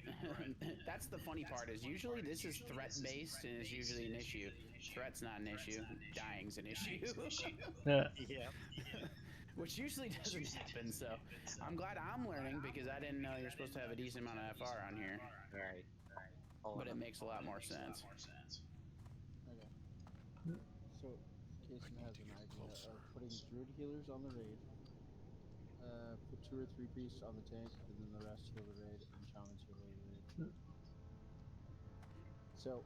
That's the funny part, is usually this is threat-based and is usually an issue. Threat's not an issue. Dying's an issue.
Yeah.
Yeah.
Which usually doesn't happen, so I'm glad I'm learning because I didn't know you're supposed to have a decent amount of FR on here.
Right.
But it makes a lot more sense.
Okay. So, Kason has an idea of putting druid healers on the raid. Put 2 or 3 priests on the tank, and then the rest heal the raid, and shamans heal the raid. So,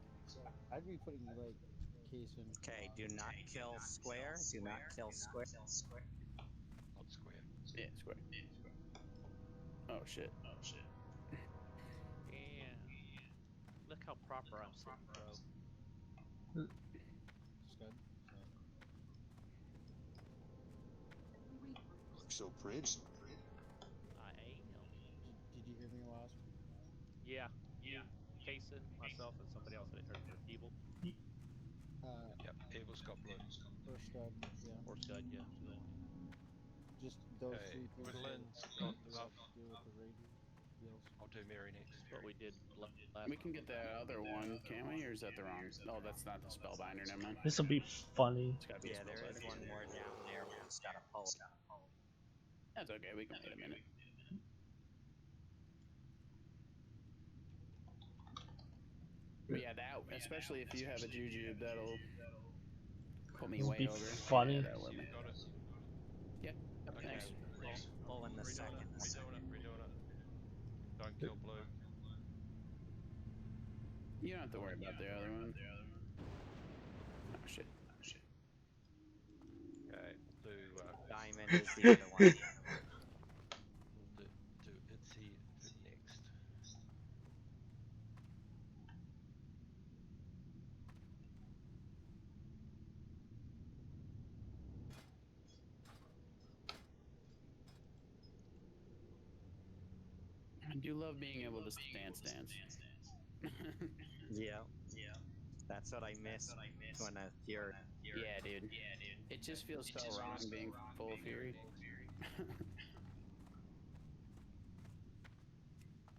I'd be putting like Kason.
Okay, do not kill square. Do not kill square.
Not square.
Yeah, square. Oh shit.
Yeah. Look how proper I'm sitting, bro.
Scud. Yeah.
Looks so pretty.
I am.
Did you hear me, Wasp?
Yeah, you, Kason, myself, and somebody else that heard Evil.
Yep, Evil's got blue.
Or Scud, yeah.
Or Scud, yeah. Either one.
Just those
Okay,
3 things
Woodland's
that
got
we
buff.
have to deal with the raid heals.
I'll do Mary next.
That's what we did last.
We can get that other one, can we? Or is that the wrong? Oh, that's not the spellbinder. Never mind.
This will be funny.
It's gotta be
Yeah,
a
there is
spellbinder.
one more down there. We just gotta pull it.
That's okay. We can wait a minute. But yeah, that especially if you have a juju, that'll put me
This will
way
be
over.
funny.
Yeah, that'll let me.
Got it.
Yep.
Okay,
Thanks.
Pull in the
redoing
second.
redoing it. Don't kill blue.
You don't have to worry about the other one. Oh shit.
Okay, we'll do
Diamond is the other one.
we'll do Itzy for next.
I do love being able to dance.
Yeah. That's what I miss when I hear.
Yeah, dude. It just feels so wrong being full of fury.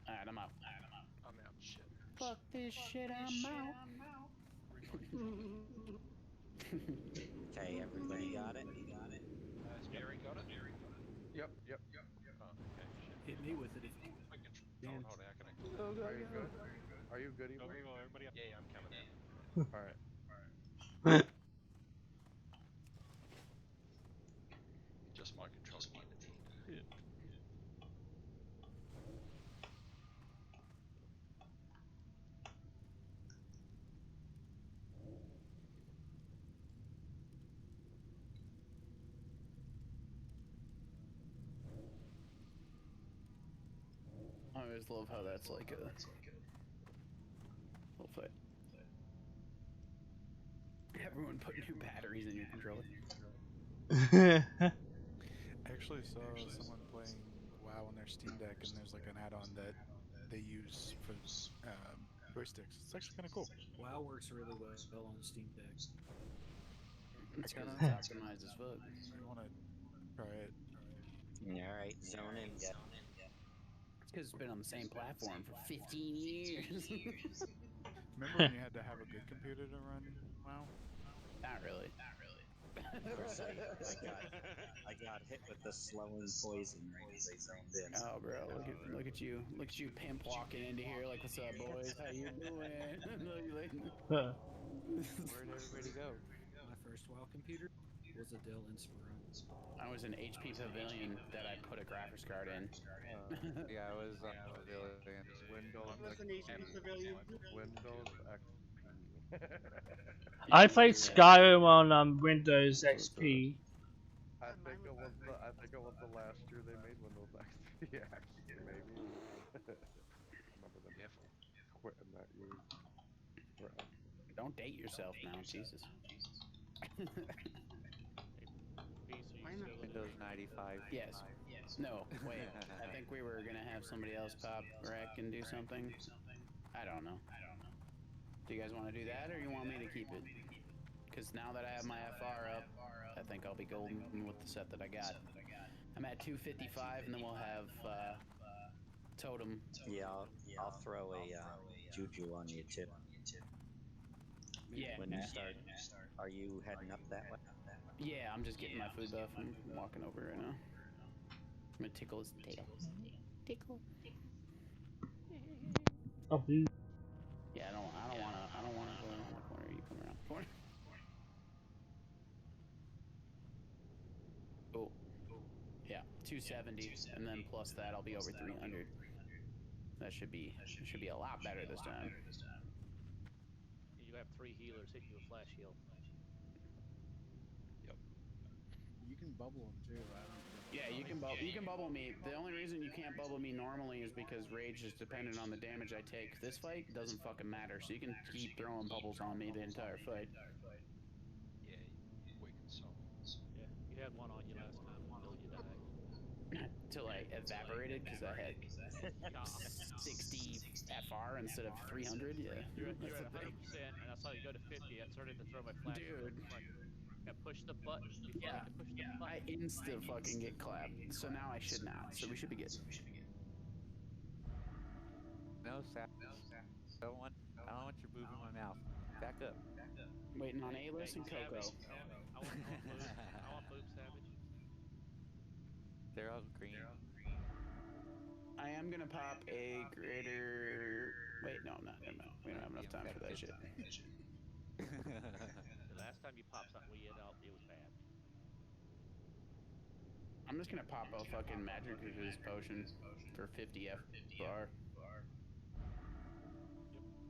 Alright, I'm out.
I'm out. Shit.
Fuck this shit, I'm out.
Okay, everybody got it?
Has Mary got it?
Yep.
Oh, okay, shit.
Hit me with it if you
I can
can.
hold it. How can I?
Are you good? Are you good, Evil?
Go, Evil, everybody up. Yeah, I'm coming out.
All right.
Just my control again at the end.
I always love how that's like a little fight. Everyone put new batteries in your controller.
I actually saw someone playing WoW on their Steam Deck, and there's like an add-on that they use for joysticks. It's actually kind of cool.
WoW works really well on Steam Deck.
It's because
kinda-
it's optimized as fuck.
I want to try it.
All right, zone in.
It's because it's been on the same platform for 15 years.
Remember when you had to have a good computer to run WoW?
Not really.
Of course, I got hit with the slowing poison right as I zoned in.
Oh, bro, look at you, pimp walking into here like, "What's up, boys? How you doing?"
Where'd everybody go?
My first WoW computer was a Dell Inspiron.
I was an HP Pavilion that I put a graphics card in.
Yeah, I was on Pavilion.
Windows
Was an HP Pavilion.
Windows XP.
I played Skyrim on Windows XP.
I think it was the last year they made Windows XP. Actually, maybe. Remember them quitting that year.
Don't date yourself now, Jesus.
Windows 95.
Yes. No, wait. I think we were gonna have somebody else pop wreck and do something. I don't know. Do you guys want to do that, or you want me to keep it? Because now that I have my FR up, I think I'll be golden with the set that I got. I'm at 255, and then we'll have Totem.
Yeah, I'll throw a juju on you too.
Yeah.
When you start, are you heading up that way?
Yeah, I'm just getting my food buff. I'm walking over right now. I'm gonna tickle his tail. Tickle.
Oh,
Yeah, I don't wanna go around the corner. You come around the corner. 270, and then plus that, I'll be over 300. That should be a lot better this time.
You have 3 healers hitting you with flash heal.
Yep.
You can bubble them too. I don't
Yeah, you can bubble me. The only reason you can't bubble me normally is because rage is dependent on the damage I take. This fight doesn't fucking matter, so you can keep throwing bubbles on me the entire fight.
Yeah, weaken some.
Yeah, you had one on you last time until you died.
Till I evaporated because I had
Yeah.
60 FR instead of 300. Yeah,
You're at
that's the thing.
100%, and I saw you go to 50. I started to throw my flash shield in front. Yeah, push the button before you can push the button.
I insta fucking get clapped, so now I should not. So we should be good.
No, Sap. I don't want you moving my mouth. Back up.
Waiting on A-List and Coco.
I want Boob Savage.
They're all green.
I am gonna pop a greater. Wait, no, I'm not. Never mind. We don't have enough time for that shit.
The last time you popped something, it was bad.
I'm just gonna pop a fucking magic resist potion for 50 FR.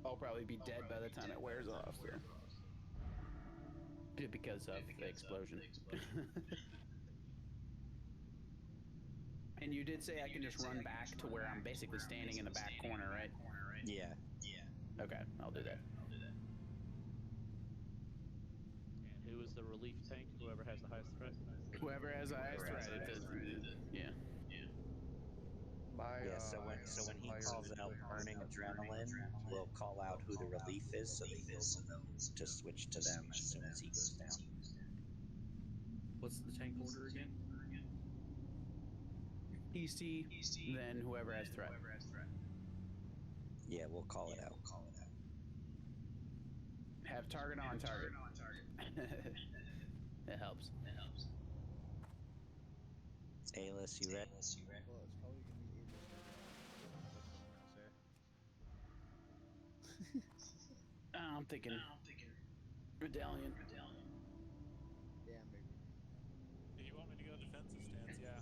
I'll probably be dead by the time it wears off, so. Because of the explosion. And you did say I can just run back to where I'm basically standing in the back corner, right?
Yeah.
Okay, I'll do that.
And who is the relief tank? Whoever has the highest threat?
Whoever has the highest threat. Yeah.
Yeah, so when he calls out burning adrenaline, we'll call out who the relief is, so the heals will know to switch to them as soon as he goes down.
What's the tank order again?
PC, then whoever has threat.
Yeah, we'll call it out.
Have target on target. It helps.
A-List, you ready?
Well, it's probably gonna be Aegis. That's what
I'm thinking Medallion.
Yeah, maybe.
If you want me to go defensive stance, yeah.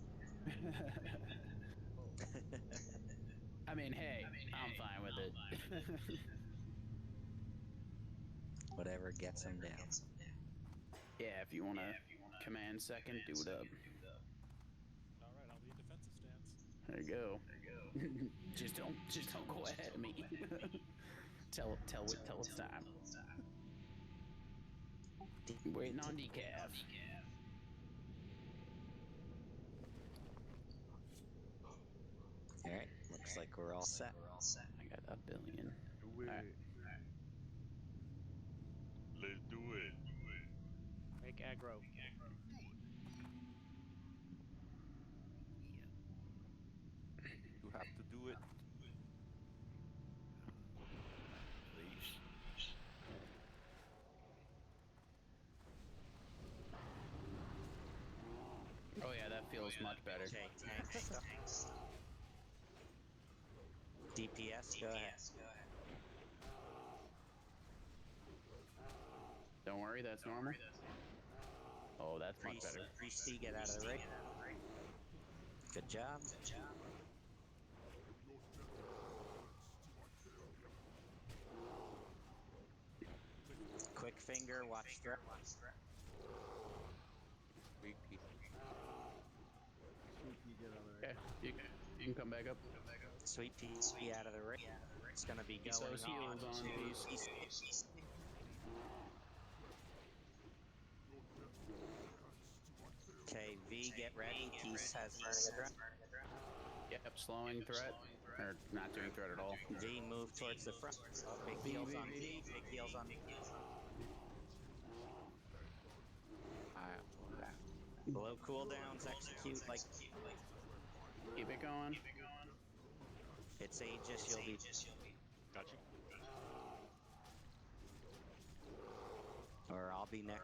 I mean, hey, I'm fine with it.
Whatever gets him down.
Yeah, if you want to command second, do it up.
All right, I'll be in defensive stance.
There you go. just don't go ahead of me. tell it's time. Waiting on decaf.
All right, looks like we're all set.
I got a billion.
Do it.
Right.
Let's do it.
Make aggro.
You have to do it.
Please.
Oh yeah, that feels much better.
Okay, tank stuff. DPS, go ahead.
Don't worry, that's normal. Oh, that's much better.
Priesty, get out of the ring. Good job. Quick finger, watch threat.
Weak piece.
Okay, you can come back up.
Sweet pea out of the ring. It's gonna be going
Those heals on, please.
Okay, V, get ready. Peace has burning adrenaline.
Yep, slowing threat. Or not doing threat at all.
V, move towards the front. Big heals on V. Big heals on V. Below cooldowns, execute like.
Keep it going.
It's Aegis, you'll be.
Got you.
Or I'll be next.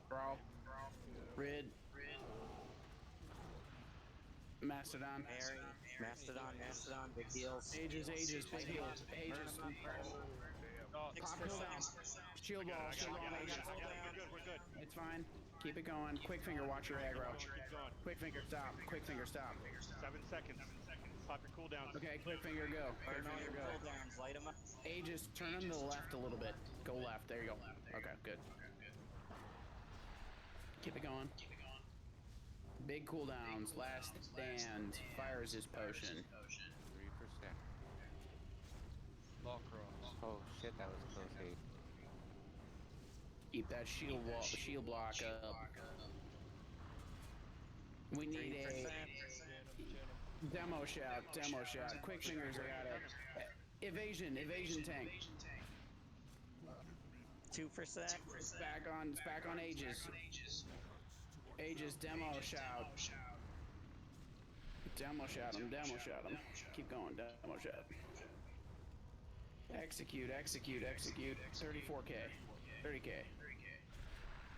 Brawl. Rid. Mastodon.
Mary. Mastodon, big heals.
Aegis, big heals. Aegis.
Oh,
Pop cooldown. Shield
I
wall.
got it,
Shield
I
wall.
got it, I
Aegis.
got it, I got it. We're good.
It's fine. Keep it going. Quick finger, watch your aggro.
Keep going.
Quick finger, stop. Quick finger, stop.
7 seconds. Pop your cooldowns.
Okay, quick finger, go. Quick
Burn all
finger,
your
go.
cooldowns, light them up.
Aegis, turn them to the left a little bit. Go left. There you go. Okay, good. Keep it going. Big cooldowns. Last stand. Fires his potion.
3%.
Ball cross.
Oh shit, that was close. Hey.
Keep that shield wall, shield block up. We need a demo shout. Demo shout. Quick fingers are at it. Evasion. Evasion tank.
2%.
It's back on. It's back on Aegis. Aegis demo shout. Demo shout him. Demo shout him. Keep going. Demo shout. Execute. Execute. Execute. 34k. 30k.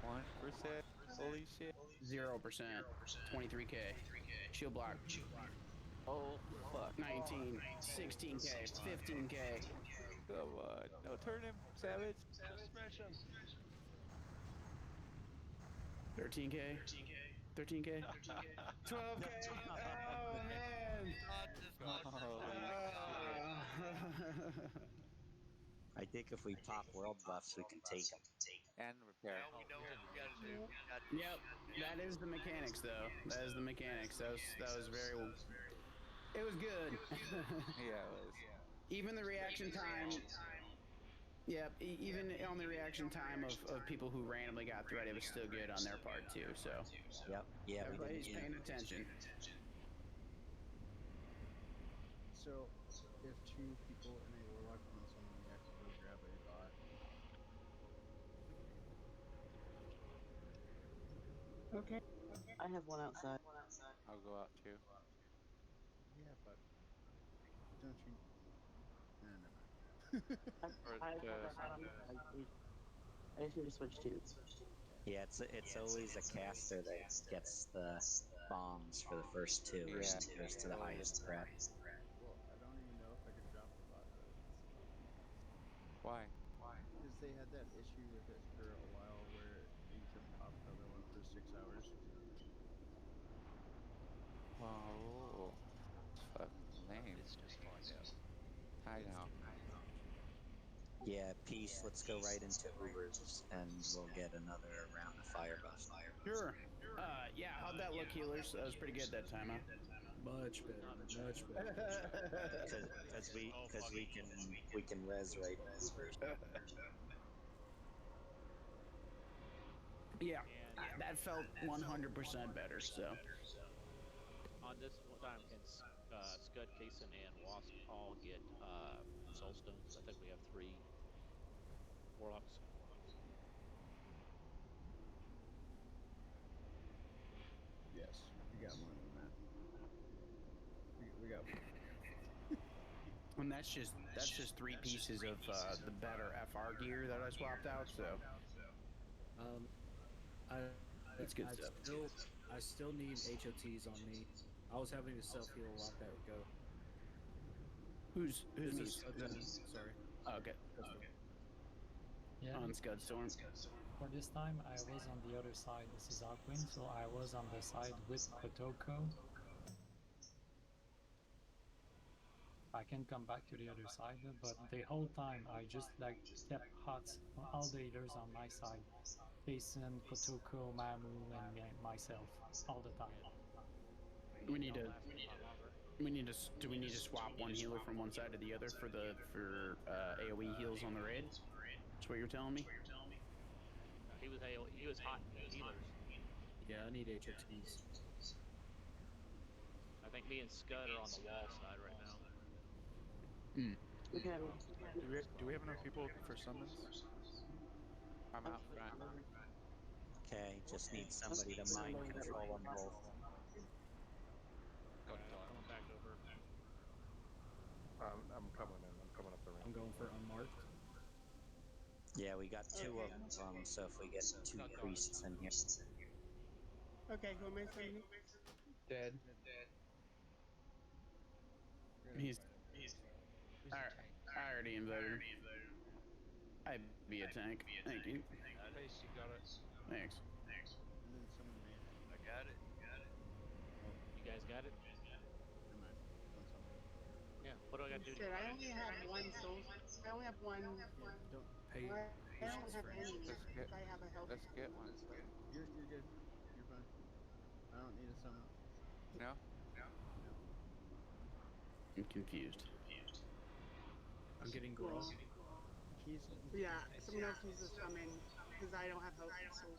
1%. Holy shit.
0%. 23k. Shield block.
Oh fuck.
19. 16k. 15k.
Come on. No, turn him, Savage.
Smash him.
13k. 13k. 12k. Oh man.
I think if we pop world buffs, we can take them.
And repair.
Now we know what we gotta do. We got
Yep, that is the mechanics, though. That is the mechanics. That was very. It was good.
Yeah, it was.
Even the reaction time. Yep, even on the reaction time of people who randomly got through it was still good on their part too. So.
Yep. Yeah.
Everybody's paying attention.
So, if 2 people in a warlock and someone, we have to go grab a bot.
Okay. I have one outside.
I'll go out too.
Yeah, but don't you? No, never mind.
I just need to switch tunes.
Yeah, it's always a caster that gets the bombs for the first 2.
Yeah.
It goes to the highest threat.
Well, I don't even know if I could drop the bot though.
Why?
Because they had that issue with it for a while where you couldn't pop the other one for 6 hours.
Whoa. Fucking lame.
Let's just find out.
I know.
Yeah, peace. Let's go right into Ubers, and we'll get another round of fire buff.
Sure. Yeah. How'd that look, healers? That was pretty good that time, huh?
Much better. Much better.
Because we can res right in Ubers.
Yeah, that felt 100% better. So.
On this time, can Scud, Kason, and Wasp all get soul stones? I think we have 3 warlocks.
Yes, we got more than that. We got more.
And that's just 3 pieces of the better FR gear that I swapped out. So. That's good stuff.
I still need HOTs on me. I was having to self heal a lot better. Go.
Who's
This
me?
is sorry.
Oh, okay.
Yeah.
On Scud Storm.
For this time, I was on the other side. This is BLACKWING, so I was on the side with Kotoko. I can come back to the other side, but the whole time I just like kept hot on all the healers on my side. Jason, Kotoko, Mamu, and myself all the time.
We need to. Do we need to swap one healer from one side to the other for AOE heals on the raid? That's what you're telling me.
He was hot healers.
Yeah, I need HOTs.
I think me and Scud are on the wall side right now.
Okay.
Do we have enough people for summons?
I'm out front.
Okay, just need somebody to mind control them both.
Go
Coming back over.
I'm coming in. I'm coming up the ramp.
I'm going for unmarked.
Yeah, we got 2 of them, so if we get 2 priests in here.
Okay, who am I summoning?
Dead. I already invited him. I be a tank. Thank you.
Peace, you got it.
Thanks.
And then summon Wraith.
I got it.
Oh,
You guys got it?
never mind. Don't summon it.
Yeah. What do I got to do?
Shit, I only have one soul. I only have one.
Yeah, don't.
Hey,
I don't
patience,
have
friend.
any.
Let's get
I have a health.
let's get one.
You're good. You're fine. I don't need a summon.
No?
No.
I'm confused.
I'm getting
Well,
Grawl.
He's.
yeah, someone else needs to summon because I don't have health soul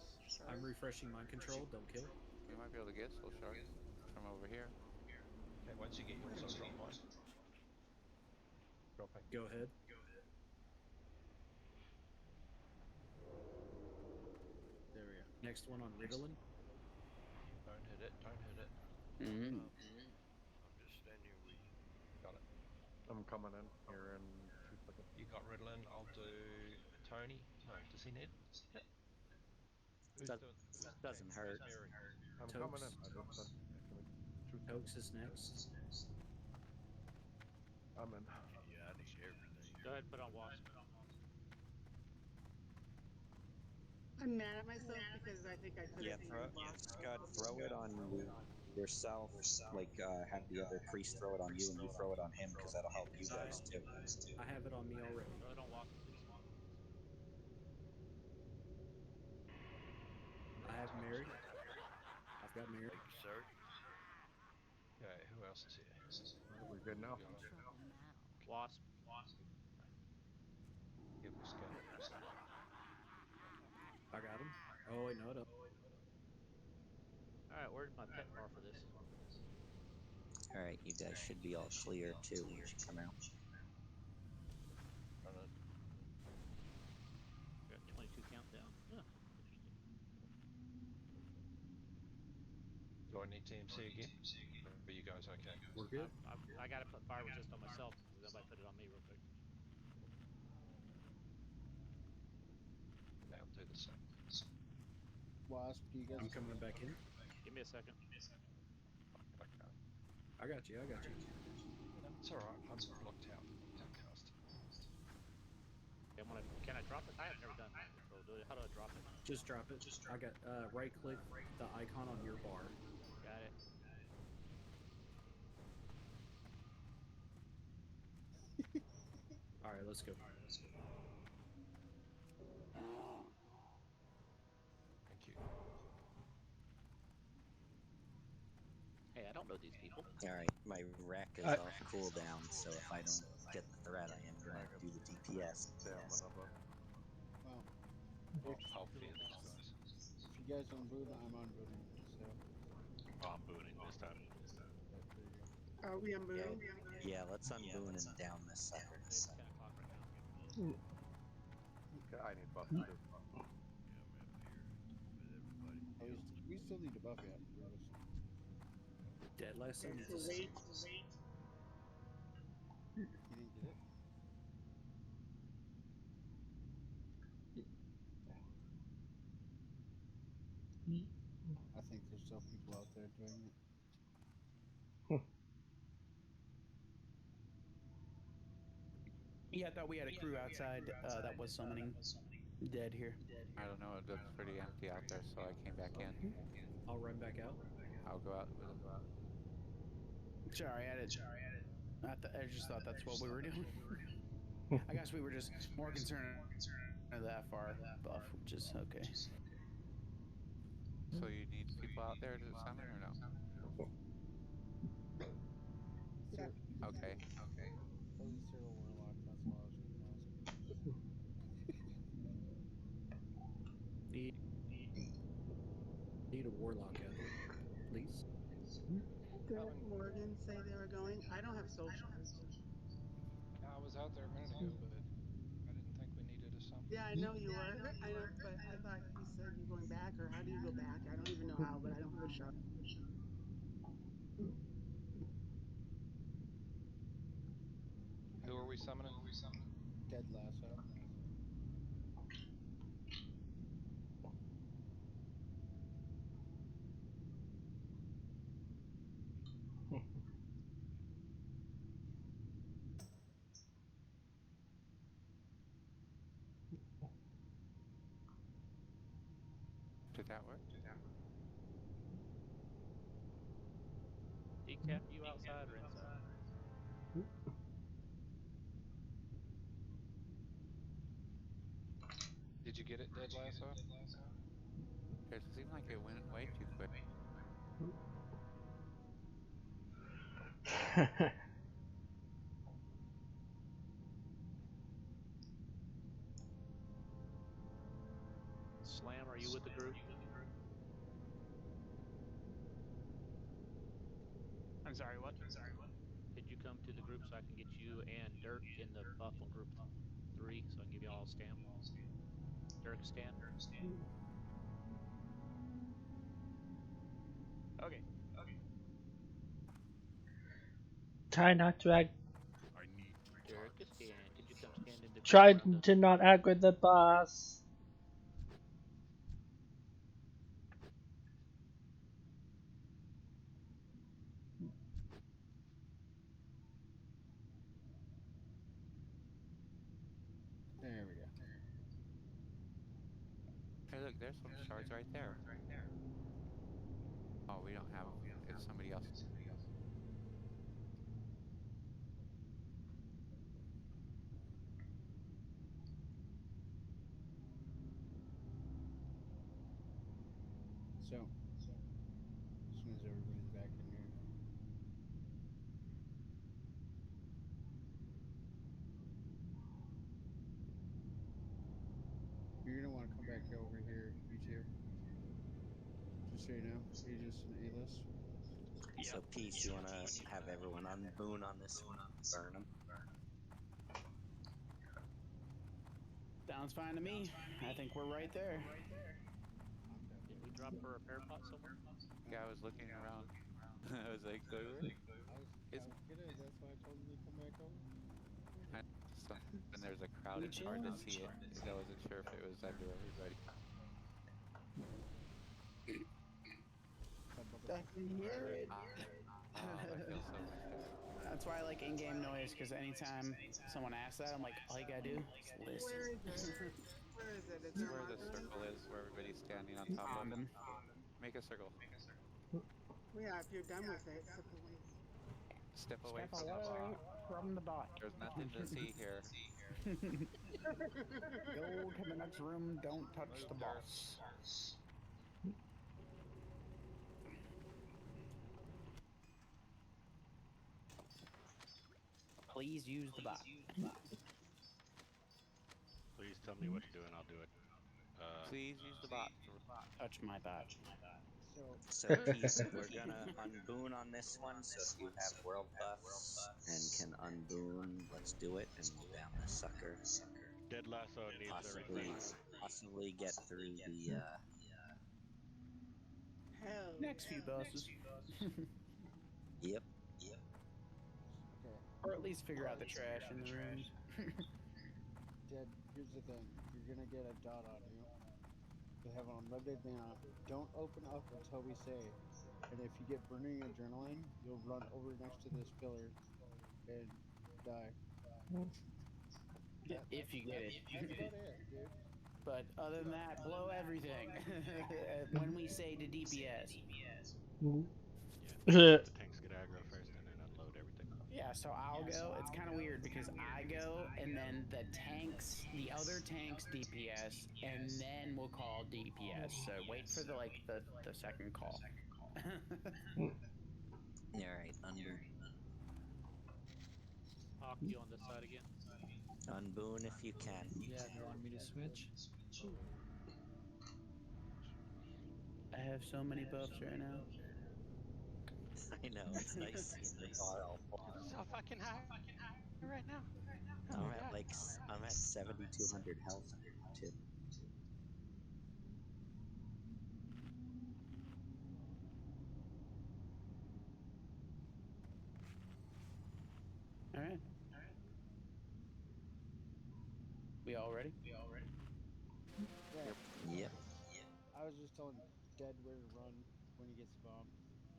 I'm
shards.
refreshing mind control. Don't kill.
We might be able to get soul shards from over here.
Okay, once you get yours, I'll drop mine. Dropping.
Go ahead.
There we go.
Next one on Ritalin.
Don't hit it. Don't hit it.
Mm-hmm.
I'm just standing with you.
Got it.
I'm coming in here in 2 seconds.
You got Ritalin. I'll do Tony. No, does he need it? Who's
Does,
doing?
doesn't
Who's
hurt.
mirroring?
I'm coming in.
Tokes.
I just said, give me 2
Tokes
seconds.
is next.
I'm in.
Yeah, I need everything.
Go ahead and put on Wasp.
I'm mad at myself because I think I could
Yeah,
have
throw,
summoned
Scott, throw it on yourself. Like, have the other priest throw it on you, and you throw it on him, because that'll help you guys too.
I have it on me already.
Throw it on Wasp, please.
I have Mary. I've got Mary.
Thank you, sir.
Okay, who else is here?
Are we good now?
You got it.
Trouble now.
Wasp.
Give the scanner a second.
I got him. Oh wait, no, I don't.
All right, where's my pet bar for this?
All right, you guys should be all clear too when you come out.
Run it.
Got 22 countdown. Huh, interesting.
Do I need TMC again? Are you guys okay?
We're good.
I got to put fire resist on myself because nobody put it on me real quick.
Okay, I'll do the same.
Wasp, do you guys?
I'm coming back in.
Give me a second.
Okay.
I got you. I got you.
It's alright, I'm blocked out. Outcast.
Okay, can I drop it? I have never done mind control. How do I drop it?
Just drop it. I got right click the icon on your bar.
Got it.
All right, let's go.
Thank you.
Hey, I don't know these people.
All right, my wreck is off cooldown, so if I don't get the threat, I am gonna do the DPS.
Well,
I'll fear these guys.
if you guys don't boot, I'm unbooting. So.
Oh, I'm booting this time.
There you go.
Are we unbooting?
Yeah, let's unboon and down this sucker.
It's 10 o'clock right now.
Okay, I need buff
Yeah,
too.
I'm up here with everybody.
Oh, we still need to buff yet.
Dead last time.
So wait.
You didn't get it? I think there's still people out there doing it.
Yeah, I thought we had a crew outside that was summoning dead here.
I don't know, it looks pretty empty out there, so I came back in.
I'll run back out.
I'll go out with it.
Sorry, I just thought that's what we were doing. I guess we were just more concerned of that far buff, which is okay.
So you need people out there to summon or no?
Yeah.
Okay.
Doesn't Cyril Warlock? That's what I was going to ask.
Need a warlock out there, please.
Didn't Morgan say they were going? I don't have soul shards.
I was out there a minute ago, but I didn't think we needed a summon.
Yeah, I know you were. I know, but I thought he said you're going back, or how do you go back? I don't even know how, but I don't have a shard.
Who are we summoning?
Dead Lasso.
Did that work?
Decap, you outside or inside?
Did you get it, Dead Lasso?
It seemed like it went way too quick.
Slam, are you with the group?
I'm sorry, what?
Could you come to the group so I can get you and Dirk in the buff on group 3 so I can give you all a stamp? Dirk stand.
Okay.
Try not to act.
Dirk stand. Could you come stand in the group?
Try to not aggro the boss.
There we go.
Hey, look, there's some shards right there. Oh, we don't have. It's somebody else.
So, as soon as everybody's back in here. You're gonna want to come back over here, you two. Just so you know, Aegis and A-list.
So, Peace, you want to have everyone unboon on this one? Burn them?
Sounds fine to me. I think we're right there.
Did we drop a repair pot somewhere?
Yeah, I was looking around. I was like, where?
I was gonna. That's why I told him to come back over.
When there's a crowd, it's hard to see it. I wasn't sure if it was under everybody.
I can hear it.
Oh, I feel so much better.
That's why I like in-game noise, because anytime someone asks that, I'm like, all you gotta do is listen.
Where is it? Is
It's
there
where the
marker?
circle is, where everybody's standing on top of. Make a circle.
Yeah, if you're done with it, step away.
Step away
Step
from the
away
bot.
from the bot.
There's nothing to see here.
Go to the next room, don't touch the boss. Please use the bot.
Please tell me what to do and I'll do it.
Please use the bot.
Touch my bot.
So, Peace, we're gonna unboon on this one. So, if you have world buffs and can unboon, let's do it, and we'll down this sucker.
Dead Lasso needs everything.
Possibly get through the.
Hell.
Next few bosses.
Yep.
Okay.
Or at least figure out the trash in the rooms.
Dead, here's the thing. You're gonna get a dot on you. You have an unlimited mana. Don't open up until we say. And if you get burning adrenaline, you'll run over next to this pillar and die.
If you get it.
That's about it, dude.
But other than that, blow everything. When we say to DPS.
The tanks get aggro first and then unload everything.
Yeah, so I'll go. It's kind of weird because I go and then the other tanks DPS, and then we'll call DPS. So wait for the second call.
Alright, unboon.
Hawk, you on this side again?
Unboon if you can.
Yeah, do you want me to switch?
I have so many buffs right now.
I know, it's nice seeing the bar all full.
So fucking high right now.
I'm at 7,200 health too.
All right. We all ready?
Yep.
I was just telling Dead where to run when he gets the bomb.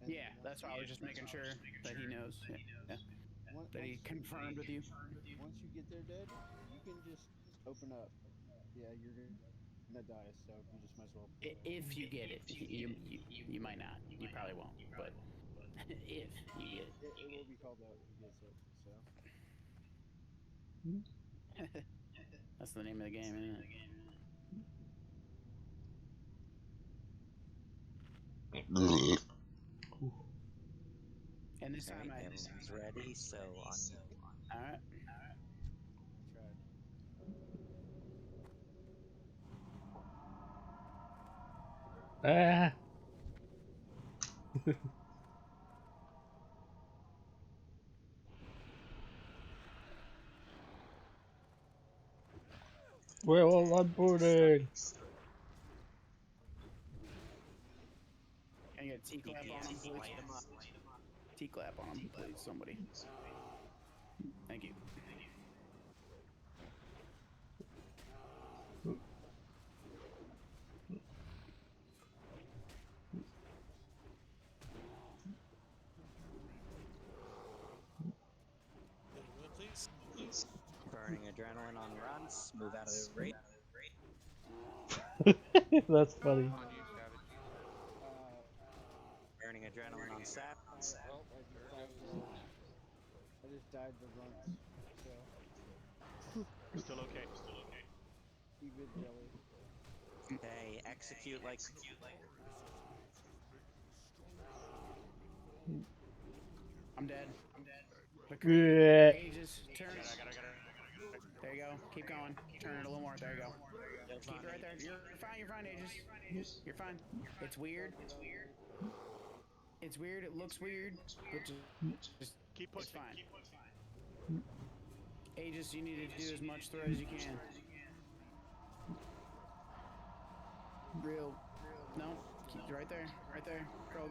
And
Yeah, that's why I was just making sure that he knows. Yeah. That he confirmed with you.
Once you get there, Dead, you can just open up. Yeah, you're gonna that dies, so you just might as well pull it.
If you get it, you might not. You probably won't. But if you get it,
it will be called out who gets it. So
that's the name of the game, isn't it? And this time
everyone's ready, so on.
All right.
I tried.
Ah. We're all on boarding.
Can I get a T-clap on him, please? T-clap on him, please, somebody. Thank you.
Please.
Burning adrenaline on runs. Move out of the rate.
That's funny.
On you, Savage.
Burning adrenaline on Sap.
Well, I just died the runt. So
We're still okay.
be good, Jelly.
Okay, execute like.
I'm dead.
Yeah.
Ages, turn. There you go. Keep going. Turn it a little more. There you go. Keep it right there. You're fine. You're fine, Aegis. You're fine. It's weird. It's weird. It looks weird, but just
keep pushing.
It's fine. Aegis, you need to do as much thread as you can. Real. No. Keep it right there. Right there. Girl,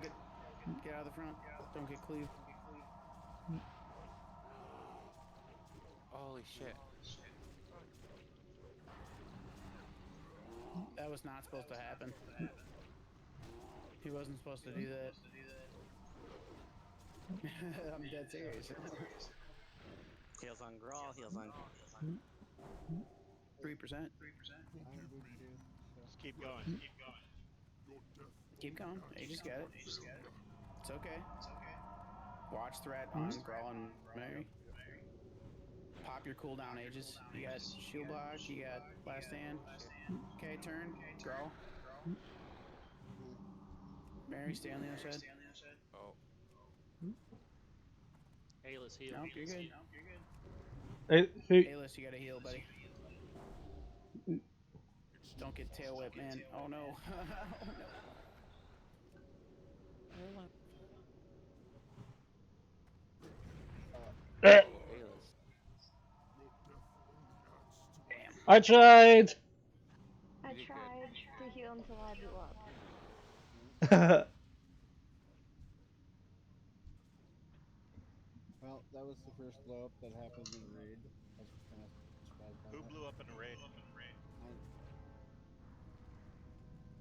get out of the front. Don't get cleaved.
Holy shit.
That was not supposed to happen. He wasn't supposed to do that. I'm dead serious.
Heals on Grawl, heals on.
3%.
Just keep going.
Keep going. You just got it. It's okay. Watch threat on Grawl and Mary. Pop your cooldown, Aegis. You got shield block, you got last stand. Okay, turn. Grawl. Mary, stay on the other side.
Oh.
Ayla's heal.
Nope, you're good.
Hey.
Aylis, you gotta heal, buddy. Don't get tail whipped, man. Oh no. Oh no.
I tried.
I tried to heal until I blew up.
Well, that was the first blow up that happened in a raid. I was kind of surprised by
Who
that.
blew up in the raid?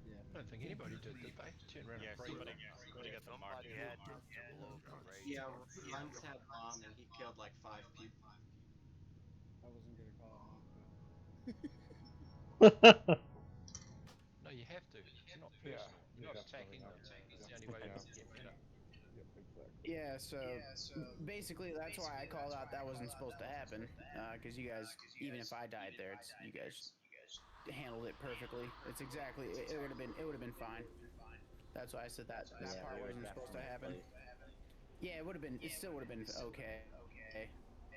Yeah.
I don't think anybody did they? Turned around and prayed.
Somebody got the mark.
Had to blow up the raid.
Yeah, Runs had bomb and he killed like 5 people.
I wasn't gonna call him out, but.
No, you have to. It's not personal. You're not attacking them. It's the only way to get better.
Yep, exactly.
Yeah, so basically that's why I called out that wasn't supposed to happen. Because you guys, even if I died there, you guys handled it perfectly. It's exactly it would have been fine. That's why I said that part wasn't supposed to happen. Yeah, it would have been. It still would have been okay.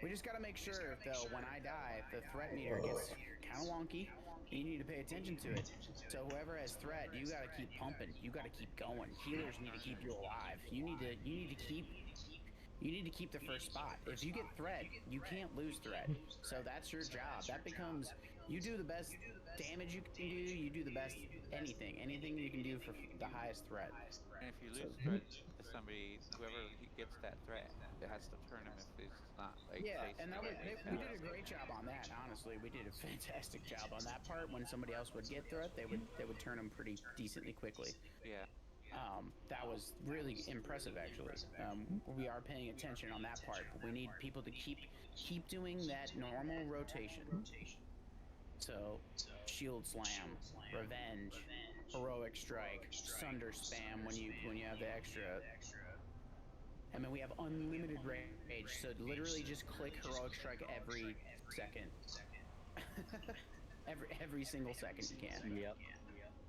We just gotta make sure though when I die, the threat meter gets kind of wonky. You need to pay attention to it. So whoever has threat, you gotta keep pumping. You gotta keep going. Healers need to keep you alive. You need to keep the first spot. If you get threat, you can't lose threat. So that's your job. That becomes you do the best damage you can do. You do the best anything you can do for the highest threat.
And if you lose threat to somebody, whoever gets that threat, it has to turn him if it's not like.
Yeah, and
facing
we did a great job on that. Honestly, we did a fantastic job on that part. When somebody else would get threat, they would turn them pretty decently quickly.
Yeah.
That was really impressive, actually. We are paying attention on that part, but we need people to keep doing that normal rotation. So, Shield Slam, Revenge, Heroic Strike, Sunder Spam when you have the extra. I mean, we have unlimited rage, so literally just click Heroic Strike every second. every single second you can.
Yep.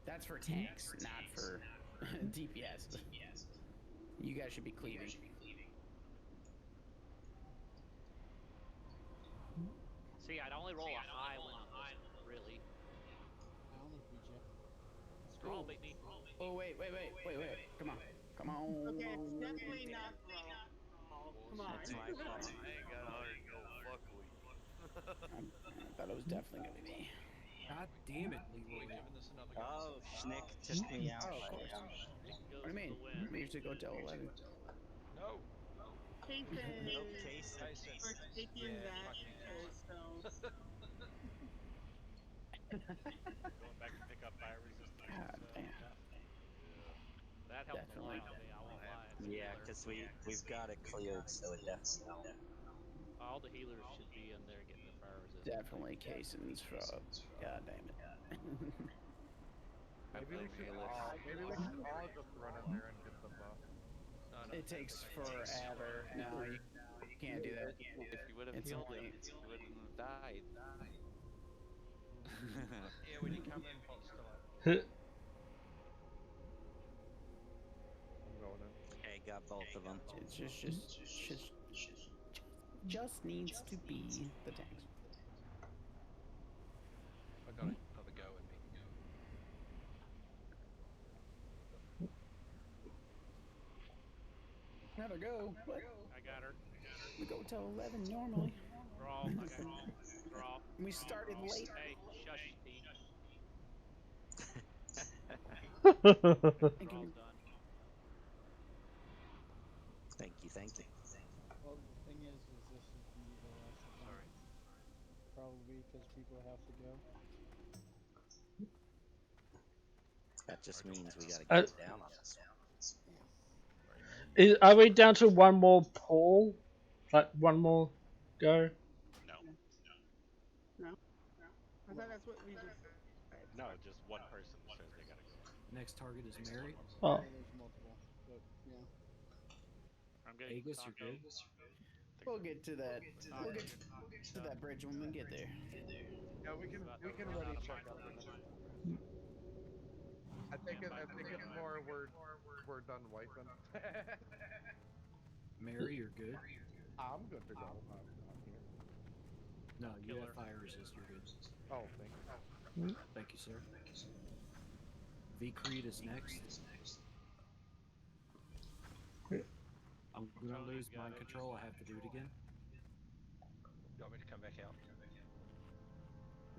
That's for tanks, not for DPS. You guys should be cleaving.
See, I'd only roll a high win on this one, really.
I almost beat you.
Thrall beat me.
Oh, wait. Come on.
Okay, it's definitely not Thrall. Come on.
That's my fault. I ain't got 100 gold. Fuck we.
I thought it was definitely going to be me.
God damn it, Leroy.
Giving this another go.
Oh, Schnick took me out.
Oh, of course. What do you mean? We usually go till 11.
No.
Kason,
Nope, Kason.
we're taking
Yeah,
that
fuck you,
picture, so.
Going back to pick up fire resistance.
Damn.
That helped
Definitely.
a lot. I won't lie. It's
Yeah,
killer.
because we've got it cleared, so it definitely helped.
All the healers should be in there getting their fire resistance.
Definitely Kason's frog. God damn it.
Maybe we should all just run in there and get the buff.
No,
It takes forever. No, you can't do that.
If you would have
It's
healed
only-
him, he wouldn't have died.
Yeah, when you come in, pot's still up.
I'm going in.
Hey, got both of them.
It just needs to be the tanks.
I got another go in me.
Have a go. What?
I got her.
We go till 11 normally.
Thrall. I got Thrall.
We started late.
Hey, shush, T. Thrall's done.
Thank you.
Well, the thing is this would be the last event. Probably because people have to go.
That just means we gotta get down on this one.
Are we down to one more poll? Like one more go?
No.
No? I thought that's what we just said.
No, just one person says they gotta go.
Next target is Mary.
Oh.
Yeah, there's multiple, but yeah.
I'm getting
Aegis, you're
Taco.
good.
We'll get to that. We'll get to that bridge when we get there.
Yeah, we can ready check up the next one. I think it's more we're done wiping.
Mary, you're good.
I'm good to go. I'm here.
No, you have fire resist. You're good.
Oh, thank you.
Thank you, sir. V Creed is next. I'm gonna lose mind control. I have to do it again.
You want me to come back out?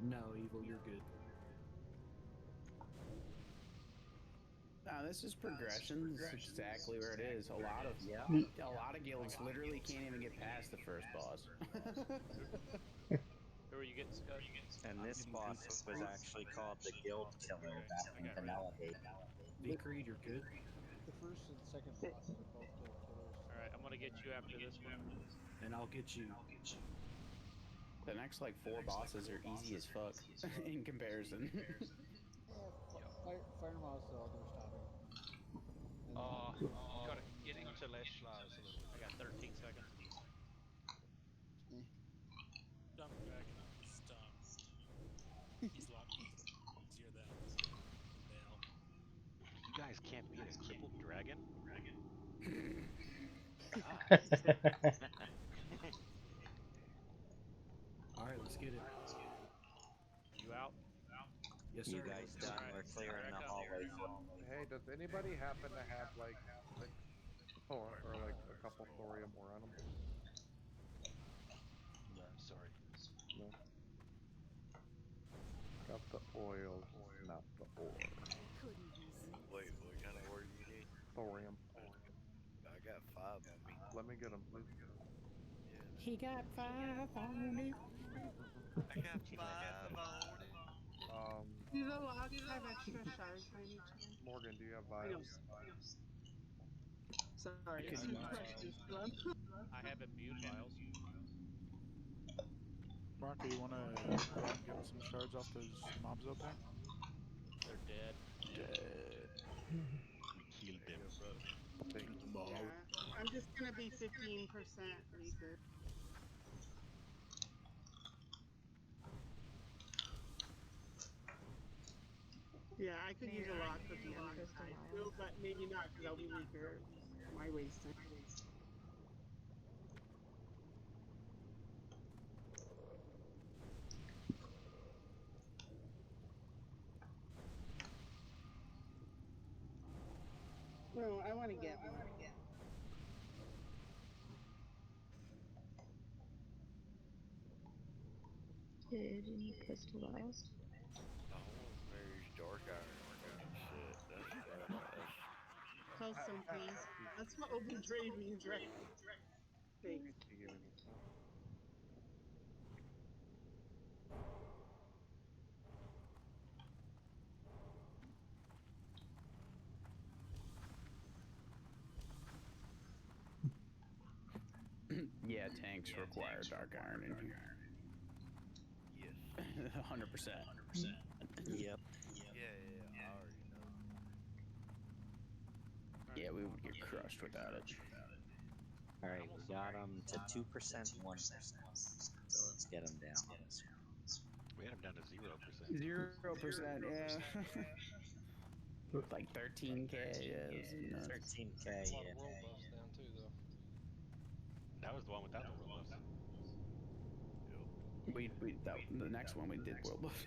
No, Evil, you're good.
This is progression. This is exactly where it is. A lot of guilds literally can't even get past the first boss.
Who are you getting, Scott?
And this boss was actually called the Guild Killer back in Vanilla Gate.
V Creed, you're good.
The first and second bosses are both guild killers.
Alright, I'm gonna get you after this one.
And I'll get you.
The next like 4 bosses are easy as fuck in comparison.
Fire Mouse the other stopping.
You gotta get into Leshlar's a little.
I got 13 seconds.
Dumb dragon is dumb. He's a lot easier than Bale.
You guys can't beat a crippled dragon?
Alright, let's get it.
You out?
Yes, sir.
You guys done? We're clearing the hallway.
Hey, does anybody happen to have like 6 or like a couple thorium ore on them?
No, sorry.
No. Got the oil, not the ore.
Wait, what kind of ore do you need?
Thorium.
I got 5 on me.
Let me get them, please.
He got 5 on it.
I got 5 on it.
Do the logs have extra shards by any chance?
Morgan, do you have
I know.
vials?
Sorry,
Good
2
enough.
questions.
I have imbued vials.
Rocco, you want to go out and get some shards off those mobs out there?
They're dead.
Dead.
We killed them.
Yeah, I'm just gonna be 15% Reaper. Yeah, I could use a lot cookie on my side too, but maybe not because I'll be weaker. Why waste it? No, I want to get one.
Did you need pistol dials?
Oh, there's dark iron. Shit, that's
Post some, please. That's what open trade means, right? Thanks.
Yeah, tanks require dark iron in here.
Yes.
100%.
Yep.
Yeah, I already know.
Yeah, we would get crushed without it.
All right, we got them to 2%, 1%. So let's get them down on this one.
We had them down to 0%.
0%, yeah. Like 13k, yeah. It was nuts.
13k,
A lot
yeah.
of world buffs down too, though.
That was the one without the world buffs.
The next one we did world buff.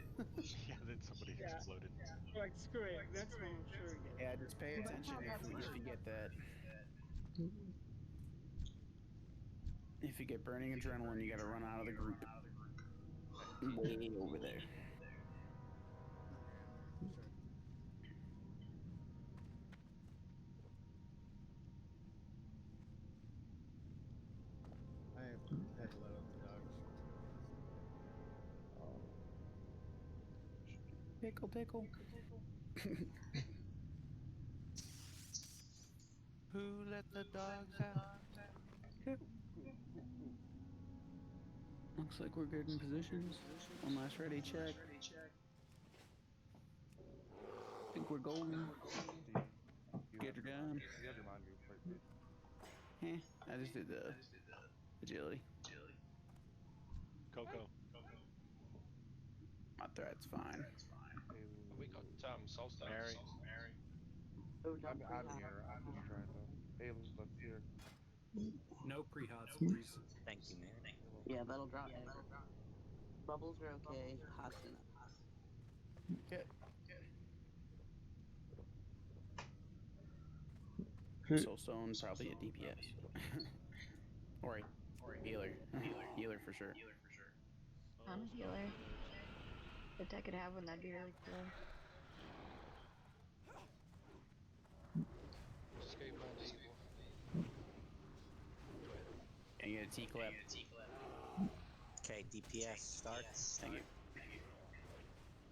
Yeah, then somebody
Yeah.
exploded.
Like, screw it. Next one, I'm sure we get.
Yeah, just pay attention if you get that. If you get burning adrenaline, you gotta run out of the group. Way over there.
Sure. I have had to let out the dogs.
Tickle, tickle.
Who let the dogs out?
Looks like we're good in positions. One last ready check. I think we're golden. Get her down.
You have your mongoose plate, dude.
I just did the agility.
Coco.
My threat's fine.
We got solstice.
Mary.
I'm here. I'm just trying to. Hey, let's here.
No pre-hots, please.
Thank you, Mary.
Yeah, that'll drop aggro. Bubbles are okay. Hots enough.
Okay. Soulstone, probably a DPS. or a healer. Healer for sure.
I'm a healer. If I could have one, that'd be really cool.
Escape unto evil.
And you get a T-clap.
Okay, DPS start.
Thank you.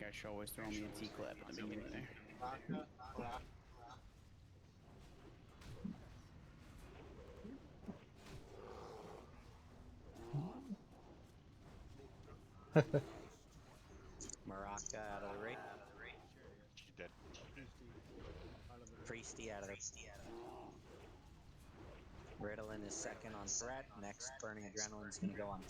Guys should always throw me a T-clap at the beginning there.
Maraka out of the ring.
She's dead.
Priesty out of the Ritalin is second on threat. Next, burning adrenaline's gonna go on.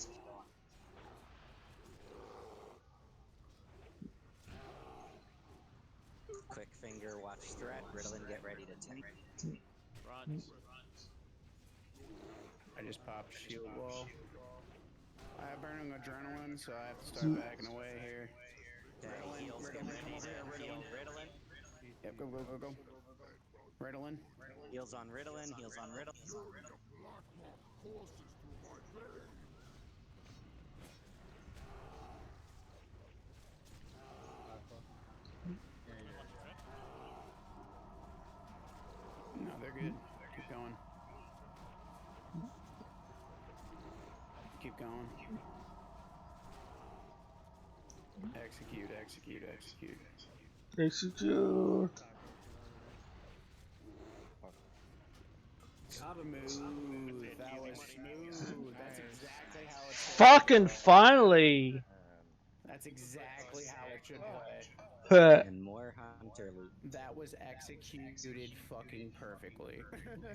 Quick finger, watch threat. Ritalin, get ready to tank.
Runs.
I just popped shield wall. I have burning adrenaline, so I have to start backing away here.
Okay, heals, get ready to heal Ritalin.
Yep, go. Ritalin.
Heals on Ritalin, heals on Ritalin.
No, they're good. Keep going. Keep going. Execute. Gotta move. That was smooth. That's exactly how it's
Fucking finally!
That's exactly how it should play.
And more hunter loot.
That was executed fucking perfectly.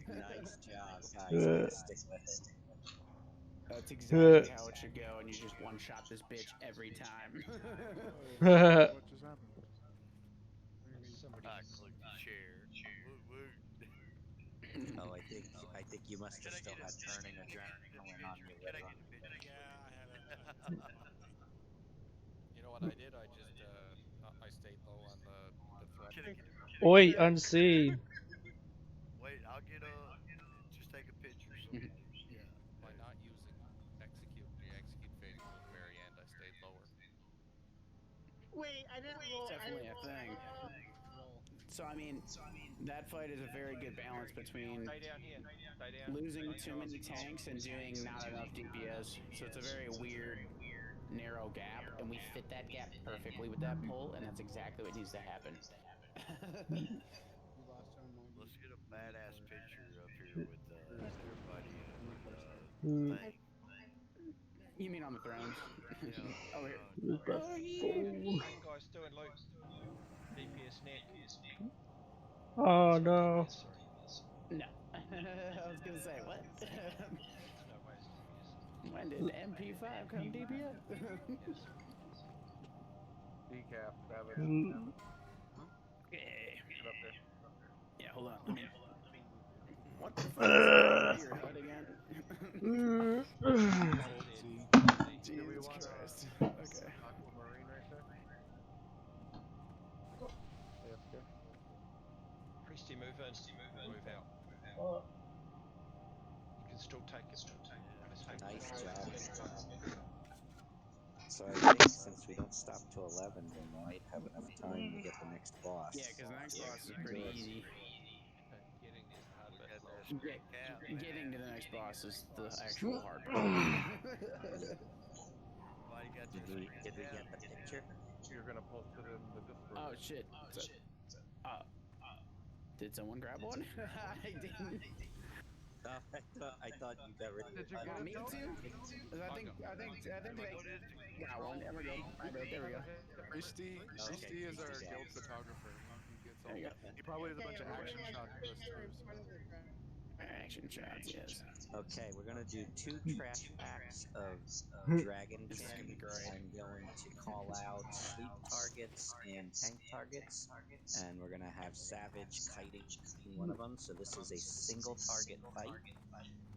Nice job, guys. Way to stick with it.
That's exactly how it should go, and you just one-shot this bitch every time.
What just happened?
Somebody.
I clicked the share. Woot woot.
Oh, I think you must have still had burning adrenaline on you,
Can I
Red
get a picture?
Yeah, I had it.
You know what I did? I just I stayed low on the threat.
Can I get a
Oi, unseen.
Wait, I'll get a. Just take a picture.
Mhm.
Yeah.
By not using the execute phase until the very end, I stayed lower.
Wait, I didn't roll.
Definitely a thing.
Roll.
So I mean, that fight is a very good balance between
Stay down here. Stay down.
losing
Stay
too
down.
many tanks and doing not enough DPS. So it's a very weird, narrow gap, and we fit that gap perfectly with that pull, and that's exactly what needs to happen.
You lost on my
Let's get a
DP
badass
for
picture up here with everybody
Mm.
thing.
You mean on the thrones?
Yeah.
Over here.
Oh,
Hey guys, doing loot. DPS Nick.
Oh
Sorry,
no.
DPS, sorry.
No. I was gonna say what?
No way it's DPS.
When did MP5 come DPS?
Yes.
Decaf, Savage.
Mm.
Okay.
Get up there.
Yeah, hold on. Let me. What the fuck is the your HUD again?
Do we
Jesus
want
Christ. Okay.
Aquamarine right there? AFK.
Priesty move in. Or move out. You can still take it.
Nice job. So I think since we don't stop to 11, we might have enough time to get the next boss.
Yeah, because the next boss is pretty easy.
Getting there is the hard bit.
Got that
Get,
straight cap, man.
getting to the next boss is the actual hard part.
Everybody got
Did
that
we
straight
did we
cap.
get the picture?
You're gonna post it in the Discord.
Oh shit. Did someone grab one? I didn't.
I thought you got rid of
Did you
it.
get it?
Me too? I think they got one. There we go. There we go.
Risty is our guild photographer. He gets all.
There you go.
He probably does a bunch of action shots for us too.
Action shots, yes.
Okay, we're gonna do 2 trash packs of Dragon
This is gonna be
King.
great.
I'm going to call out sleep targets and tank targets, and we're gonna have Savage kiting one of them. So this is a single target fight.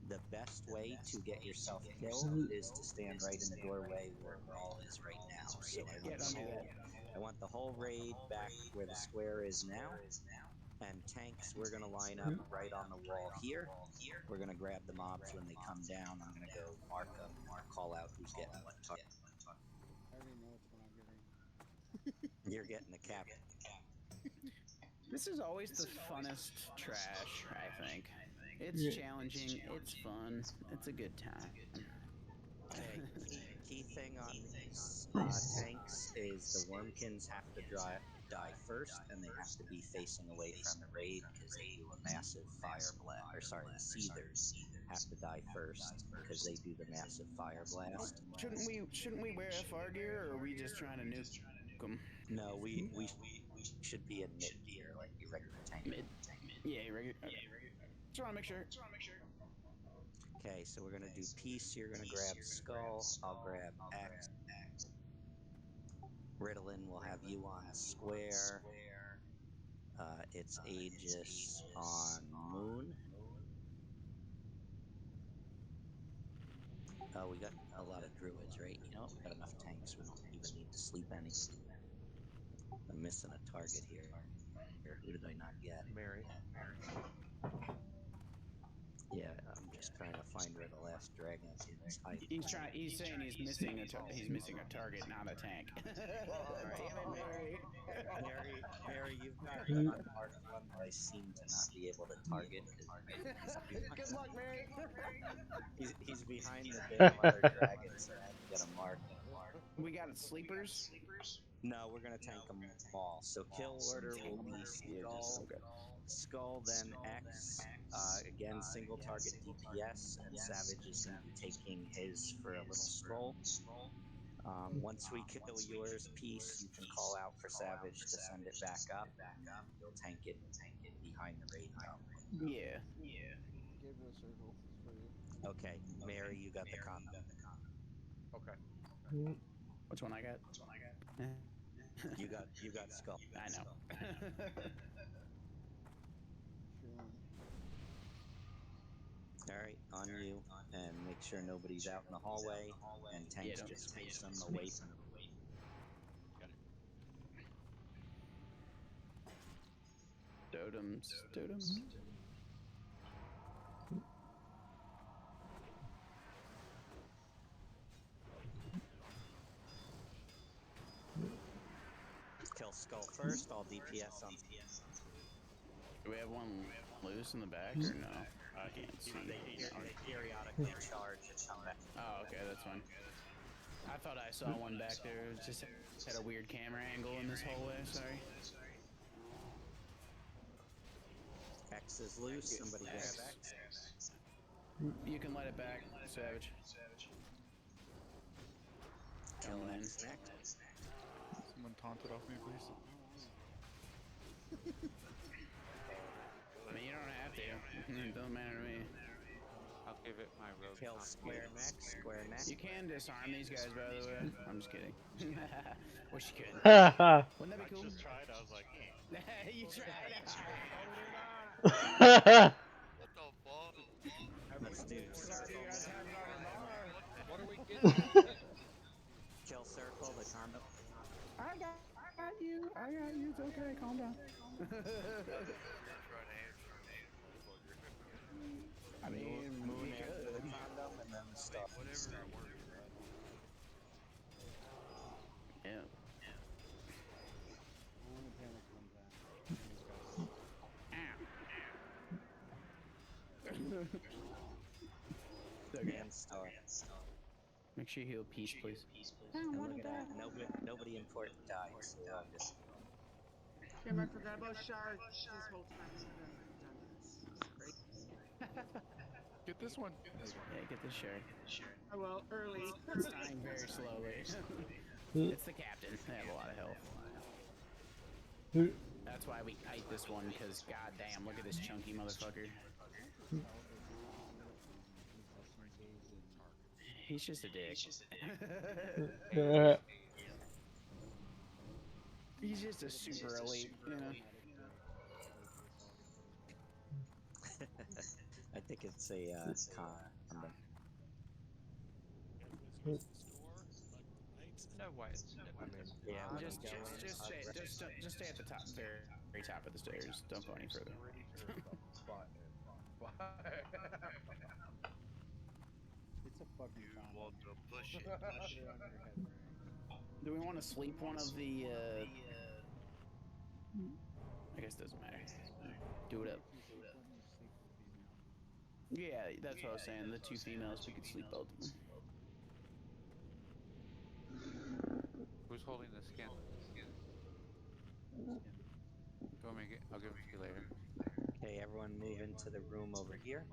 The best way to get yourself killed is to stand right in the doorway where Brawl is right now. So I want the whole raid back where the square is now. And tanks, we're going to line up right on the wall here. We're going to grab the mobs when they come down. I'm going to go mark them, call out who's getting what target.
I already know which one I'm getting.
You're getting the cap.
This is always the funnest trash, I think. It's challenging, it's fun, it's a good time.
Okay, key thing on these tanks is the Wormkins have to die first, and they have to be facing away from the raid because they do a massive fire blast. Or sorry, the Seethers have to die first because they do the massive fire blast.
Shouldn't we wear FR gear, or are we just trying to nuke them?
No, we should be in mid gear like your regular tank.
Yeah, regular. Okay. Just want to make sure.
Okay, so we're gonna do peace. You're gonna grab skull. I'll grab X. Ritalin will have you on square. It's Aegis on moon. Oh, we got a lot of druids, right? You know, we got enough tanks. We don't even need to sleep any. I'm missing a target here. Who did I not get?
Mary.
Yeah, I'm just trying to find where the last dragon is hiding.
He's saying he's missing a target, not a tank.
Mary, you've got an unmarked one that I seem to not be able to target.
Good luck, Mary.
He's behind the big mother dragon, so I can get him marked.
We got sleepers.
No, we're gonna tank them all. So kill order will be skull, then X. Again, single target DPS, and Savage is going to be taking his for a little stroll. Once we kill yours piece, you can call out for Savage to send it back up, and then you'll tank it behind the raid dome.
Yeah.
Give it a circle for you.
Okay, Mary, you got the condom.
Okay.
Which one I got?
You got skull.
I know.
All right, on you, and make sure nobody's out in the hallway, and tanks just face them away from.
Got it.
Totems.
Kill skull first. All DPS on.
Do we have one loose in the back or no? I can't see.
They periodically charge and come back.
Oh, okay, that's fine. I thought I saw one back there. It just had a weird camera angle in this hallway. Sorry.
X is loose. Somebody grab X.
You can let it back, Savage.
Kill X next.
Someone taunted off me, please.
I mean, you don't have to. It doesn't matter to me.
I'll give it my rogue.
Kill square next.
You can disarm these guys, by the way. I'm just kidding. Wish you could. Wouldn't that be cool?
I just tried. I was like,
you tried.
What the fuck?
Let's do circle.
What are we getting?
Kill circle. The condom.
I got you. It's okay. Calm down. I mean,
moon after the condom, and then stuff.
Whatever works.
Yeah.
When the panic comes on.
And star.
Make sure you heal peace, please.
And look at that. Nobody important died. So just.
Damn, I forgot about shards this whole time. I've done this. It's great.
Get this one.
Yeah, get this shard.
Oh, well, early.
It's dying very slowly. It's the captain. They have a lot of health. That's why we kite this one, because goddamn, look at this chunky motherfucker. He's just a dick. He's just a super elite, you know.
I think it's a condom.
No way. I mean,
Yeah,
Just stay at the top, very top of the stairs. Don't go any further.
It's a fucking
You
condom.
want to push it.
Put it on your head, right?
Do we want to sleep one of the, I guess it doesn't matter. Do it up. Yeah, that's what I was saying. The two females, we could sleep both of them.
Who's holding the skin? Go make it. I'll give it to you later.
Okay, everyone move into the room over here.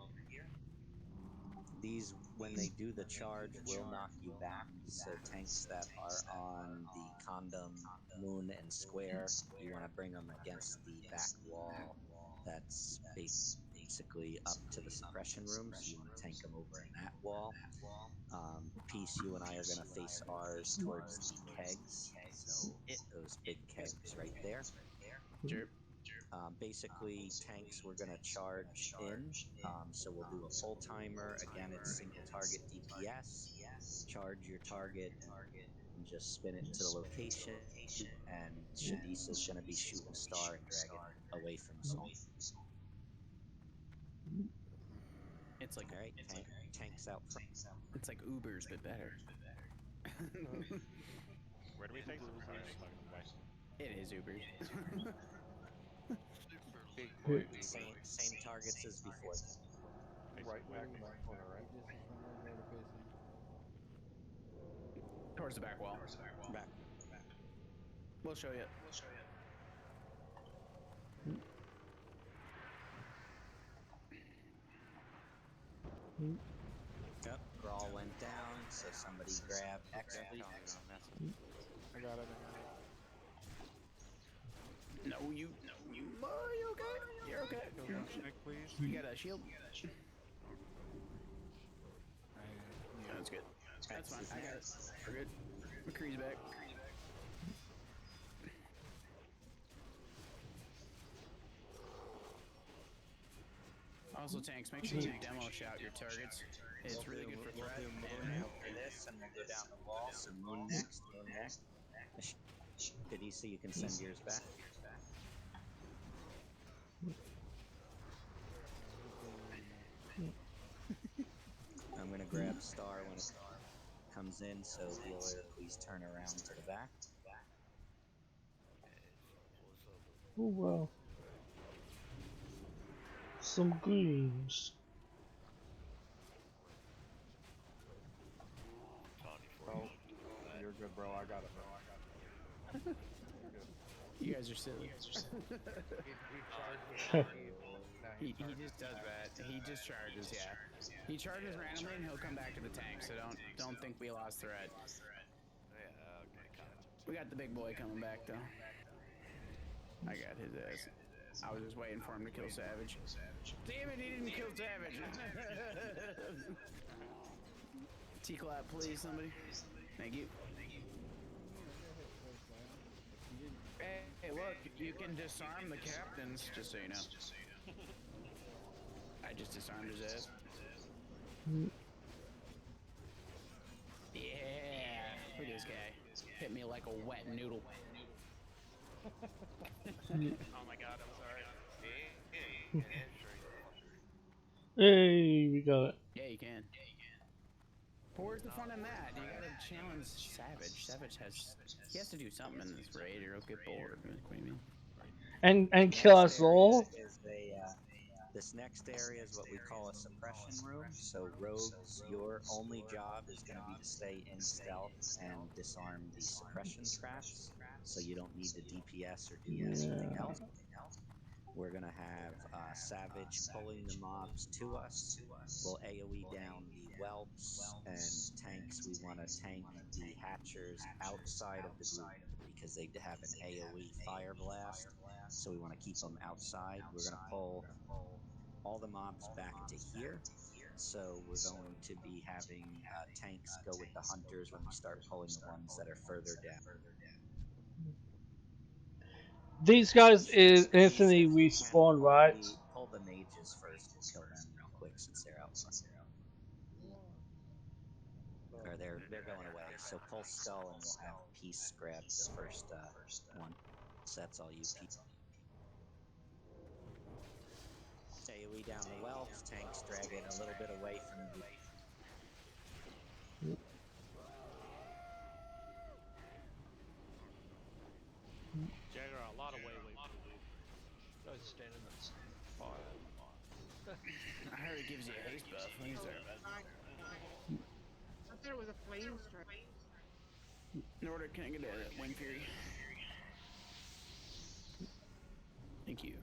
These, when they do the charge, will knock you back. So tanks that are on the condom, moon, and square, you want to bring them against the back wall. That's basically up to the suppression room. So you want to tank them over in that wall. Peace, you and I are going to face ours towards the kegs. So those big kegs right there.
Sure.
Basically, tanks we're going to charge in. So we'll do a full timer. Again, it's single target DPS. Charge your target and just spin it to the location. And Shadisa is going to be shooting star and drag it away from Soul.
It's like,
all right, tanks out front.
It's like Ubers, but better.
Where do we take them? Sorry, I was talking to the guy.
It is Ubers.
Big boy.
Same targets as before.
right back in that corner, right?
Just as when we're going to face him.
Towards the back wall.
Back.
We'll show you.
Yep, Grawl went down, so somebody grab X, please.
I got it.
No, you. You okay? You're okay.
Snake, please.
You got a shield? That's good. That's fine. I got it. We're good. McCree's back. Also, tanks, make sure you demo shout your targets. It's really good for threat.
We'll do Moon after this, and we'll go down the wall. So Moon next, Moon next. Did you see you can send yours back? I'm gonna grab Star when it comes in, so healer, please turn around to the back.
Oh wow. Some greens.
Oh, you're good, bro. I got it, bro.
You guys are silly. He just does that. He just charges, yeah. He charges randomly and he'll come back to the tank, so don't think we lost threat.
Yeah, okay, got it.
We got the big boy coming back though. I got his ass. I was just waiting for him to kill Savage. Damn it, he didn't kill Savage! T-clap, please, somebody. Thank you. Hey, look, you can disarm the captains, just so you know. I just disarmed his ass. Yeah, look at this guy. Hit me like a wet noodle.
Oh my god, I'm sorry.
Hey, we got it.
Yeah, you can. But where's the fun in that? You gotta challenge Savage. Savage he has to do something in this raid or he'll get bored. What do you mean?
And kill us all?
This next area is what we call a suppression room. So rogues, your only job is going to be to stay in stealth and disarm the suppression traps. So you don't need to DPS or do anything else. We're going to have Savage pulling the mobs to us. We'll AoE down the whelps, and tanks, we want to tank the hatchers outside of the group because they have an AoE fire blast. So we want to keep them outside. We're going to pull all the mobs back to here. So we're going to be having tanks go with the hunters when we start pulling the ones that are further down.
These guys is instantly respawn, right?
Pull the mages first. We'll kill them real quick since they're out front. Or they're going away. So pull skull and we'll have peace grab the first one. So that's all you people. AoE down the whelps, tanks drag it a little bit away from the group.
Jagger, a lot of way.
Guys standing in that fire.
I heard it gives you a haste buff. What is that?
I thought it was a flame strike.
Nordic, can I get a Wind Fury? Thank you.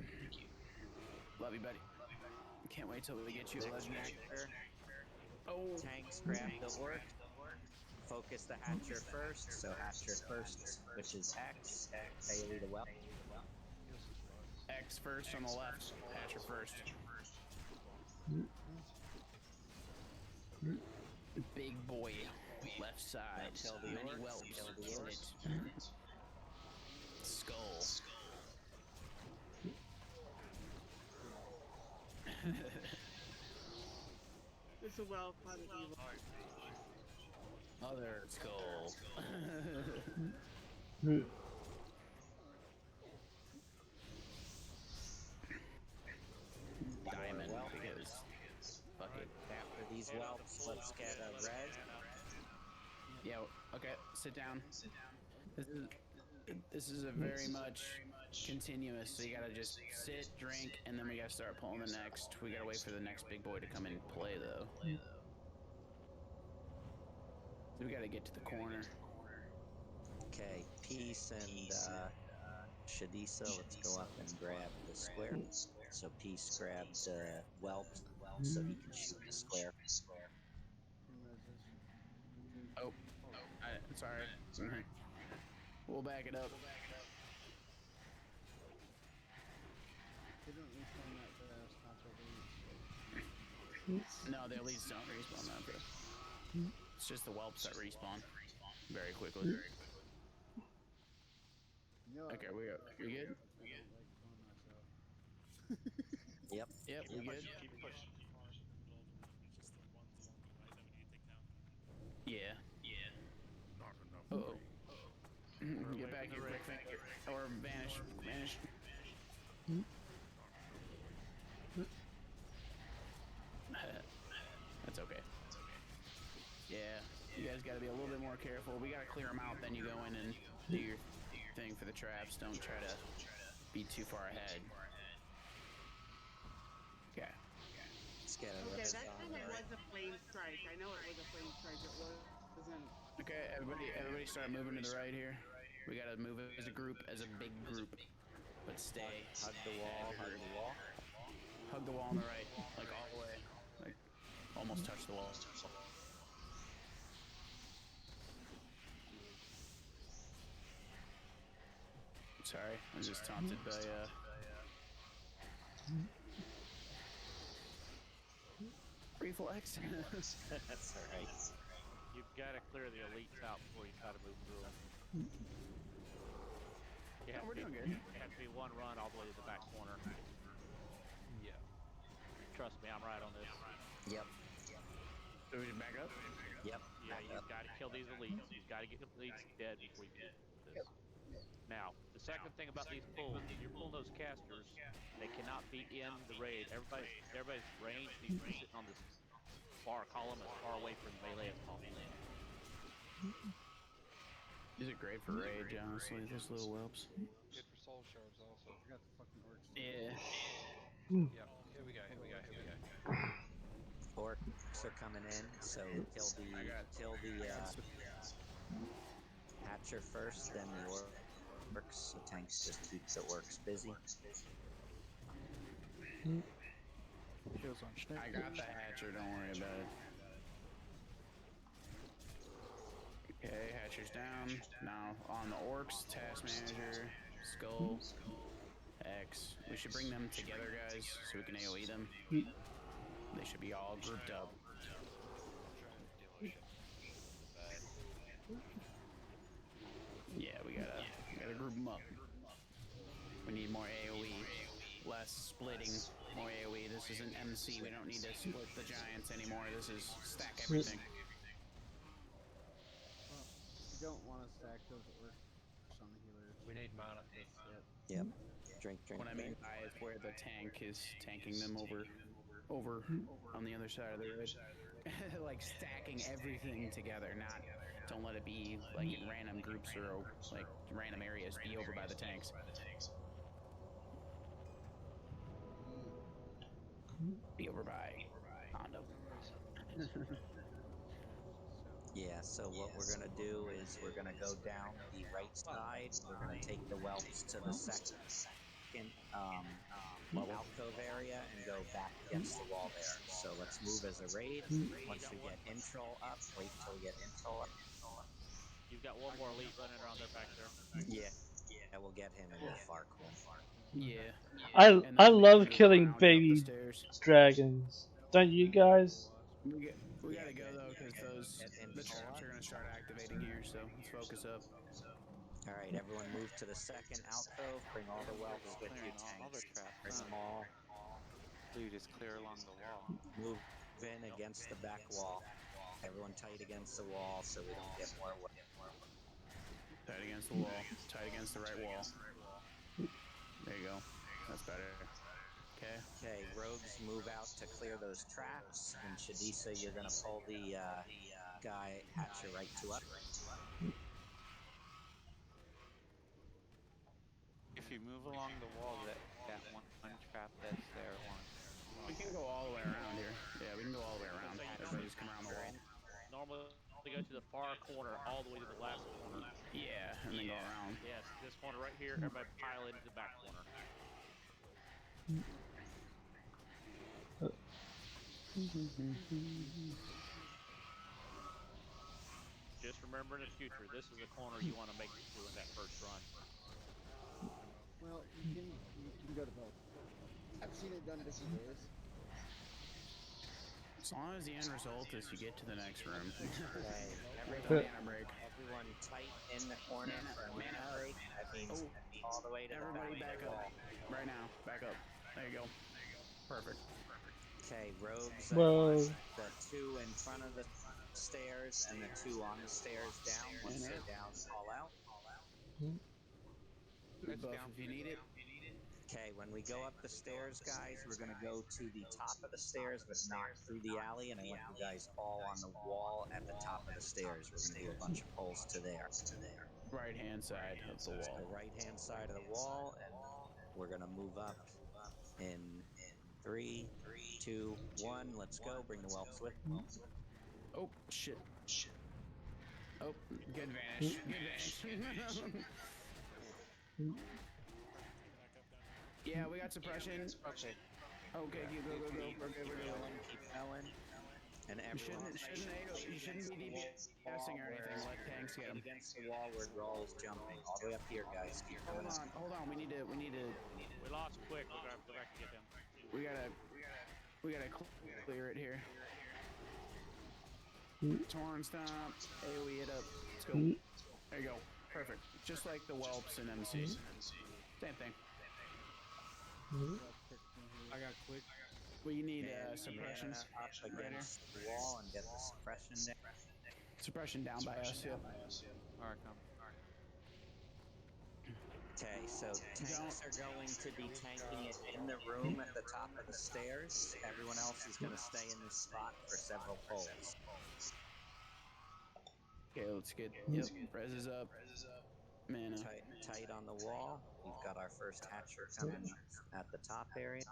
Love you, buddy. Can't wait till we get you a legendary.
Oh, tanks grab the orc. Focus the hatcher first. So hatcher first, which is X. AoE the well.
X first on the left. Hatcher first. Big boy, left side. Many whelps in it. Skull.
It's a well-funded evil.
Other skull. Diamond, because fuck it.
After these whelps, let's get a red.
Yeah, okay, sit down. This is a very much continuous, so you gotta just sit, drink, and then we gotta start pulling the next. We gotta wait for the next big boy to come in and play, though. So we gotta get to the corner.
Okay, Peace and Shadisa, let's go up and grab the square. So Peace grabbed Whelp so he can shoot the square.
Oh, sorry. We'll back it up.
They don't respawn that fast, not till
No, the elites don't respawn that fast. It's just the whelps that respawn very quickly. Okay, we good?
I don't like blowing myself.
Yep.
Yep, we good?
Keep pushing. It's just the ones along the way that we need to take down.
Yeah.
Not enough.
Uh-oh. Get back here, quick finger. Or vanish. Vanish. That's okay. Yeah, you guys got to be a little bit more careful. We got to clear them out, then you go in and do your thing for the traps. Don't try to be too far ahead. Okay.
Let's get it.
Okay, that time it was a flame strike. I know it was a flame strike. It wasn't.
Okay, everybody start moving to the right here. We got to move as a group, as a big group. But stay.
Hug the wall, hug the wall.
Hug the wall on the right, like all the way. Like, almost touch the wall. Sorry, I'm just taunted by, reflex.
That's alright.
You've got to clear the elites out before you try to move through them. You have,
we're doing good.
You have to be one run all the way to the back corner.
Yeah.
Trust me, I'm right on this.
Yep.
Do we back up?
Yep.
Yeah, you've got to kill these elites. You've got to get the elites dead before you can do this. Now, the second thing about these pulls, when you're pulling those casters, they cannot be in the raid. Everybody's range needs to be sitting on this far column as far away from melee as possible.
These are great for rage, honestly, those little whelps.
Good for soul shards also.
I got the fucking orcs.
Yeah.
Yep. Here we go. Here we go. Here we go.
Orcs are coming in, so kill the Hatcher first, then the orcs. The tanks just keeps the orcs busy.
Heals on Schneck.
I got the Hatcher, don't worry about it. Okay, Hatcher's down. Now on the orcs, Task Manager, Skull, X. We should bring them together, guys, so we can AoE them. They should be all grouped up. Yeah, we gotta group them up. We need more AoE, less splitting, more AoE. This isn't MC. We don't need to split the giants anymore. This is stack everything.
You don't want to stack those orcs on the healers.
We need mana.
Yep. Drink.
What I mean by is where the tank is tanking them over on the other side of the road. Like stacking everything together, not don't let it be like in random groups or like random areas be over by the tanks. Be over by Hondo.
Yeah, so what we're gonna do is we're gonna go down the right side. We're gonna take the whelps to the second alcove area and go back against the wall there. So let's move as a raid. Once we get intel up, wait till we get intel up.
You've got one more elite running around there back there.
Yeah, we'll get him in the far corner.
Yeah.
I love killing baby dragons. Don't you guys?
We gotta go though, because the traps are gonna start activating here. So let's focus up.
All right, everyone move to the second alcove. Bring all the whelps with you, tanks. Bring them all.
So you just clear along the wall.
Move in against the back wall. Everyone tight against the wall so we don't get more.
Tight against the wall. Tight against the right wall. There you go. That's better.
Okay, rogues move out to clear those traps. And Shadisa, you're gonna pull the guy Hatcher right to us.
If you move along the wall, that one trap that's there won't.
We can go all the way around here. Yeah, we can go all the way around. Everybody just come around the wall.
normally go to the far corner all the way to the last corner.
Yeah, and then go around.
Yes, this corner right here, everybody pile into the back corner. Just remember in the future, this is a corner you want to make it to in that first run.
Well, you can go to both. I've seen it done different ways.
As long as the end result is you get to the next room.
Okay, everyone tight in the corner for a mana break. That means all the way to
Everybody
the
back
wall.
up. Right now. Back up. There you go. Perfect.
Okay, rogues.
Whoa.
The two in front of the stairs and the two on the stairs down. Once they're down, call out.
Good buff if you need it.
Okay, when we go up the stairs, guys, we're going to go to the top of the stairs, but not through the alley. And I want you guys all on the wall at the top of the stairs. We're going to do a bunch of pulls to there.
Right hand side of the wall.
The right hand side of the wall, and we're going to move up in 3, 2, 1. Let's go. Bring the whelps with.
Oh, shit. Oh, good vanish. Good vanish. Yeah, we got suppression.
Okay.
Okay, go. We're good.
Keep going. And everyone,
You shouldn't be DPSing or anything. Let tanks get them.
Against the wall where Grawl is jumping. All the way up here, guys. Keep coming.
Hold on. We need to.
We lost Quick. We're gonna have to go back and get him.
We gotta clear it here. Torn stop. AoE it up. Let's go. There you go. Perfect. Just like the whelps and MCs. Same thing.
I got quick.
We need suppression
up against the wall and get the suppression there.
Suppression down by us. Yep.
Alright, come.
Okay, so tanks are going to be tanking it in the room at the top of the stairs. Everyone else is going to stay in this spot for several pulls.
Okay, let's get. Yep. Res is up. Mana.
Tight on the wall. We've got our first hatcher coming at the top area.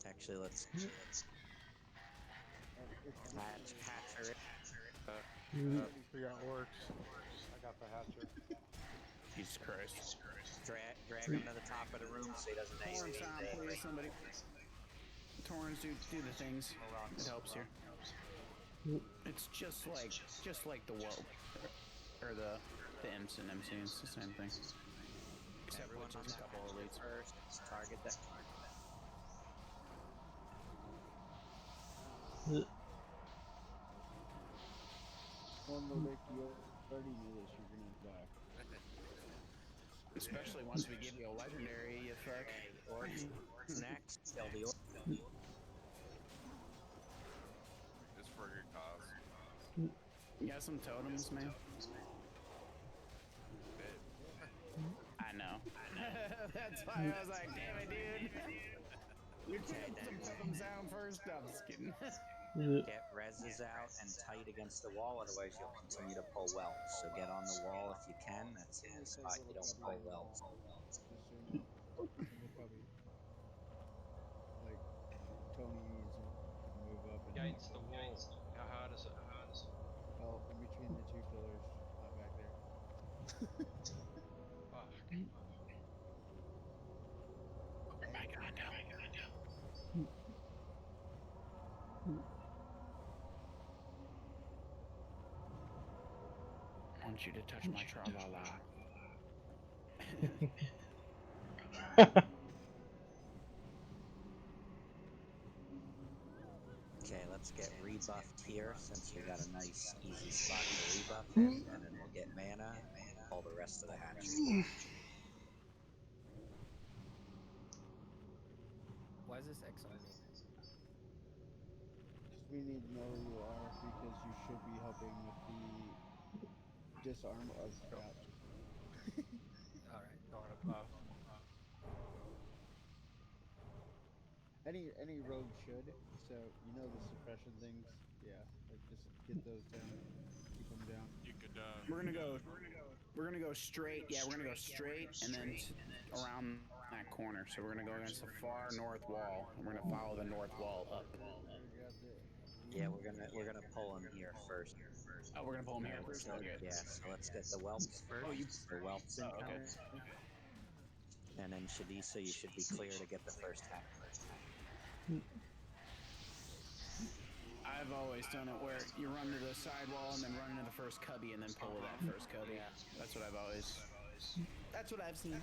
Actually, let's hatcher it.
We got orcs.
I got the hatcher.
Jesus Christ.
Drag him to the top of the room so he doesn't
Torrens down, please, somebody. Torrens, do the things. It helps here. It's just like the whelp. Or the imps and MCs, it's the same thing. Except
everyone
with just a couple of elites.
First, target that.
One will make you already knew this, you're gonna die.
Especially once we give you a legendary, you fuck.
Orcs next. Kill the orc.
Just for your cause.
You got some totems, man? I know. That's why I was like, damn it, dude. You can't put some totems down first. No, I'm just kidding.
Get reses out and tight against the wall, otherwise you'll continue to pull welts. So get on the wall if you can. That's the only spot you don't pull welts.
Just so you know, we'll probably like Tony's and move up and
Against the wall. How hard is it?
well in between the two pillars, not back there.
Fuck.
Oh my god, no. I want you to touch my tra-la-la.
Okay, let's get rebuffed here since we got a nice easy spot to rebuff in, and then we'll get mana and all the rest of the hatchery.
Why is this X on me?
We need to know who you are because you should be helping with the disarm of traps.
Alright, going above.
Any rogue should, so you know the suppression things, yeah, like just get those down, keep them down.
You could.
We're gonna go straight. Yeah, we're gonna go straight and then around that corner, so we're gonna go against the far north wall, and we're gonna follow the north wall up.
Yeah, we're gonna pull him here first.
Oh, we're gonna pull him here
Alright,
first.
so,
Okay.
yeah, so let's get the whelps first.
Oh, you.
So whelps
Oh, okay.
incoming. And then Shadisa, you should be clear to get the first hat.
I've always done it where you run to the side wall and then run into the first cubby and then pull with that first cubby.
Yeah.
That's what I've always. That's what I've seen.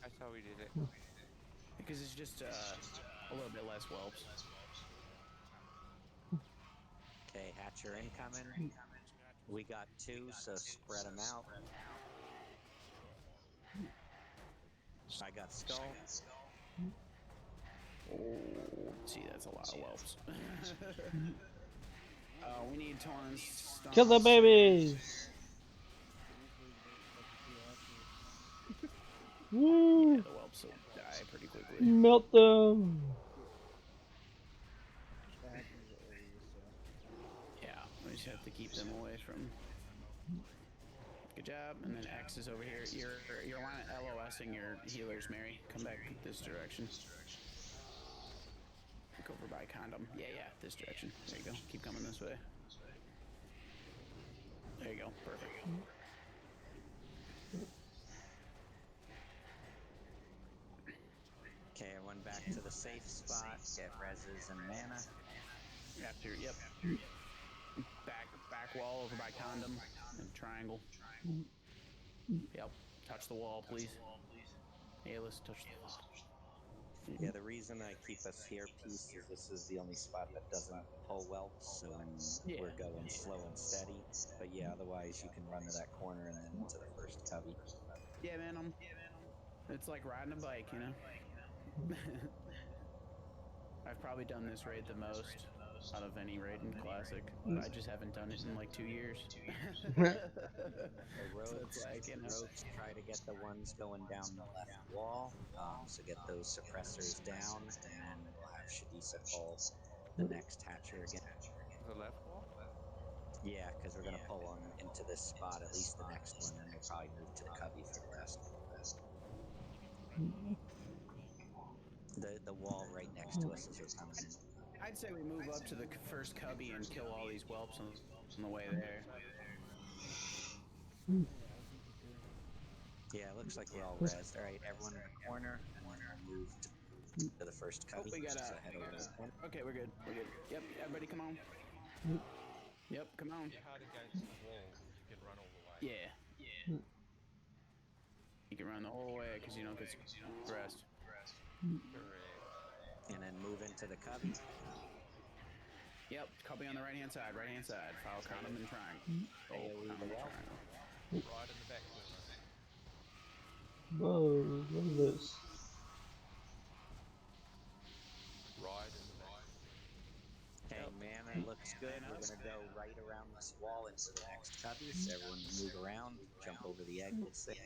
That's how we did it.
Because it's just a little bit less whelps.
Okay, Hatcher incoming. We got 2, so spread them out. I got Skull.
Oh, see, that's a lot of whelps. We need Torrance.
Kill the babies! Woo!
Yeah, the whelps will die pretty quickly.
Melt them!
Yeah, we just have to keep them away from. Good job, and then X is over here. You're on LOSing your healers, Mary. Come back this direction. Look over by condom. Yeah, this direction. There you go. Keep coming this way. There you go. Perfect.
Okay, everyone back to the safe spot. Get reses and mana.
After, yep. Back wall over by condom and triangle. Yep. Touch the wall, please. Hey, let's touch the wall.
Yeah, the reason I keep us here, piece, is this is the only spot that doesn't pull whelps, so when we're going slow and steady. But yeah, otherwise you can run to that corner and then into the first cubby.
Yeah, man. It's like riding a bike, you know. I've probably done this raid the most out of any raid in Classic. I just haven't done it in like 2 years.
Rogues, rogues try to get the ones going down the left wall, so get those suppressors down, and then we'll have Shadisa pull the next Hatcher again.
The left wall?
Yeah, because we're going to pull them into this spot, at least the next one, then we'll probably move to the cubby for the last one. The wall right next to us as we're coming in.
I'd say we move up to the first cubby and kill all these whelps on the way there.
Yeah, it looks like we're all rezzed. Alright, everyone in the corner, and then we'll move to the first cubby.
We got
so head over to the corner.
Okay, we're good. We're good. Yep, everybody come on. Yep, come on.
If you're hard against the wall, you can run all the way.
Yeah. You can run the whole way because you don't get stressed.
And then move into the cubby.
Yep, cubby on the right hand side. Follow condom and triangle.
AoE the wall.
Right in the back corner.
Whoa, what is this?
Right in the back.
Okay, mana looks good. We're going to go right around this wall into the next cubby. So everyone move around, jump over the exits there.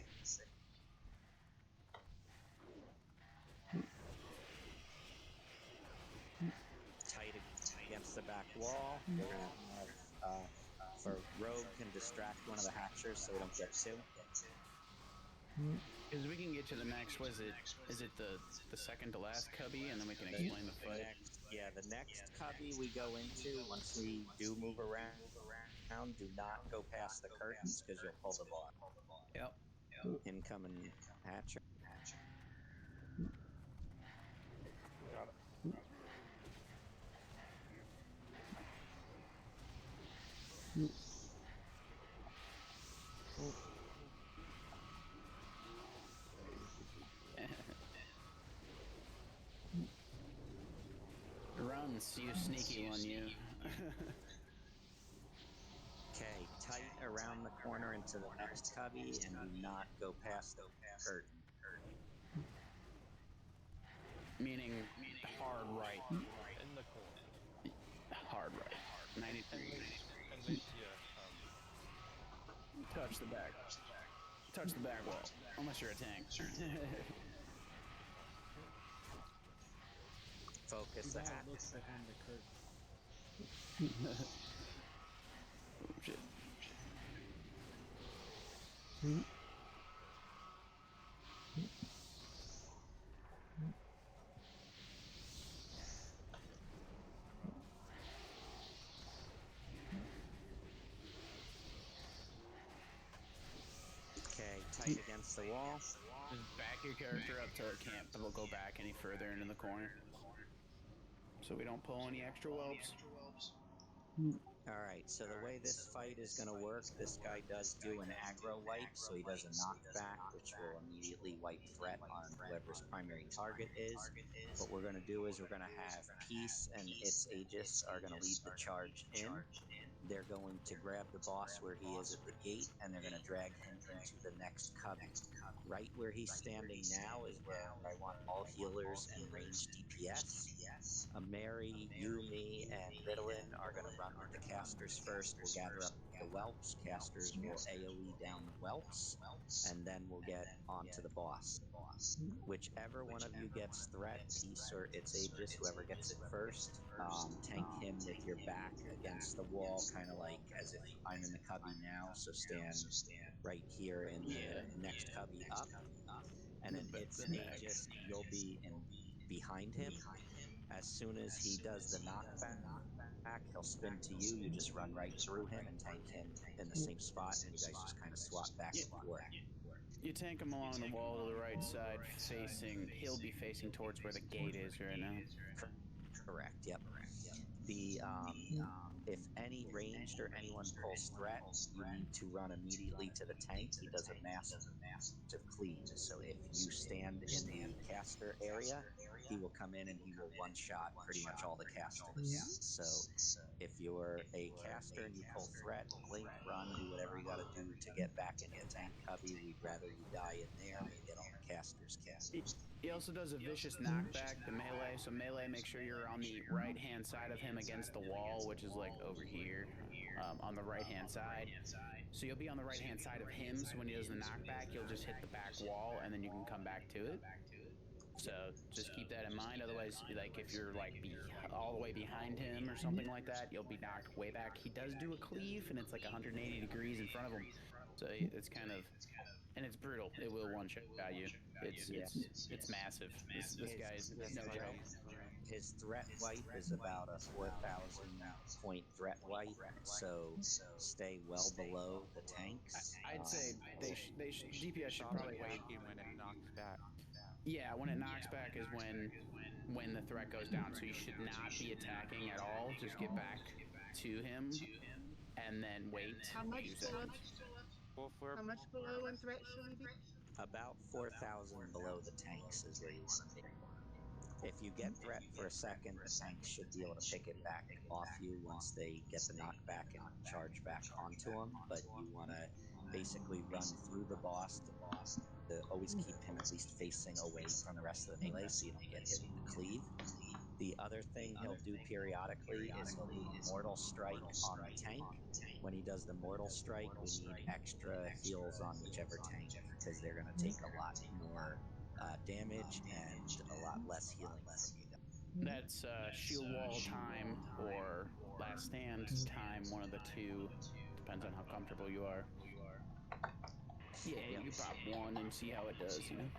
Tight against the back wall. We're going to have, for Rogue can distract one of the Hatchers so we don't get 2.
Because we can get to the next, what is it? Is it the second to last cubby, and then we can explain the fight?
The next cubby we go into, once we do move around, do not go past the curtains because you'll pull the ball.
Yep.
Incoming Hatcher.
Got it.
Runs, you sneaky one, you.
Okay, tight around the corner into the next cubby, and do not go past the curtain.
Meaning hard right.
In the corner.
Hard right. 90 degrees.
Unless you
touch the back. Touch the back wall. Unless you're a tank.
Focus the hat.
Look behind the curtain.
Oh, shit.
right against the wall.
Just back your character up till it can't go back any further into the corner. So we don't pull any extra whelps.
All right, so the way this fight is going to work, this guy does do an aggro wipe, so he does a knockback, which will immediately wipe threat on whoever's primary target is. What we're going to do is we're going to have Peace and its Aegis are going to lead the charge in. They're going to grab the boss where he is at the gate, and they're going to drag him into the next cubby. Right where he's standing now is where I want all healers and range DPS. Mary, you, me, and Ritalin are going to run with the casters first. We'll gather up the whelps. Casters will AoE down the whelps, and then we'll get onto the boss. Whichever one of you gets threat, Peace or its Aegis, whoever gets it first, tank him with your back against the wall, kind of like as if I'm in the cubby now. So stand right here in the next cubby up. And then its Aegis, you'll be in behind him. As soon as he does the knockback, he'll spin to you. You just run right through him and tank him in the same spot, and you guys just kind of swap back and forth.
You tank him along the wall to the right side, facing. He'll be facing towards where the gate is right now.
Correct. Yep. The if any ranged or anyone pulls threat, you need to run immediately to the tank. He does a massive cleave. So if you stand in the caster area, he will come in and he will one shot pretty much all the casters. So if you're a caster and you pull threat, blink, run, do whatever you got to do to get back into the tank cubby. We'd rather you die in there and get all the casters killed.
He also does a vicious knockback to melee. So melee, make sure you're on the right-hand side of him against the wall, which is like over here on the right-hand side. So you'll be on the right-hand side of him. So when he does the knockback, you'll just hit the back wall and then you can come back to it. So just keep that in mind. Otherwise, like if you're like all the way behind him or something like that, you'll be knocked way back. He does do a cleave, and it's like 180 degrees in front of him. So it's kind of, and it's brutal. It will one shot you. It's massive. This guy is no joke.
His threat wipe is about a 4,000 point threat wipe, so stay well below the tanks.
I'd say DPS should probably wait
when it knocks back.
Yeah, when it knocks back is when the threat goes down. So you should not be attacking at all. Just get back to him and then wait
How much
a few
below?
seconds.
How much below in threat should we be?
About 4,000 below the tanks is where you want to be. If you get threat for a second, the tanks should be able to pick it back off you once they get the knockback and charge back onto them. But you want to basically run through the boss to always keep him at least facing away from the rest of the melee so you don't get hit with the cleave. The other thing he'll do periodically is he'll do a mortal strike on the tank. When he does the mortal strike, we need extra heals on whichever tank because they're going to take a lot more damage and a lot less healing from you guys.
That's shield wall time or last stand time, one of the two. Depends on how comfortable you are. Yeah, you pop one and see how it does, you know?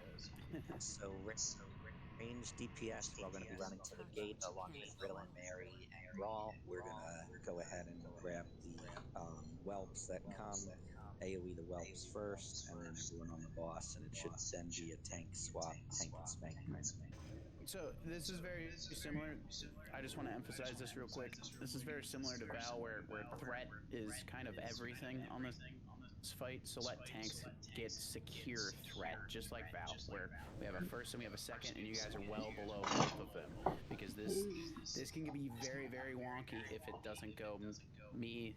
So range DPS, we're all going to be running to the gate along with Riddle and Mary and Raw. We're going to go ahead and grab the whelps that come, AoE the whelps first, and then everyone on the boss, and it should then be a tank swap, tank and spank kind of thing.
So this is very similar. I just want to emphasize this real quick. This is very similar to WoW, where threat is kind of everything on this fight. So let tanks get secure threat, just like WoW, where we have a first and we have a second, and you guys are well below both of them, because this can be very wonky if it doesn't go me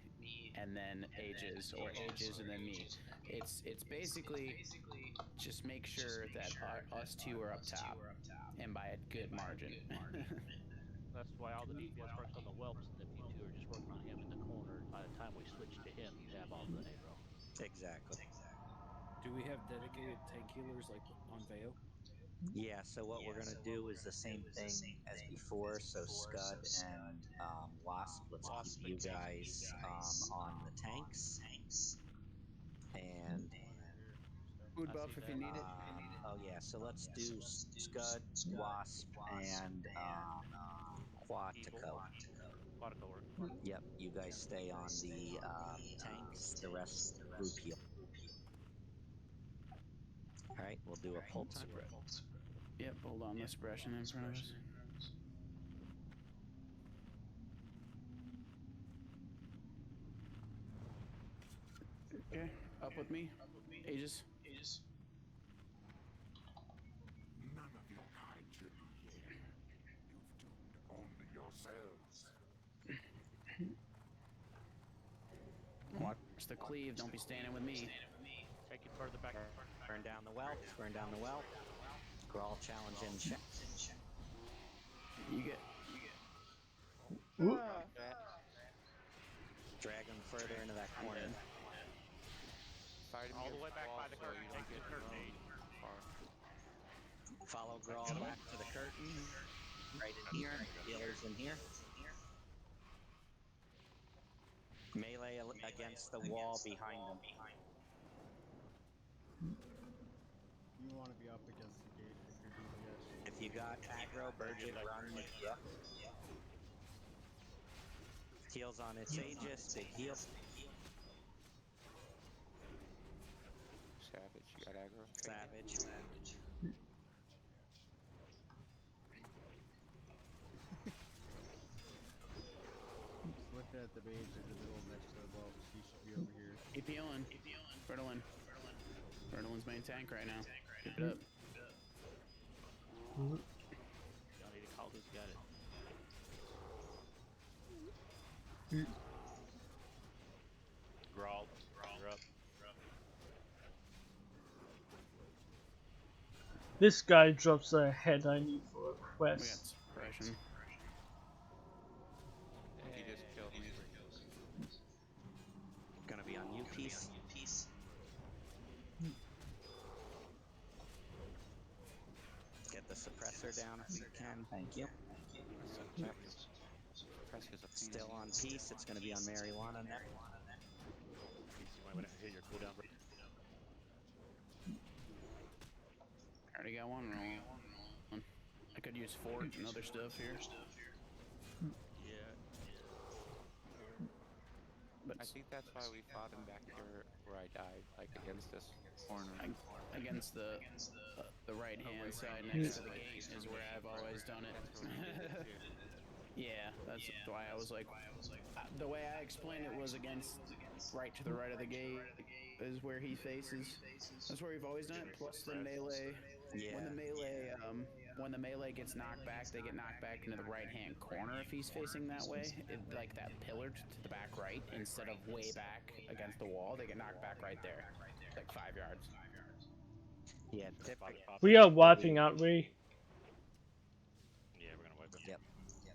and then Aegis, or Aegis and then me. It's basically just make sure that us two are up top, and by a good margin.
That's why all the DPS works on the whelps, and if you two are just working on him in the corner, by the time we switch to him, you have all the aggro.
Exactly.
Do we have dedicated tank healers like on Veo?
Yeah, so what we're going to do is the same thing as before. So Scud and Wasp, let's keep you guys on the tanks. And
food buff if you need it.
Oh yeah, so let's do Scud, Wasp, and Quatico.
Quatico works.
Yep, you guys stay on the tanks. The rest group heal. All right, we'll do a pull time.
Yep, hold on the suppression in front of us. Okay, up with me. Aegis.
None of your kind should be here. You've doomed only yourselves.
Watch the cleave. Don't be standing with me.
Take it further back.
Burn down the whelp. Burn down the whelp. Grawl challenge in check.
You get.
Drag him further into that corner.
All the way back by the curtain. Take the curtain aid.
Follow Grawl back to the curtain. Right in here. Healers in here. Melee against the wall behind them.
You want to be up against the gate if you're DPS.
If you got aggro, Burgit, run. Yep. Heals on its Aegis. Big heal.
Savage, you got aggro?
Savage.
Looking at the mage in the middle next to the boat, he should be over here.
Keep healing. Bertolin. Bertolin's main tank right now. Keep it up.
Don't need to call who's got it. Grawl, you're up.
This guy drops a head I need for a
We got
quest.
suppression.
He just killed me.
Gonna be on you, piece. Get the suppressor down if you can. Thank you. Still on peace. It's gonna be on marijuana now.
You might want to hit your cooldown break.
Already got one roll. I could use forge and other stuff here.
Yeah.
But
I think that's why we fought him back here where I died, like against this corner.
Against the right hand side next to the gate is where I've always done it. Yeah, that's why I was like, the way I explained it was against right to the right of the gate is where he faces. That's where we've always done it. Plus the melee.
Yeah.
When the melee gets knocked back, they get knocked back into the right hand corner if he's facing that way, like that pillar to the back right instead of way back against the wall. They get knocked back right there, like 5 yards.
Yeah, typically.
We are wiping, aren't we?
Yeah, we're gonna wipe it.
Yep.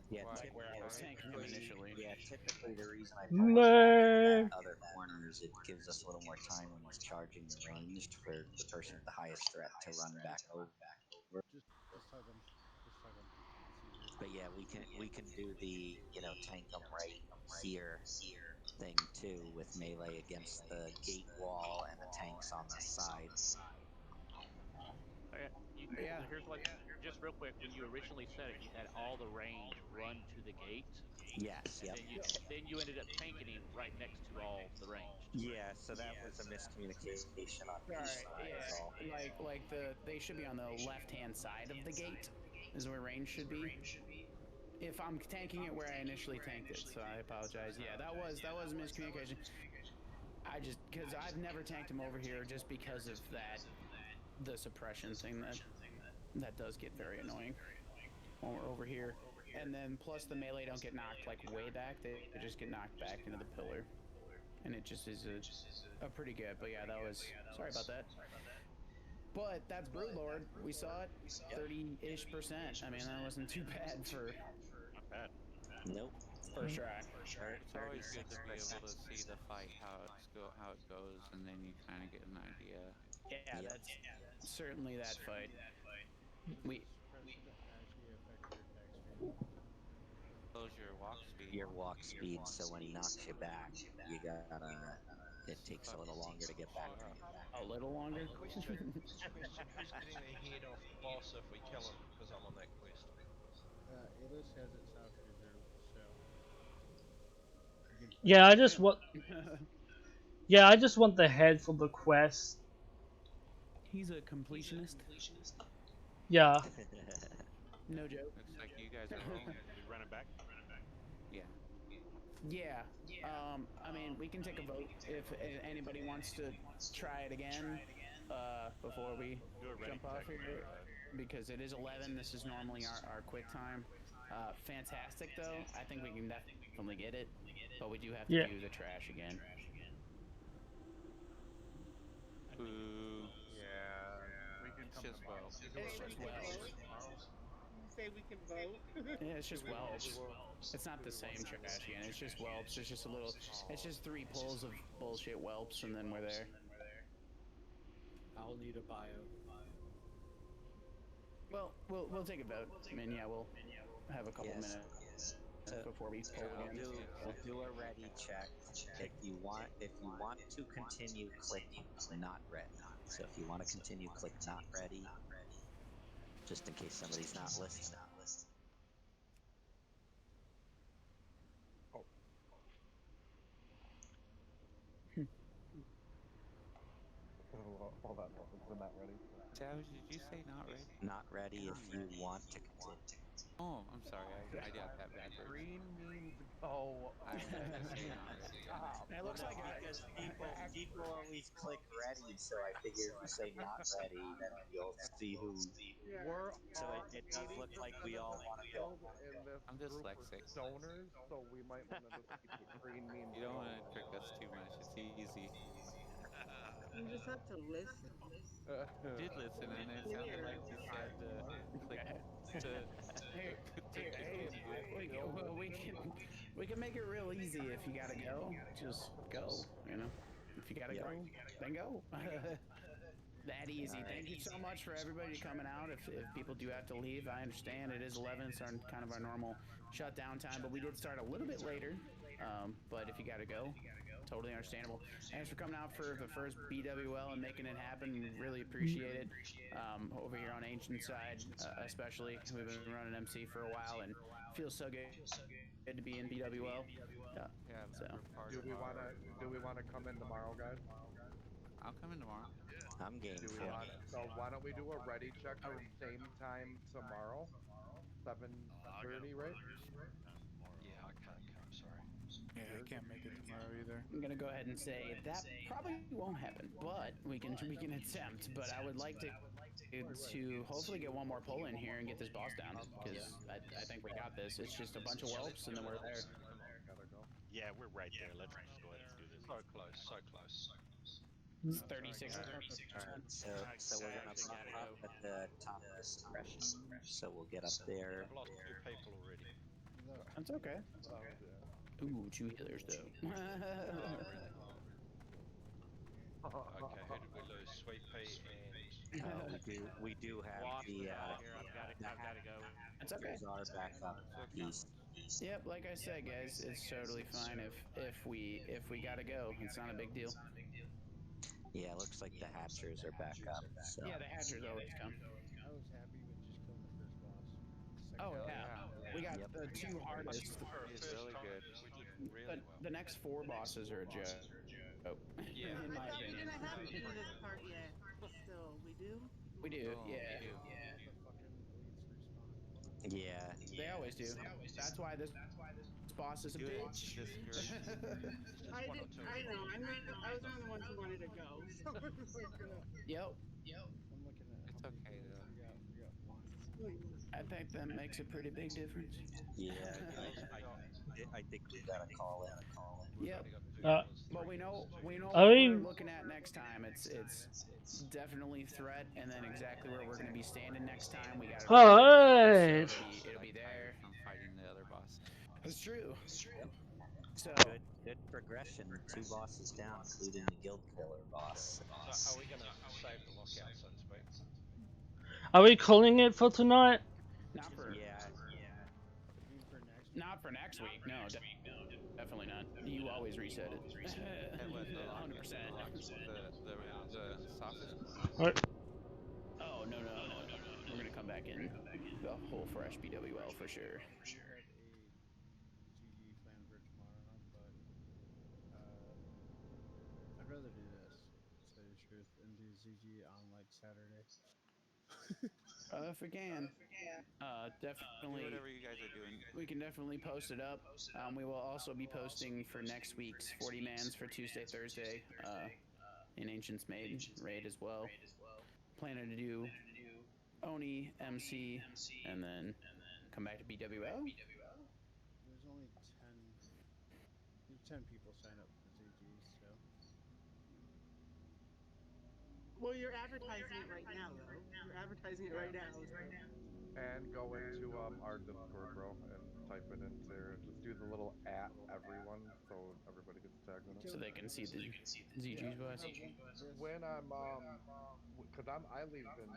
Yeah,
Like where I was tanking him initially.
Yeah, typically the reason I
Meh.
other corners, it gives us a little more time when he's charging the ranged for the person with the highest threat to run back over.
Just tug him. Just tug him. It's easier.
But yeah, we can do the tank 'em right here thing too with melee against the gate wall and the tanks on the side.
Yeah.
Here's what, just real quick, when you originally said it, you had all the range run to the gate.
Yes. Yep.
Then you ended up tanking him right next to all the range.
Yeah, so that was a miscommunication on his side.
Yeah, like they should be on the left hand side of the gate is where range should be. If I'm tanking it where I initially tanked it, so I apologize. Yeah, that was a miscommunication. Because I've never tanked him over here just because of the suppression thing that does get very annoying when we're over here. And then plus the melee don't get knocked like way back, they just get knocked back into the pillar. And it just is a pretty good, but yeah, that was, sorry about that. But that's Broodlord, we saw it, 30-ish%. I mean, that wasn't too bad for...
Not bad.
Nope.
First try.
It's always good to be able to see the fight, how it goes, and then you kind of get an idea.
Yeah, that's certainly that fight.
Close your walk speed.
Your walk speed, so when he knocks you back, you gotta. It takes a little longer to get back.
A little longer?
Question, who's getting the head off the boss if we kill him? Because I'm on that quest.
Illis has it south reserved, so.
Yeah, I just want. Yeah, I just want the head for the quest.
He's a completionist.
Yeah.
No joke.
Looks like you guys are rolling.
We running back?
Yeah.
Yeah. I mean, we can take a vote if anybody wants to try it again before we
Do a ready
jump off
check.
here, because it is 11. This is normally our quick time. Fantastic though. I think we can definitely get it, but we do have to
Yeah.
do the trash again.
Boo.
Yeah, we can come
Just
tomorrow.
well.
We do
It's
a
just
ready check
Wells.
tomorrow.
You say we can vote?
Yeah, it's
Do
just
we want to
whelps.
do a?
It's not
Do
the
we want
same
to do
trash again. It's just whelps. It's just a little. It's
Oh.
just 3 pulls of bullshit whelps, and then we're there.
I'll need a bio.
Well, we'll take a vote. I mean, yeah, we'll have a couple
Yes.
minutes
So,
before we
so
poll
we'll
again.
do a ready check. If you want to continue, click not ready. So if you want to continue, click not ready, just in case somebody's not listening.
Oh. Hold on. We're not ready.
Savage, did you say not ready?
Not ready if you want to continue.
Oh, I'm sorry. I got that backwards.
Green means go.
I meant to say not ready.
Stop.
It looks like
Because people always click ready, so I figure if you say not ready, then you'll see who.
Yeah.
We're
So
all
it does look like
80%
we
of
all
the
want to go.
guild in this
I'm
group are
dyslexic.
stoners, so we might want to just keep it green means
You don't
go.
want to trick us too much. It's easy.
You just have to listen.
I did listen, and it sounded like you said click to
Here,
to
hey,
continue.
we can make it real easy. If you gotta go, just go. You know, if you gotta
Yep.
go, then go. That easy.
All right.
Thank you so much for everybody coming out. If people do have to leave, I understand. It is 11. It's kind of our normal shutdown time, but we did start a little bit later. But if you got to go, totally understandable. Thanks for coming out for the first BWL and making it happen. We really appreciate it. Over here on Ancient side, especially, we've been running MC for a while and feels so good to be in BWL.
Yeah,
So.
we're part
Do
of
we
our.
want to come in tomorrow, guys?
I'll come in tomorrow.
I'm game
Do we
for it.
want? So why don't we do a ready check the same time tomorrow, 7:30, right?
Yeah, I can't come. Sorry.
Yeah, I can't make it tomorrow either.
I'm gonna go ahead and say that probably won't happen, but we can attempt. But I would like to hopefully get one more poll in here and get this boss down, because I think we got this. It's just a bunch of whelps and then we're there.
Gotta go.
Yeah, we're right there. Let's just go ahead and do this.
So close, so close.
It's 36.
All right, so we're gonna
actually
pop
gotta
up
go.
at the top of the suppression. So we'll get up there.
I've lost 2 people already.
That's okay.
Oh, yeah.
Ooh, 2 healers though.
Oh, really? Okay, who did we lose? Sweet Pea and...
We do have
Wasp
the
is out of here. I've got to go.
It's okay.
are back up east.
Yep, like I said, guys, it's totally fine if we gotta go. It's not a big deal.
Yeah, looks like the hatchers are back up. So.
Yeah, the hatchers always come.
I was happy with just killing the first boss.
Oh
Hell
yeah. We got
Yep.
the 2 hardest.
It's really good.
We did really well.
The next 4 bosses are a joke.
Yeah.
In my
I thought we
opinion.
didn't have to do this part yet. Still, we do?
We do,
Oh,
yeah.
we do.
The fucking elites respawn.
Yeah.
They always do. That's why this boss is a
Do it.
bitch.
Discourage.
I did. I know. I was one of the ones who wanted to go. So I was like,
Yep.
I'm looking at
It's
how many
okay,
kills
though.
we got 1.
I think that makes a pretty big difference.
Yeah. I think we gotta call it.
We've
Yep.
only got 2
Uh,
healers,
But
3
we know
healers.
I
what
mean-
we're looking at next time. It's definitely threat, and then exactly where we're gonna be standing next time. We got it.
Alright.
So it'll be there.
From fighting the other boss.
That's true. So
Good progression. 2 bosses down, including the guild killer boss.
So are we going to save the lockout, so to speak?
Are we calling it for tonight?
not for
Yeah.
not for next week. No, definitely not. You always reset it.
And what, the
100%.
the softest?
What?
Oh no. We're gonna come back in the whole fresh BWL for sure.
GG plan for tomorrow, but I'd rather do this. To tell you the truth.
truth into ZG on like Saturday.
If we can,
Do
definitely.
whatever you guys are doing.
We can definitely post it up. We will also be posting for next week's 40 mans for Tuesday, Thursday, in Ancients Made raid as well. Planning to do Oni, MC, and then come back to BWO.
There's only 10 people sign up for ZG, so.
Well, you're advertising it right now, though. You're advertising it right now, so.
And go into our Discord, bro, and type it into there. Just do the little @ everyone, so everybody gets tagged in it.
So they can see the ZG's bus.
When I'm because I leave in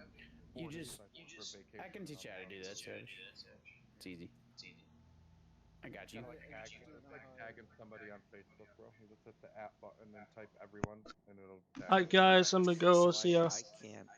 4 days for vacation.
I can teach you how to do that, Serge. It's easy. I got you.
Kind of like tagging somebody on Facebook, bro. You just hit the @ button and type everyone, and it'll tag.
Alright, guys, I'm gonna go. See ya.
I can't